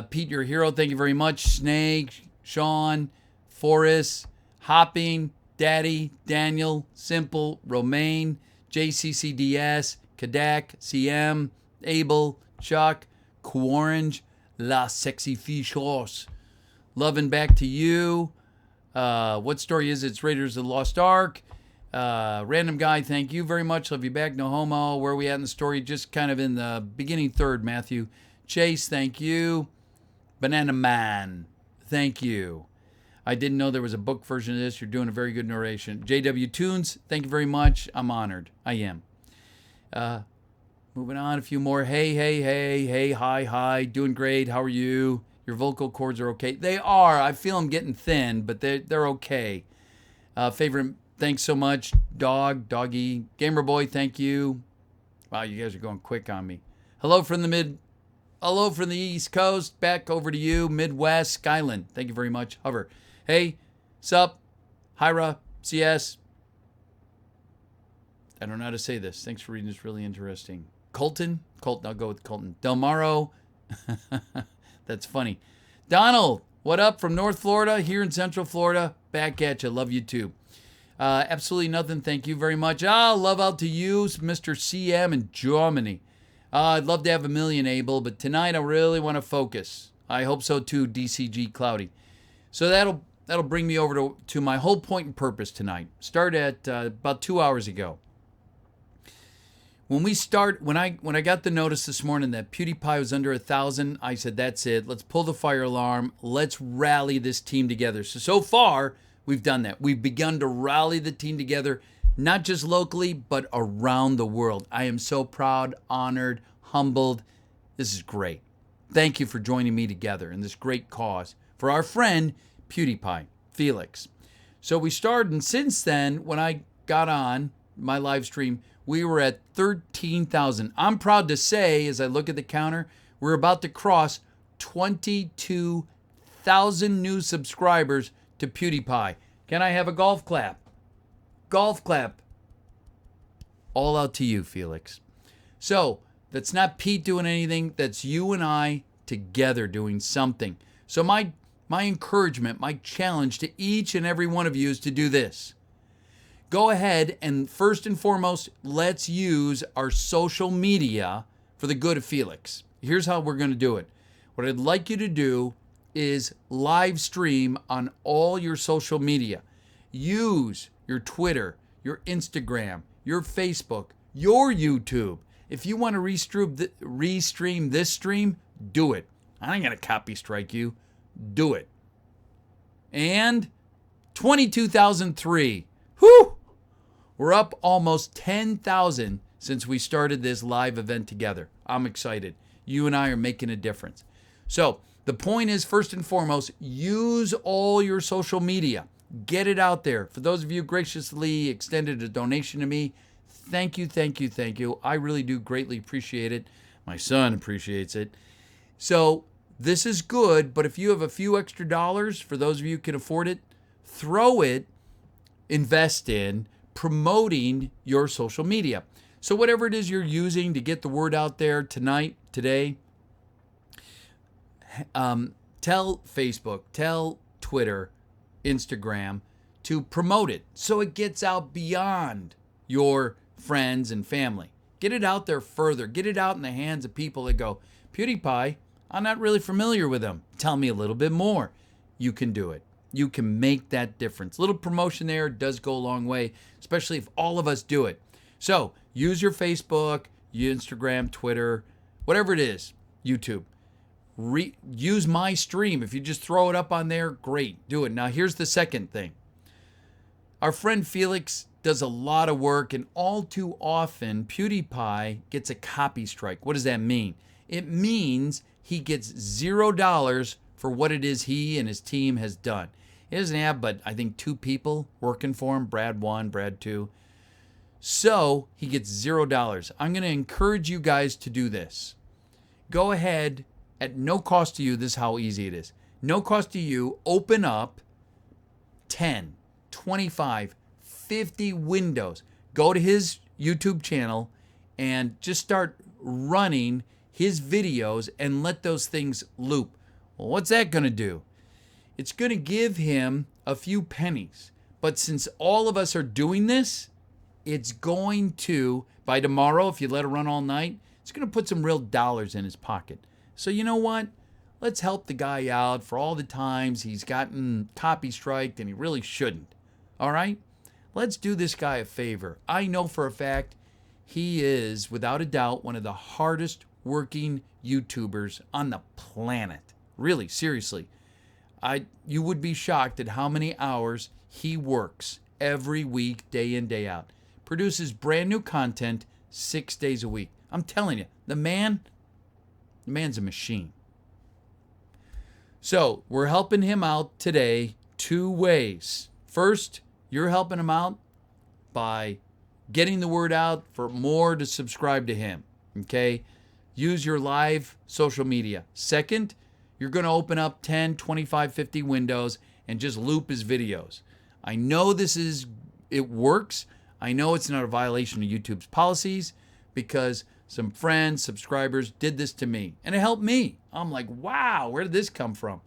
Pete, your hero, thank you very much. Snake, Sean, Forrest, Hopping, Daddy, Daniel, Simple, Romaine, JCCDS, Kadak, CM, Abel, Chuck, Quarange, La Sexy Fiche Horse. Loving back to you. What story is it? It's Raiders of the Lost Ark. Random guy, thank you very much. Love you back. No homo. Where are we at in the story? Just kind of in the beginning third, Matthew. Chase, thank you. Banana Man, thank you. I didn't know there was a book version of this. You're doing a very good narration. JW Tunes, thank you very much. I'm honored. I am. Moving on, a few more. Hey, hi. Doing great. How are you? Your vocal cords are okay. They are. I feel them getting thin, but they're okay. Favorite, thanks so much. Doggy. Gamer Boy, thank you. Wow, you guys are going quick on me. Hello from the East Coast. Back over to you. Midwest. Skyland, thank you very much. Hover. Hey, sup? Hyra, CS. I don't know how to say this. Thanks for reading this. Really interesting. Colton, I'll go with Colton. Delmaro. That's funny. Donald, what up from North Florida, here in Central Florida? Back at you. Love you too. Absolutely nothing. Thank you very much. Love out to you, Mr. CM in Germany. I'd love to have 1 million, Abel, but tonight I really want to focus. I hope so too, DCG Cloudy. So that'll bring me over to my whole point and purpose tonight. Start at about 2 hours ago. When I got the notice this morning that PewDiePie was under 1,000, I said, that's it. Let's pull the fire alarm. Let's rally this team together. So far, we've done that. We've begun to rally the team together, not just locally, but around the world. I am so proud, honored, humbled. This is great. Thank you for joining me together in this great cause for our friend PewDiePie, Felix. So we started, and since then, when I got on my live stream, we were at 13,000. I'm proud to say, as I look at the counter, we're about to cross 22,000 new subscribers to PewDiePie. Can I have a golf clap? Golf clap. All out to you, Felix. So that's not Pete doing anything. That's you and I together doing something. So my encouragement, my challenge to each and every one of you is to do this. Go ahead and first and foremost, let's use our social media for the good of Felix. Here's how we're going to do it. What I'd like you to do is live stream on all your social media. Use your Twitter, your Instagram, your Facebook, your YouTube. If you want to restream this stream, do it. I ain't going to copy strike you. Do it. and 22,003. Whew! We're up almost 10,000 since we started this live event together. I'm excited. You and I are making a difference. So the point is, first and foremost, use all your social media. Get it out there. For those of you graciously extended a donation to me, thank you, thank you, thank you. I really do greatly appreciate it. My son appreciates it. So this is good, but if you have a few extra dollars, for those of you who can afford it, throw it, invest in promoting your social media. So whatever it is you're using to get the word out there tonight, today, tell Facebook, tell Twitter, Instagram to promote it so it gets out beyond your friends and family. Get it out there further. Get it out in the hands of people that go, PewDiePie, I'm not really familiar with him. Tell me a little bit more. You can do it. You can make that difference. Little promotion there does go a long way, especially if all of us do it. So use your Facebook, your Instagram, Twitter, whatever it is, YouTube. Use my stream. If you just throw it up on there, great. Do it. Now, here's the second thing. Our friend Felix does a lot of work, and all too often, PewDiePie gets a copy strike. What does that mean? It means he gets $0 for what it is he and his team has done. He doesn't have but, I think, 2 people working for him, Brad 1, Brad 2. So he gets $0. I'm going to encourage you guys to do this. Go ahead, at no cost to you, this is how easy it is. No cost to you, open up 10, 25, 50 windows. Go to his YouTube channel and just start running his videos and let those things loop. Well, what's that going to do? It's going to give him a few pennies. But since all of us are doing this, it's going to, by tomorrow, if you let it run all night, it's going to put some real dollars in his pocket. So you know what? Let's help the guy out for all the times he's gotten copy striked and he really shouldn't. All right? Let's do this guy a favor. I know for a fact he is, without a doubt, one of the hardest working YouTubers on the planet. Really, seriously. You would be shocked at how many hours he works every week, day in, day out. Produces brand new content 6 days a week. I'm telling you, the man's a machine. So we're helping him out today 2 ways. First, you're helping him out by getting the word out for more to subscribe to him. Okay? Use your live social media. Second, you're going to open up 10, 25, 50 windows and just loop his videos. I know it works. I know it's not a violation of YouTube's policies because some friends, subscribers did this to me and it helped me. I'm like, wow, where did this come from?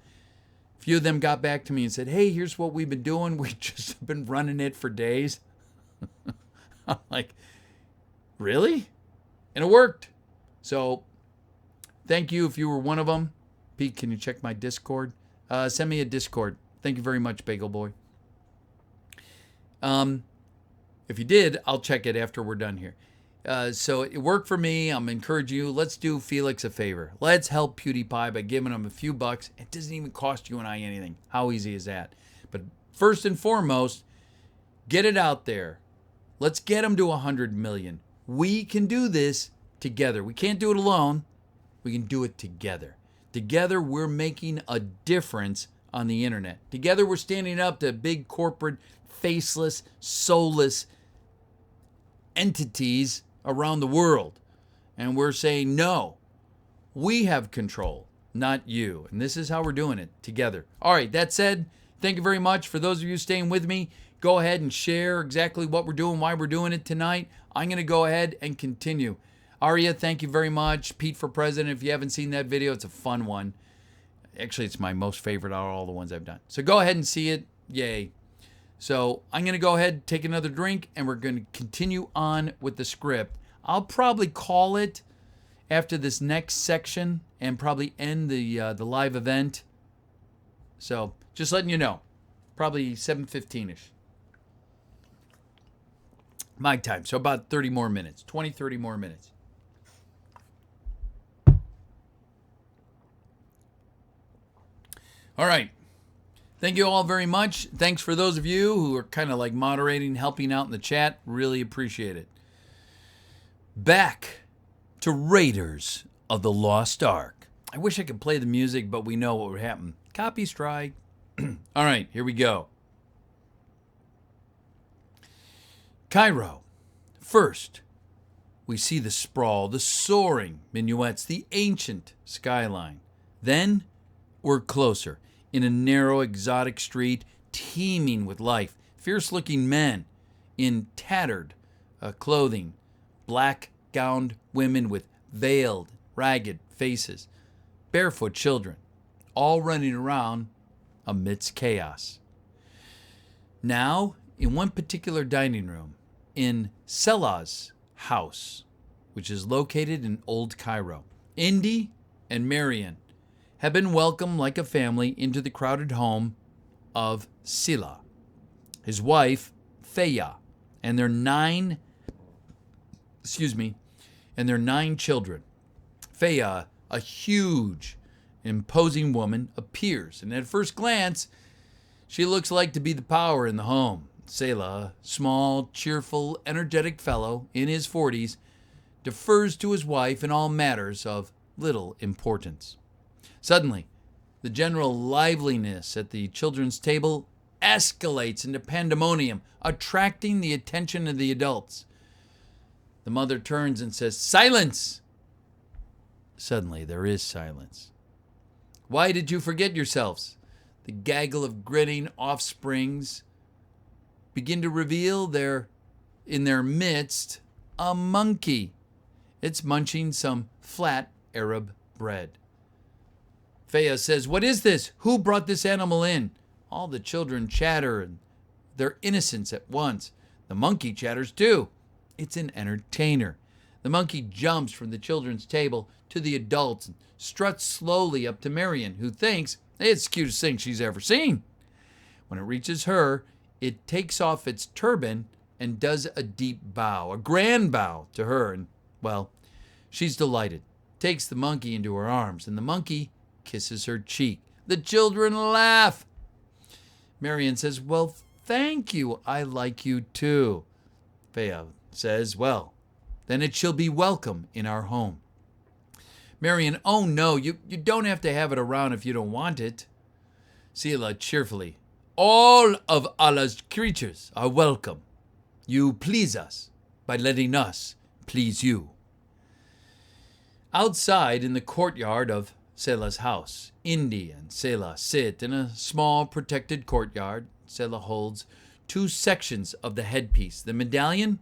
A few of them got back to me and said, hey, here's what we've been doing. We've just been running it for days. I'm like, really? And it worked. So thank you if you were one of them. Pete, can you check my Discord? Send me a Discord. Thank you very much, Bagel Boy. If you did, I'll check it after we're done here. So it worked for me. I'm encouraging you. Let's do Felix a favor. Let's help PewDiePie by giving him a few bucks. It doesn't even cost you and I anything. How easy is that? But first and foremost, get it out there. Let's get him to 100 million. We can do this together. We can't do it alone. We can do it together. Together, we're making a difference on the internet. Together, we're standing up to big corporate, faceless, soulless entities around the world. And we're saying, no, we have control, not you. And this is how we're doing it together. All right, that said, thank you very much. For those of you staying with me, go ahead and share exactly what we're doing, why we're doing it tonight. I'm going to go ahead and continue. Aria, thank you very much. Pete for President, if you haven't seen that video, it's a fun one. Actually, it's my most favorite out of all the ones I've done. So go ahead and see it. Yay. So I'm going to go ahead, take another drink, and we're going to continue on with the script. I'll probably call it after this next section and probably end the live event. So just letting you know, probably 7:15-ish. My time. So about 30 more minutes, 20, 30 more minutes. All right. Thank you all very much. Thanks for those of you who are kind of like moderating, helping out in the chat. Really appreciate it. Back to Raiders of the Lost Ark. I wish I could play the music, but we know what would happen. Copy strike. All right, here we go. Cairo. First, we see the sprawl, the soaring minuets, the ancient skyline. Then, we're closer, in a narrow, exotic street teeming with life. Fierce-looking men in tattered clothing, black-gowned women with veiled, ragged faces, barefoot children, all running around amidst chaos. Now, in one particular dining room, in Selah's house, which is located in Old Cairo, Indy and Marian have been welcomed like a family into the crowded home of Selah, his wife, Feya, and their nine children. Feya, a huge, imposing woman, appears, and at first glance, she looks like to be the power in the home. Selah, small, cheerful, energetic fellow in his 40s, defers to his wife in all matters of little importance. Suddenly, the general liveliness at the children's table escalates into pandemonium, attracting the attention of the adults. The mother turns and says, "Silence!" Suddenly, there is silence. "Why did you forget yourselves?" The gaggle of grinning offsprings begin to reveal in their midst a monkey. It's munching some flat Arab bread. Feya says, "What is this? Who brought this animal in?" All the children chatter and their innocence at once. The monkey chatters too. It's an entertainer. The monkey jumps from the children's table to the adults and struts slowly up to Marian, who thinks it's the cutest thing she's ever seen. When it reaches her, it takes off its turban and does a deep bow, a grand bow to her. And, well, she's delighted, takes the monkey into her arms, and the monkey kisses her cheek. The children laugh. Marian says, "Well, thank you. I like you too." Feya says, "Well, then it shall be welcome in our home." Marian, "Oh no, you don't have to have it around if you don't want it." Selah cheerfully, "All of Allah's creatures are welcome. You please us by letting us please you." Outside in the courtyard of Selah's house, Indy and Selah sit in a small protected courtyard. Selah holds two sections of the headpiece, the medallion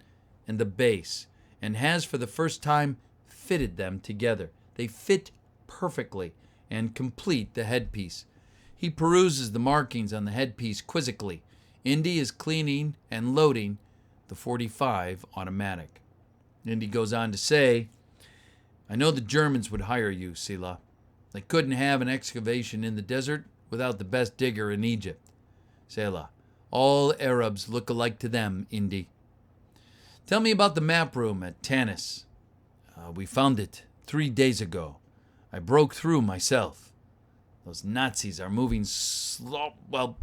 and the base, and has for the first time fitted them together. They fit perfectly and complete the headpiece. He peruses the markings on the headpiece quizzically. Indy is cleaning and loading the .45 automatic. Indy goes on to say, "I know the Germans would hire you, Selah. They couldn't have an excavation in the desert without the best digger in Egypt." Selah, "All Arabs look alike to them, Indy." "Tell me about the map room at Tanis." We found it 3 days ago. I broke through myself. Those Nazis are moving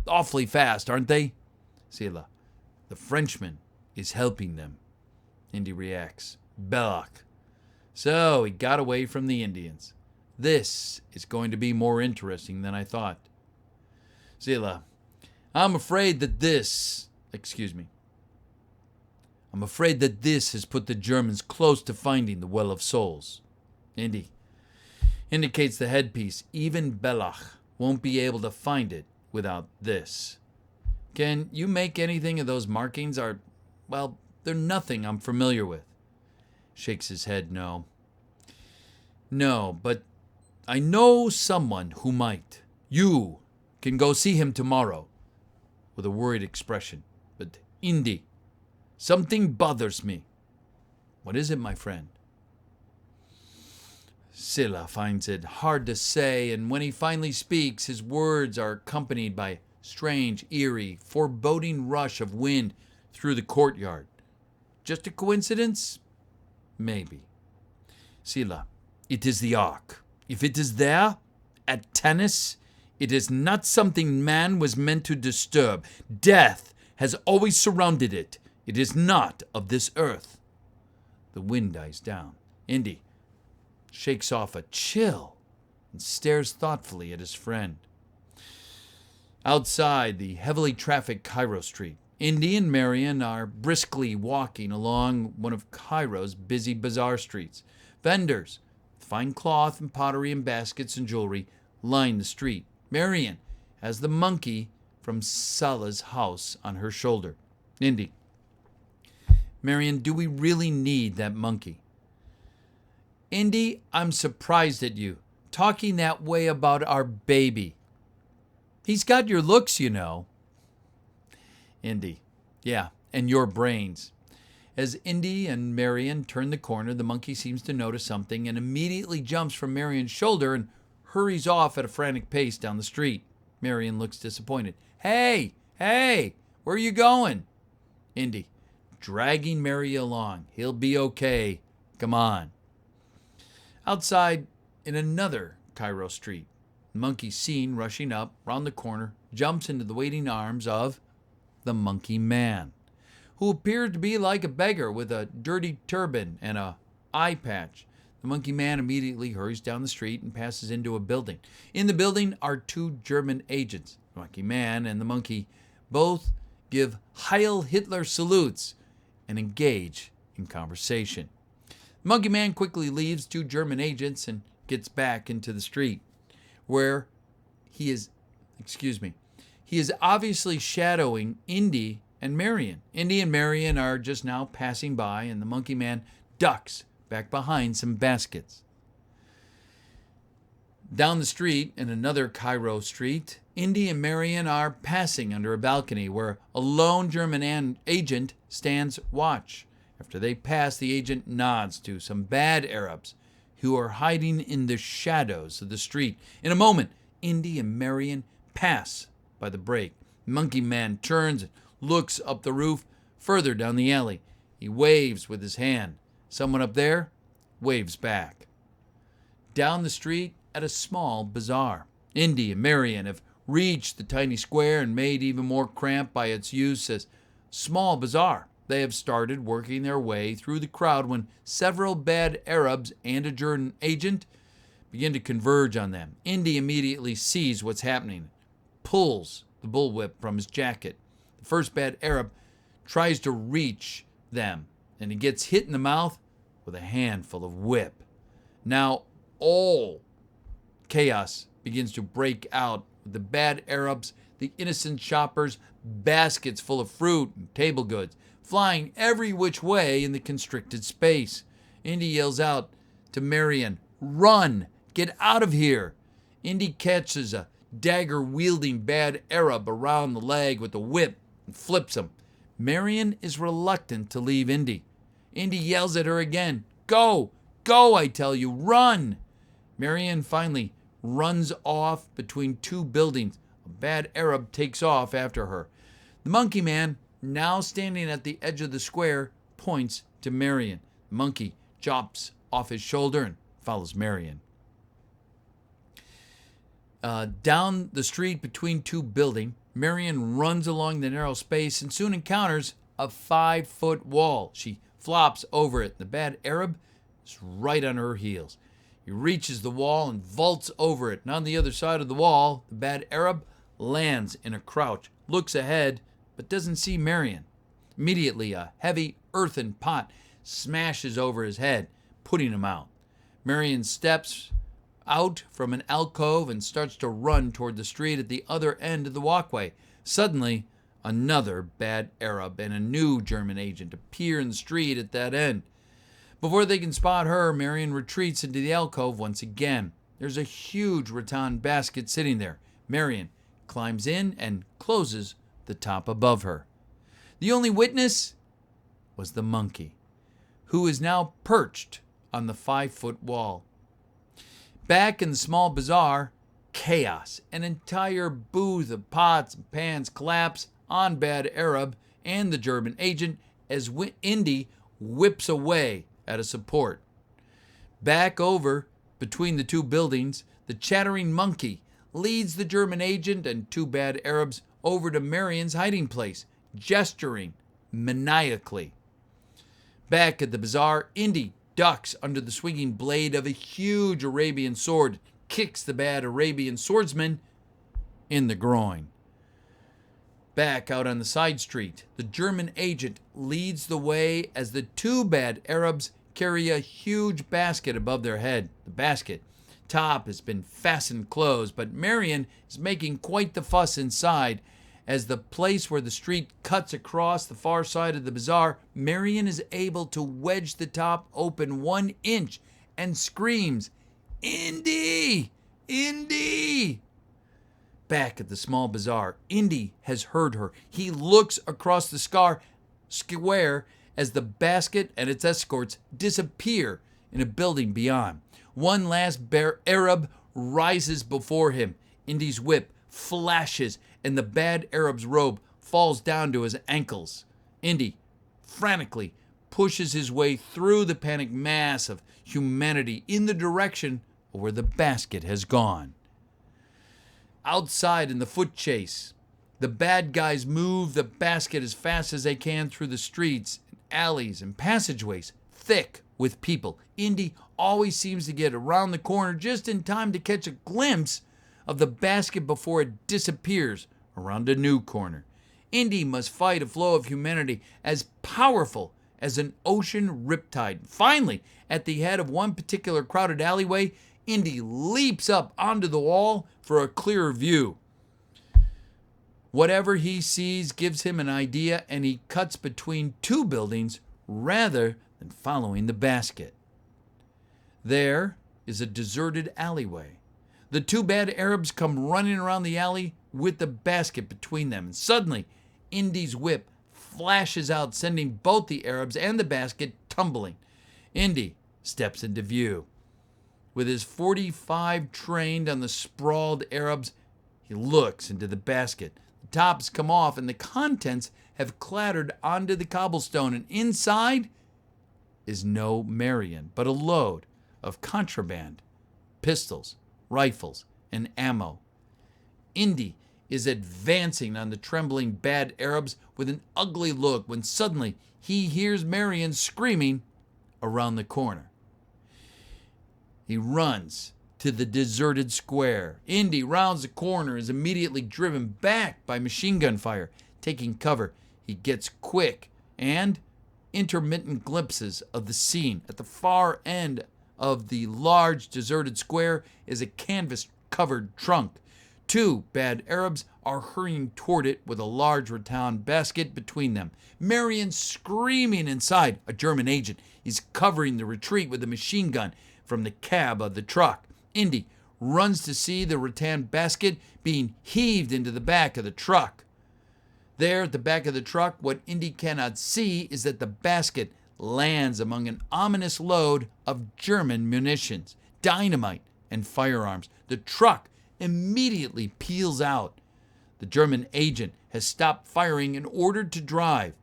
awfully fast, aren't they?" Selah, "The Frenchman is helping them." Indy reacts, "Belloc. So he got away from the Indians. This is going to be more interesting than I thought." Selah, I'm afraid that this has put the Germans close to finding the Well of Souls." Indy indicates the headpiece. "Even Belloc won't be able to find it without this." "Can you make anything of those markings? They're nothing I'm familiar with." Shakes his head, "No. No, but I know someone who might. You can go see him tomorrow," with a worried expression. "But Indy, something bothers me." "What is it, my friend?" Selah finds it hard to say, and when he finally speaks, his words are accompanied by a strange, eerie, foreboding rush of wind through the courtyard. Just a coincidence? Maybe. "Selah, it is the Ark. If it is there, at Tanis, It is not something man was meant to disturb. Death has always surrounded it. It is not of this earth. The wind dies down. Indy shakes off a chill and stares thoughtfully at his friend. Outside the heavily trafficked Cairo street, Indy and Marion are briskly walking along one of Cairo's busy bazaar streets. Vendors with fine cloth and pottery and baskets and jewelry line the street. Marion has the monkey from Salah's house on her shoulder. Indy: Marion, do we really need that monkey? Indy, I'm surprised at you, talking that way about our baby. He's got your looks, you know. Indy: yeah, and your brains. As Indy and Marion turn the corner, the monkey seems to notice something and immediately jumps from Marion's shoulder and hurries off at a frantic pace down the street. Marion looks disappointed. Hey, where are you going? Indy: dragging Mary along. He'll be okay. Come on. Outside, in another Cairo street, the monkey seen rushing up round the corner jumps into the waiting arms of the monkey man, who appeared to be like a beggar with a dirty turban and a eye patch. The monkey man immediately hurries down the street and passes into a building. In the building are two German agents. The monkey man and the monkey both give Heil Hitler salutes and engage in conversation. The monkey man quickly leaves two German agents and gets back into the street, where he is obviously shadowing Indy and Marion. Indy and Marion are just now passing by, and the monkey man ducks back behind some baskets. Down the street, in another Cairo street, Indy and Marion are passing under a balcony where a lone German agent stands watch. After they pass, the agent nods to some bad Arabs who are hiding in the shadows of the street. In a moment, Indy and Marion pass by the break. The monkey man turns and looks up the roof further down the alley. He waves with his hand. Someone up there waves back. Down the street at a small bazaar, Indy and Marion have reached the tiny square and made even more cramped by its use as small bazaar. They have started working their way through the crowd when several bad Arabs and a German agent begin to converge on them. Indy immediately sees what's happening, pulls the bullwhip from his jacket. The first bad Arab tries to reach them, and he gets hit in the mouth with a handful of whip. Now all chaos begins to break out with the bad Arabs, the innocent shoppers, baskets full of fruit and table goods, flying every which way in the constricted space. Indy yells out to Marion, "Run! Get out of here!" Indy catches a dagger-wielding bad Arab around the leg with a whip and flips him. Marion is reluctant to leave Indy. Indy yells at her again, "Go! Go, I tell you! Run!" Marion finally runs off between two buildings. A bad Arab takes off after her. The monkey man, now standing at the edge of the square, points to Marion. The monkey jumps off his shoulder and follows Marion. Down the street between two buildings, Marion runs along the narrow space and soon encounters a 5-foot wall. She flops over it. The bad Arab is right on her heels. He reaches the wall and vaults over it. And on the other side of the wall, the bad Arab lands in a crouch, looks ahead, but doesn't see Marion. Immediately, a heavy earthen pot smashes over his head, putting him out. Marion steps out from an alcove and starts to run toward the street at the other end of the walkway. Suddenly, another bad Arab and a new German agent appear in the street at that end. Before they can spot her, Marion retreats into the alcove once again. There's a huge rattan basket sitting there. Marion climbs in and closes the top above her. The only witness was the monkey, who is now perched on the 5-foot wall. Back in the small bazaar, chaos. An entire booth of pots and pans collapse on bad Arab and the German agent as Indy whips away at a support. Back over between the two buildings, the chattering monkey leads the German agent and two bad Arabs over to Marion's hiding place, gesturing maniacally. Back at the bazaar, Indy ducks under the swinging blade of a huge Arabian sword, kicks the bad Arabian swordsman in the groin. Back out on the side street, the German agent leads the way as the two bad Arabs carry a huge basket above their head. The basket top has been fastened closed, but Marion is making quite the fuss inside. As the place where the street cuts across the far side of the bazaar, Marion is able to wedge the top open 1 inch and screams, "Indy! Indy!" Back at the small bazaar, Indy has heard her. He looks across the square as the basket and its escorts disappear in a building beyond. One last Arab rises before him. Indy's whip flashes and the bad Arab's robe falls down to his ankles. Indy frantically pushes his way through the panicked mass of humanity in the direction of where the basket has gone. Outside in the foot chase, the bad guys move the basket as fast as they can through the streets, alleys, and passageways, thick with people. Indy always seems to get around the corner just in time to catch a glimpse of the basket before it disappears around a new corner. Indy must fight a flow of humanity as powerful as an ocean riptide. Finally, at the head of one particular crowded alleyway, Indy leaps up onto the wall for a clearer view. Whatever he sees gives him an idea, and he cuts between two buildings rather than following the basket. There is a deserted alleyway. The two bad Arabs come running around the alley with the basket between them. And suddenly, Indy's whip flashes out, sending both the Arabs and the basket tumbling. Indy steps into view. With his .45 trained on the sprawled Arabs, he looks into the basket. The tops come off and the contents have clattered onto the cobblestone, and inside is no Marion, but a load of contraband, pistols, rifles, and ammo. Indy is advancing on the trembling bad Arabs with an ugly look when suddenly he hears Marion screaming around the corner. He runs to the deserted square. Indy rounds the corner and is immediately driven back by machine gun fire. Taking cover, he gets quick and intermittent glimpses of the scene. At the far end of the large deserted square is a canvas-covered trunk. Two bad Arabs are hurrying toward it with a large rattan basket between them. Marion screaming inside. A German agent is covering the retreat with a machine gun from the cab of the truck. Indy runs to see the rattan basket being heaved into the back of the truck. There at the back of the truck, what Indy cannot see is that the basket lands among an ominous load of German munitions, dynamite, and firearms. The truck immediately peels out. The German agent has stopped firing and ordered to drive.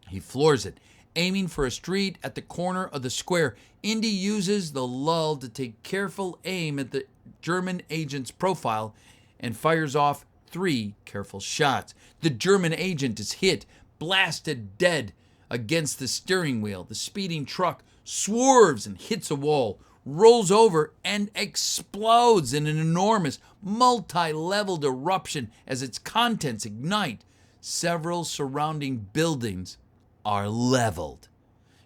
He floors it, aiming for a street at the corner of the square. Indy uses the lull to take careful aim at the German agent's profile and fires off 3 careful shots. The German agent is hit, blasted dead against the steering wheel. The speeding truck swerves and hits a wall, rolls over, and explodes in an enormous multi-leveled eruption as its contents ignite. Several surrounding buildings are leveled.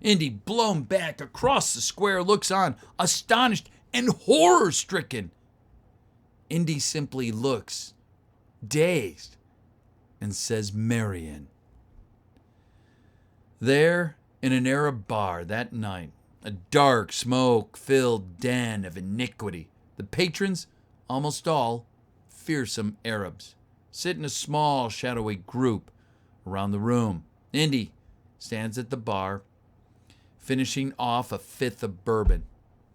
Indy, blown back across the square, looks on, astonished and horror-stricken. Indy simply looks, dazed, and says, "Marion." There, in an Arab bar that night, a dark, smoke-filled den of iniquity, the patrons, almost all fearsome Arabs, sit in a small, shadowy group around the room. Indy stands at the bar, finishing off a fifth of bourbon.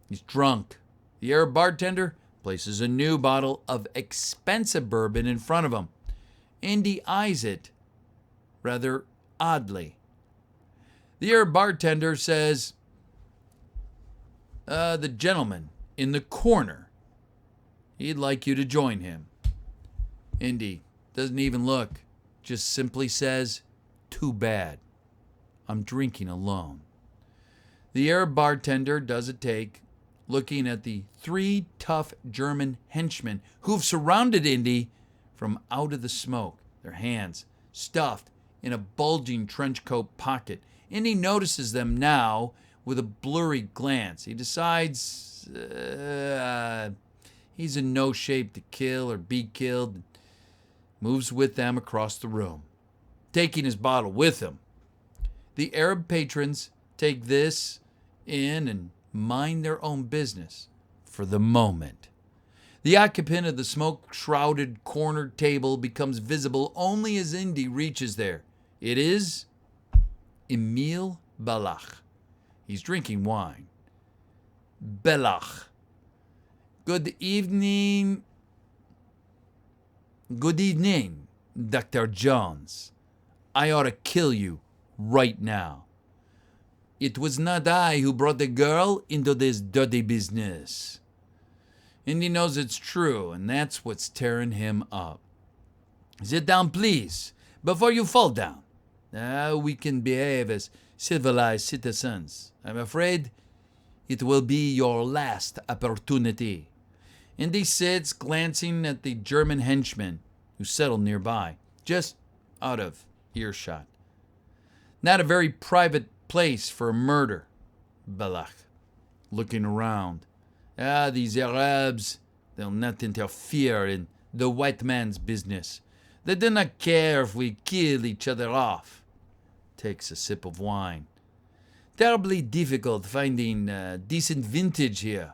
He's drunk. The Arab bartender places a new bottle of expensive bourbon in front of him. Indy eyes it rather oddly. The Arab bartender says, "The gentleman in the corner." He'd like you to join him. Indy doesn't even look, just simply says, "Too bad. I'm drinking alone." The Arab bartender does a take, looking at the 3 tough German henchmen who've surrounded Indy from out of the smoke, their hands stuffed in a bulging trench coat pocket. Indy notices them now with a blurry glance. He decides he's in no shape to kill or be killed, moves with them across the room, taking his bottle with him. The Arab patrons take this in and mind their own business for the moment. The occupant of the smoke-shrouded corner table becomes visible only as Indy reaches there. It is Emil Belach. He's drinking wine. Belach. Good evening. Good evening, Dr. Jones. I ought to kill you right now. It was not I who brought the girl into this dirty business. Indy knows it's true, and that's what's tearing him up. Sit down, please, before you fall down. Now we can behave as civilized citizens. I'm afraid it will be your last opportunity. Indy sits, glancing at the German henchmen who settle nearby, just out of earshot. Not a very private place for a murder, Belach, looking around. These Arabs, they'll not interfere in the white man's business. They do not care if we kill each other off. Takes a sip of wine. Terribly difficult finding decent vintage here.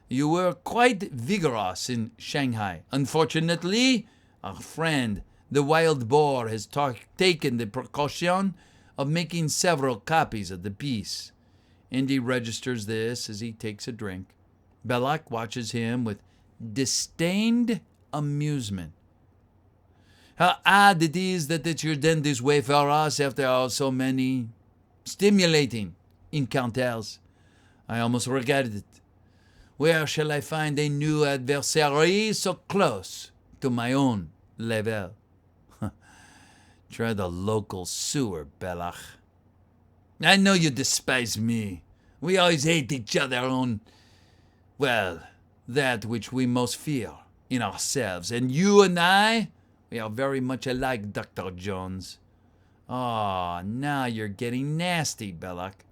You were quite vigorous in Shanghai. Unfortunately, our friend, the wild boar, has taken the precaution of making several copies of the piece. Indy registers this as he takes a drink. Belach watches him with disdained amusement. How odd it is that it should end this way for us after so many stimulating encounters. I almost regret it. Where shall I find a new adversary so close to my own level? Try the local sewer, Belach. I know you despise me. We always hate each other on, well, that which we most fear in ourselves. And you and I, we are very much alike, Dr. Jones. Oh, now you're getting nasty, Belach.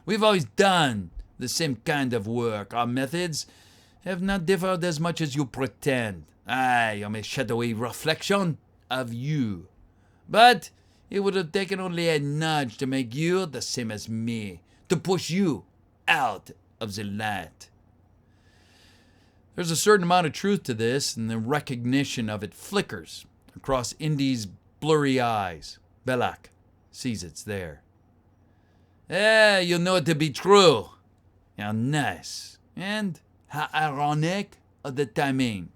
We've always done the same kind of work. Our methods have not differed as much as you pretend. I am a shadowy reflection of you. But it would have taken only a nudge to make you the same as me, to push you out of the light. There's a certain amount of truth to this, and the recognition of it flickers across Indy's blurry eyes. Belach sees it's there. You know it to be true. How nice. And how ironic of the timing.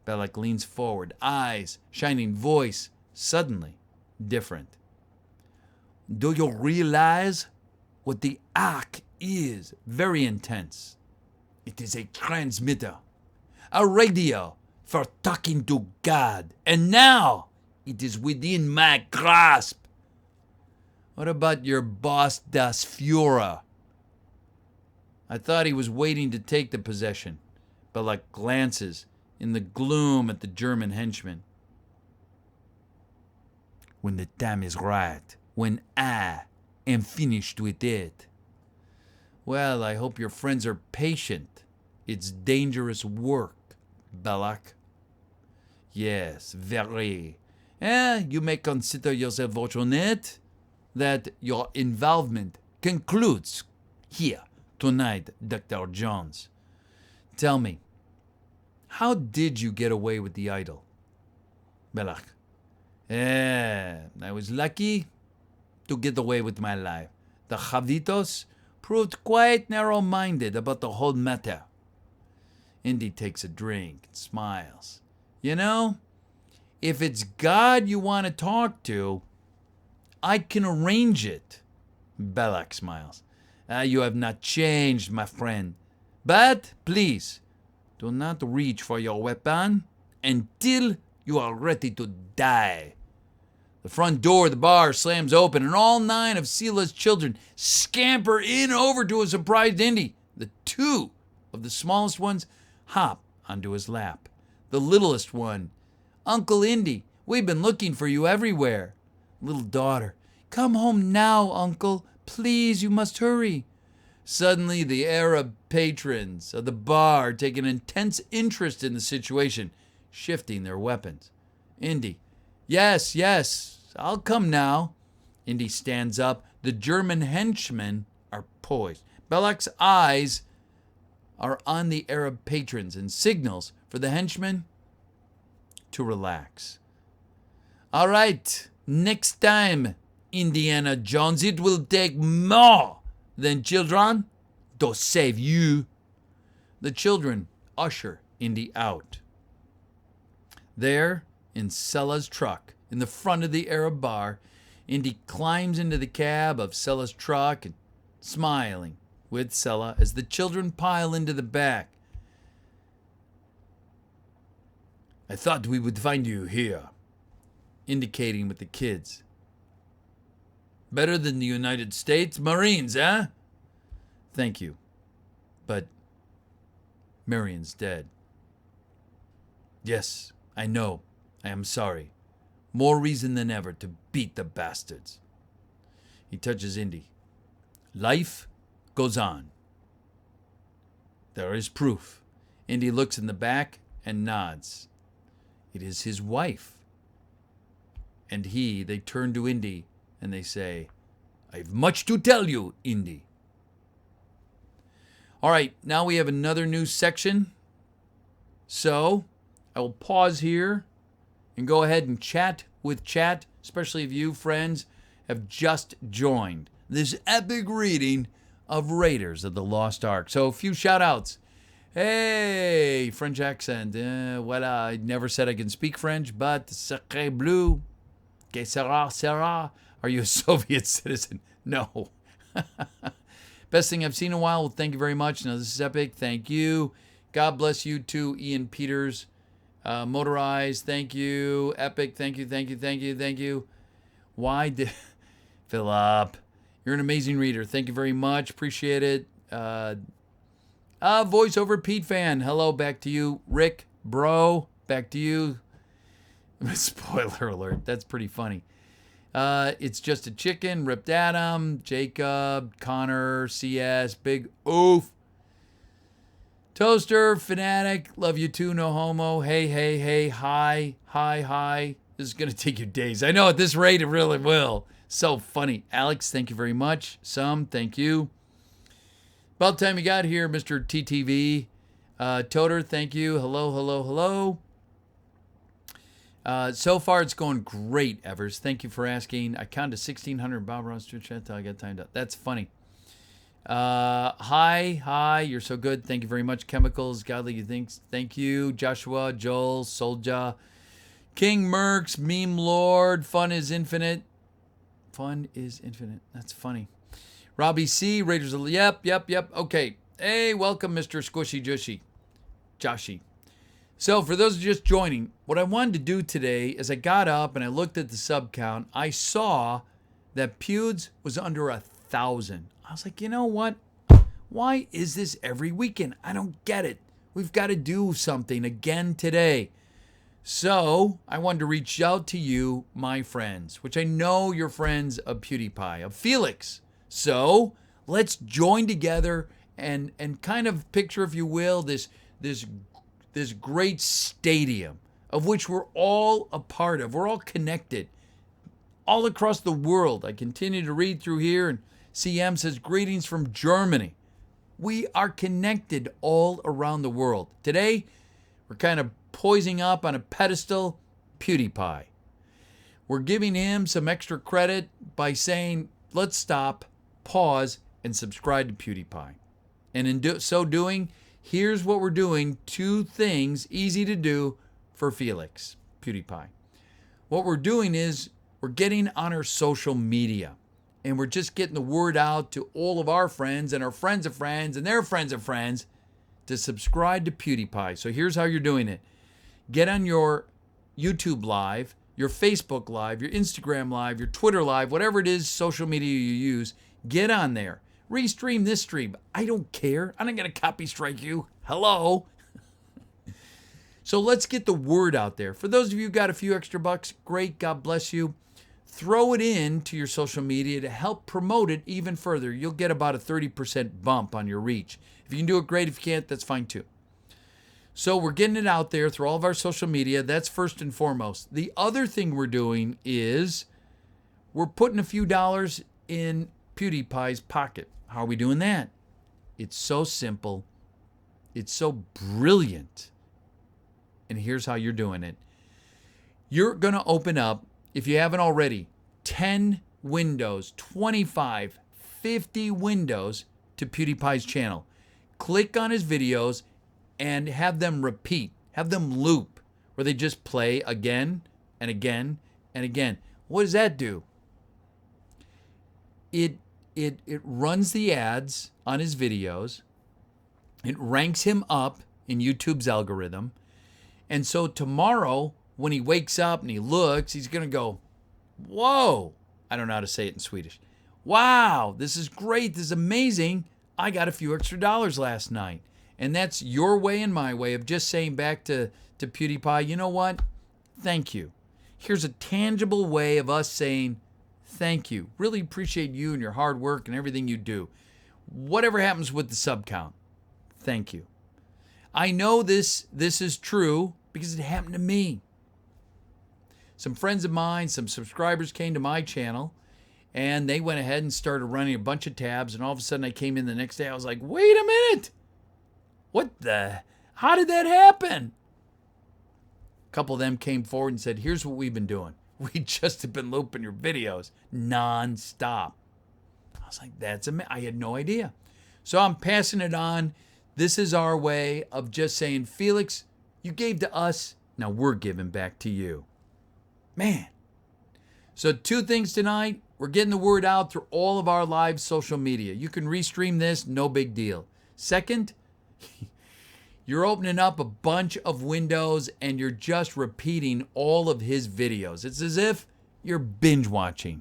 Belach leans forward, eyes shining, voice suddenly different. Do you realize what the Ark is? Very intense. It is a transmitter, a radio for talking to God. And now it is within my grasp. What about your boss, Das Führer? I thought he was waiting to take the possession. Belach glances in the gloom at the German henchman. When the time is right, when I am finished with it. Well, I hope your friends are patient. It's dangerous work, Belach. Yes, very. You may consider yourself fortunate that your involvement concludes here tonight, Dr. Jones. Tell me, how did you get away with the idol? Belach. I was lucky to get away with my life. The Javitos proved quite narrow-minded about the whole matter. Indy takes a drink and smiles. You know, if it's God you want to talk to, I can arrange it. Belach smiles. You have not changed, my friend. But, please, Do not reach for your weapon until you are ready to die. The front door of the bar slams open, and all 9 of Sela's children scamper in over to a surprised Indy. The 2 of the smallest ones hop onto his lap. The littlest one, Uncle Indy, we've been looking for you everywhere. Little daughter, come home now, Uncle. Please, you must hurry. Suddenly, the Arab patrons of the bar take an intense interest in the situation, shifting their weapons. Indy, yes, I'll come now. Indy stands up. The German henchmen are poised. Belloq's eyes are on the Arab patrons and signals for the henchmen to relax. All right, next time, Indiana Jones, it will take more than children to save you. The children usher Indy out. There, in Sela's truck, in the front of the Arab bar, Indy climbs into the cab of Sela's truck and smiling with Sela as the children pile into the back. I thought we would find you here, indicating with the kids. Better than the United States Marines, eh? Thank you. But Marion's dead. Yes, I know. I am sorry. More reason than ever to beat the bastards. He touches Indy. Life goes on. There is proof. Indy looks in the back and nods. It is his wife. And they turn to Indy and they say, I've much to tell you, Indy. All right, now we have another new section. So I will pause here and go ahead and chat with chat, especially if you, friends, have just joined this epic reading of Raiders of the Lost Ark. So a few shout outs. Hey, French accent. Well, I never said I can speak French, but sacré bleu. Que sera? Are you a Soviet citizen? No. Best thing I've seen in a while. Well, thank you very much. Now, this is epic. Thank you. God bless you too, Ian Peters. Motorized, thank you. Epic, thank you. Why did... Philip, you're an amazing reader. Thank you very much. Appreciate it. VoiceoverPete fan. Hello, back to you. Rick, bro, back to you. Spoiler alert. That's pretty funny. It's just a chicken. Ripped Adam, Jacob, Connor, CS, Big Oof. Toaster, Fanatic, love you too, no homo. Hey, hi. This is going to take you days. I know at this rate it really will. So funny. Alex, thank you very much. Thank you. About time you got here, Mr. TTV. Toter, thank you. Hello. So far it's going great, Evers. Thank you for asking. I counted 1,600 Bob Ross to chat till I got timed up. That's funny. Hi, you're so good. Thank you very much. Chemicals, Godly You Think. Thank you. Joshua, Joel, Soldier, King Mercs, Meme Lord, Fun is Infinite. That's funny. Robbie C, Raiders of... Yep. Okay. Hey, welcome, Mr. Squishy Joshy. So, for those just joining, what I wanted to do today is I got up and I looked at the sub count. I saw that Pewds was under 1,000. I was like, you know what? Why is this every weekend? I don't get it. We've got to do something again today. So I wanted to reach out to you, my friends, which I know you're friends of PewDiePie, of Felix. So let's join together and kind of picture, if you will, this great stadium of which we're all a part of. We're all connected all across the world. I continue to read through here, and CM says, greetings from Germany. We are connected all around the world. Today, we're kind of poising up on a pedestal, PewDiePie. We're giving him some extra credit by saying, let's stop, pause, and subscribe to PewDiePie. And in so doing, here's what we're doing. 2 things easy to do for Felix, PewDiePie. What we're doing is we're getting on our social media. And we're just getting the word out to all of our friends and our friends of friends and their friends of friends to subscribe to PewDiePie. So here's how you're doing it. Get on your YouTube Live, your Facebook Live, your Instagram Live, your Twitter Live, whatever it is, social media you use, get on there. Restream this stream. I don't care. I'm not going to copy strike you. Hello. So let's get the word out there. For those of you who got a few extra bucks, great. God bless you. Throw it in to your social media to help promote it even further. You'll get about a 30% bump on your reach. If you can do it, great. If you can't, that's fine too. So we're getting it out there through all of our social media. That's first and foremost. The other thing we're doing is we're putting a few dollars in PewDiePie's pocket. How are we doing that? It's so simple. It's so brilliant. And here's how you're doing it. You're going to open up, if you haven't already, 10 windows, 25, 50 windows to PewDiePie's channel. Click on his videos and have them repeat, have them loop, where they just play again and again and again. What does that do? It runs the ads on his videos. It ranks him up in YouTube's algorithm. And so tomorrow, when he wakes up and he looks, he's going to go, whoa. I don't know how to say it in Swedish. Wow, this is great. This is amazing. I got a few extra dollars last night. And that's your way and my way of just saying back to PewDiePie, you know what? Thank you. Here's a tangible way of us saying thank you. Really appreciate you and your hard work and everything you do. Whatever happens with the sub count, thank you. I know this is true because it happened to me. Some friends of mine, some subscribers came to my channel and they went ahead and started running a bunch of tabs. And all of a sudden I came in the next day. I was like, wait a minute. How did that happen? A couple of them came forward and said, here's what we've been doing. We just have been looping your videos nonstop. I was like, that's amazing. I had no idea. So I'm passing it on. This is our way of just saying, Felix, you gave to us. Now we're giving back to you. Man. So 2 things tonight. We're getting the word out through all of our live social media. You can restream this, no big deal. Second, you're opening up a bunch of windows and you're just repeating all of his videos. It's as if you're binge watching.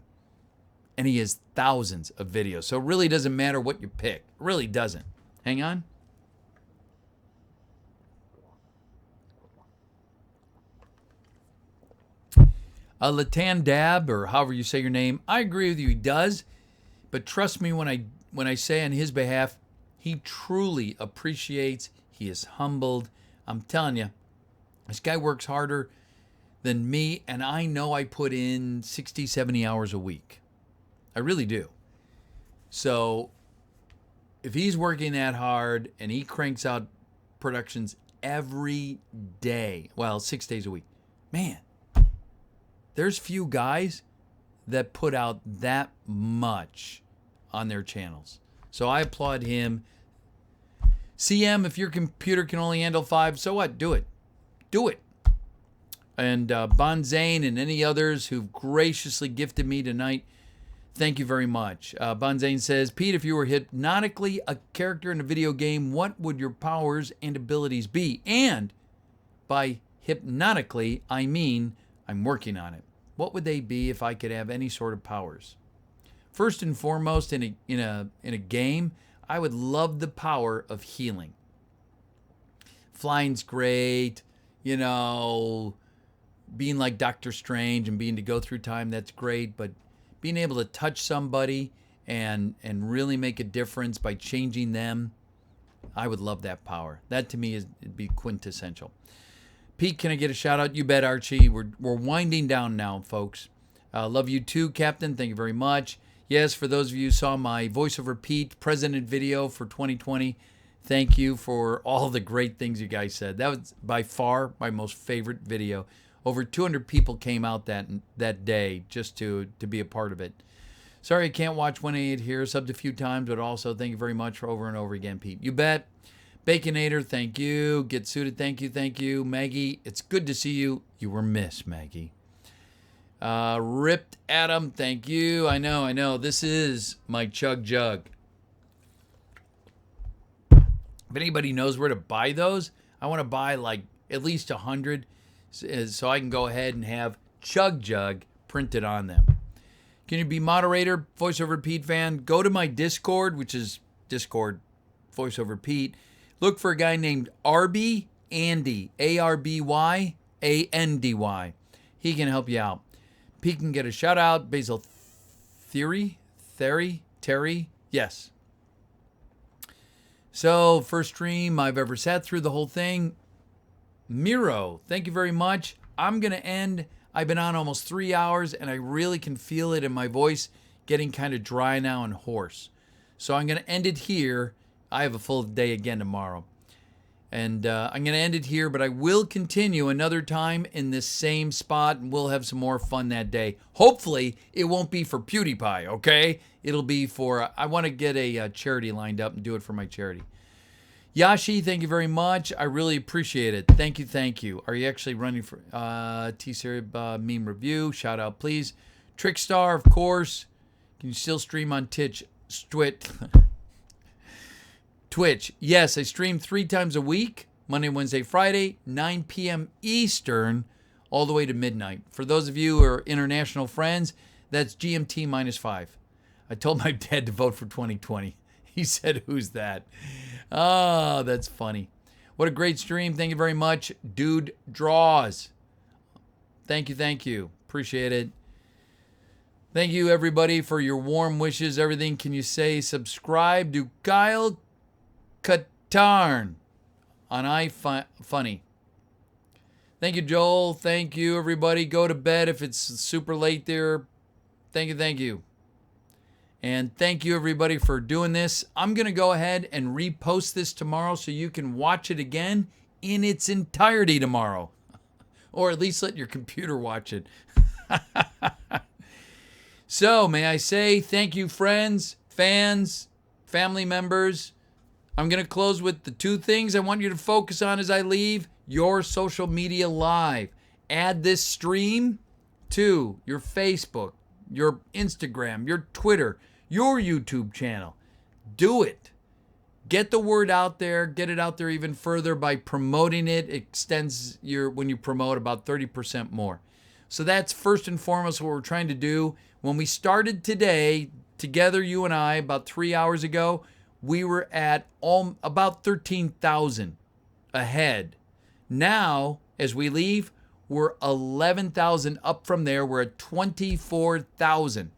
And he has thousands of videos. So it really doesn't matter what you pick. It really doesn't. Hang on. Latan Dab, or however you say your name, I agree with you, he does. But trust me when I say on his behalf, he truly appreciates, he is humbled. I'm telling you, this guy works harder than me, and I know I put in 60, 70 hours a week. I really do. So if he's working that hard and he cranks out productions every day, well, 6 days a week, man, there's few guys that put out that much on their channels. So I applaud him. CM, if your computer can only handle 5, so what? Do it. Do it. And Bonzane and any others who've graciously gifted me tonight, thank you very much. Bonzane says, Pete, if you were hypnotically a character in a video game, what would your powers and abilities be? And by hypnotically, I mean I'm working on it. What would they be if I could have any sort of powers? First and foremost, in a game, I would love the power of healing. Flying's great, being like Doctor Strange and being to go through time, that's great. But being able to touch somebody and really make a difference by changing them, I would love that power. That to me it'd be quintessential. Pete, can I get a shout out? You bet, Archie. We're winding down now, folks. Love you too, Captain. Thank you very much. Yes, for those of you who saw my VoiceoverPete President video for 2020, thank you for all the great things you guys said. That was by far my most favorite video. Over 200 people came out that day just to be a part of it. Sorry I can't watch 188 here. Subbed a few times, but also thank you very much for over and over again, Pete. You bet. Baconator, thank you. Get Suited, thank you. Maggie, it's good to see you. You were missed, Maggie. Ripped Adam, thank you. I know. This is my chug jug. If anybody knows where to buy those, I want to buy like at least 100 so I can go ahead and have Chug Jug printed on them. Can you be moderator, VoiceoverPete fan? Go to my Discord, which is Discord VoiceoverPete. Look for a guy named Arby Andy, Arby Andy. He can help you out. Pete can get a shout out. Basil Terry, yes. So, first stream I've ever sat through the whole thing. Miro, thank you very much. I'm going to end. I've been on almost 3 hours, and I really can feel it in my voice getting kind of dry now and hoarse. So I'm going to end it here. I have a full day again tomorrow. And I'm going to end it here, but I will continue another time in this same spot, and we'll have some more fun that day. Hopefully, it won't be for PewDiePie, okay? It'll be for, I want to get a charity lined up and do it for my charity. Yashi, thank you very much. I really appreciate it. Thank you, thank you. Are you actually running for T-Series meme review? Shout out, please. Trickstar, of course. Can you still stream on Twitch? Twitch. Yes, I stream 3 times a week. Monday, Wednesday, Friday, 9 p.m. Eastern, all the way to midnight. For those of you who are international friends, that's GMT -5. I told my dad to vote for 2020. He said, who's that? Oh, that's funny. What a great stream. Thank you very much. Dude Draws. Thank you, thank you. Appreciate it. Thank you, everybody, for your warm wishes. Everything. Can you say subscribe to Kyle Katarn on iFunny? Thank you, Joel. Thank you, everybody. Go to bed if it's super late there. Thank you, thank you. And thank you, everybody, for doing this. I'm going to go ahead and repost this tomorrow so you can watch it again in its entirety tomorrow. Or at least let your computer watch it. So, may I say thank you, friends, fans, family members. I'm going to close with the 2 things I want you to focus on as I leave. Your social media live. Add this stream to your Facebook, your Instagram, your Twitter, your YouTube channel. Do it. Get the word out there. Get it out there even further by promoting it. It extends when you promote about 30% more. So that's first and foremost what we're trying to do. When we started today, together, you and I, about 3 hours ago, we were at about 13,000 ahead. Now, as we leave, we're 11,000 up from there. We're at 24,000.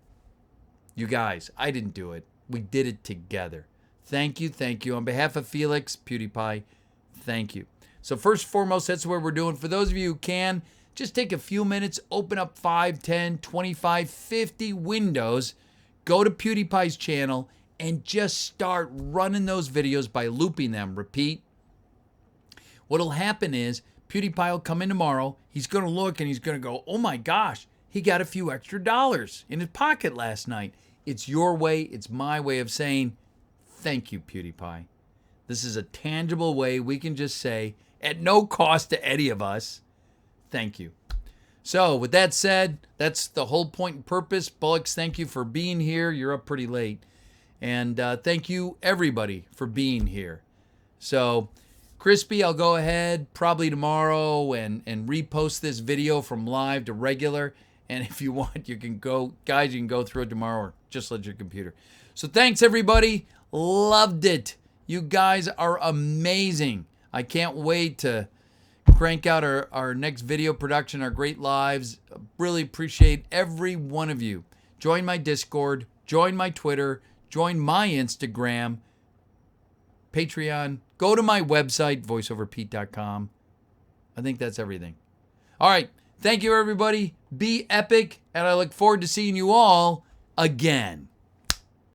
You guys, I didn't do it. We did it together. Thank you, thank you. On behalf of Felix, PewDiePie, thank you. So first and foremost, that's what we're doing. For those of you who can, just take a few minutes, open up 5, 10, 25, 50 windows, go to PewDiePie's channel, and just start running those videos by looping them. Repeat. What'll happen is PewDiePie will come in tomorrow. He's going to look and he's going to go, oh my gosh, he got a few extra dollars in his pocket last night. It's your way. It's my way of saying, thank you, PewDiePie. This is a tangible way we can just say, at no cost to any of us, thank you. So with that said, that's the whole point and purpose. Bullocks, thank you for being here. You're up pretty late. And thank you, everybody, for being here. So, Crispy, I'll go ahead probably tomorrow and repost this video from live to regular. And if you want, you can go, guys, you can go through it tomorrow or just let your computer. So thanks, everybody. Loved it. You guys are amazing. I can't wait to crank out our next video production, our great lives. Really appreciate every one of you. Join my Discord, join my Twitter, join my Instagram, Patreon. Go to my website, voiceoverpete.com. I think that's everything. All right. Thank you, everybody. Be epic, and I look forward to seeing you all again.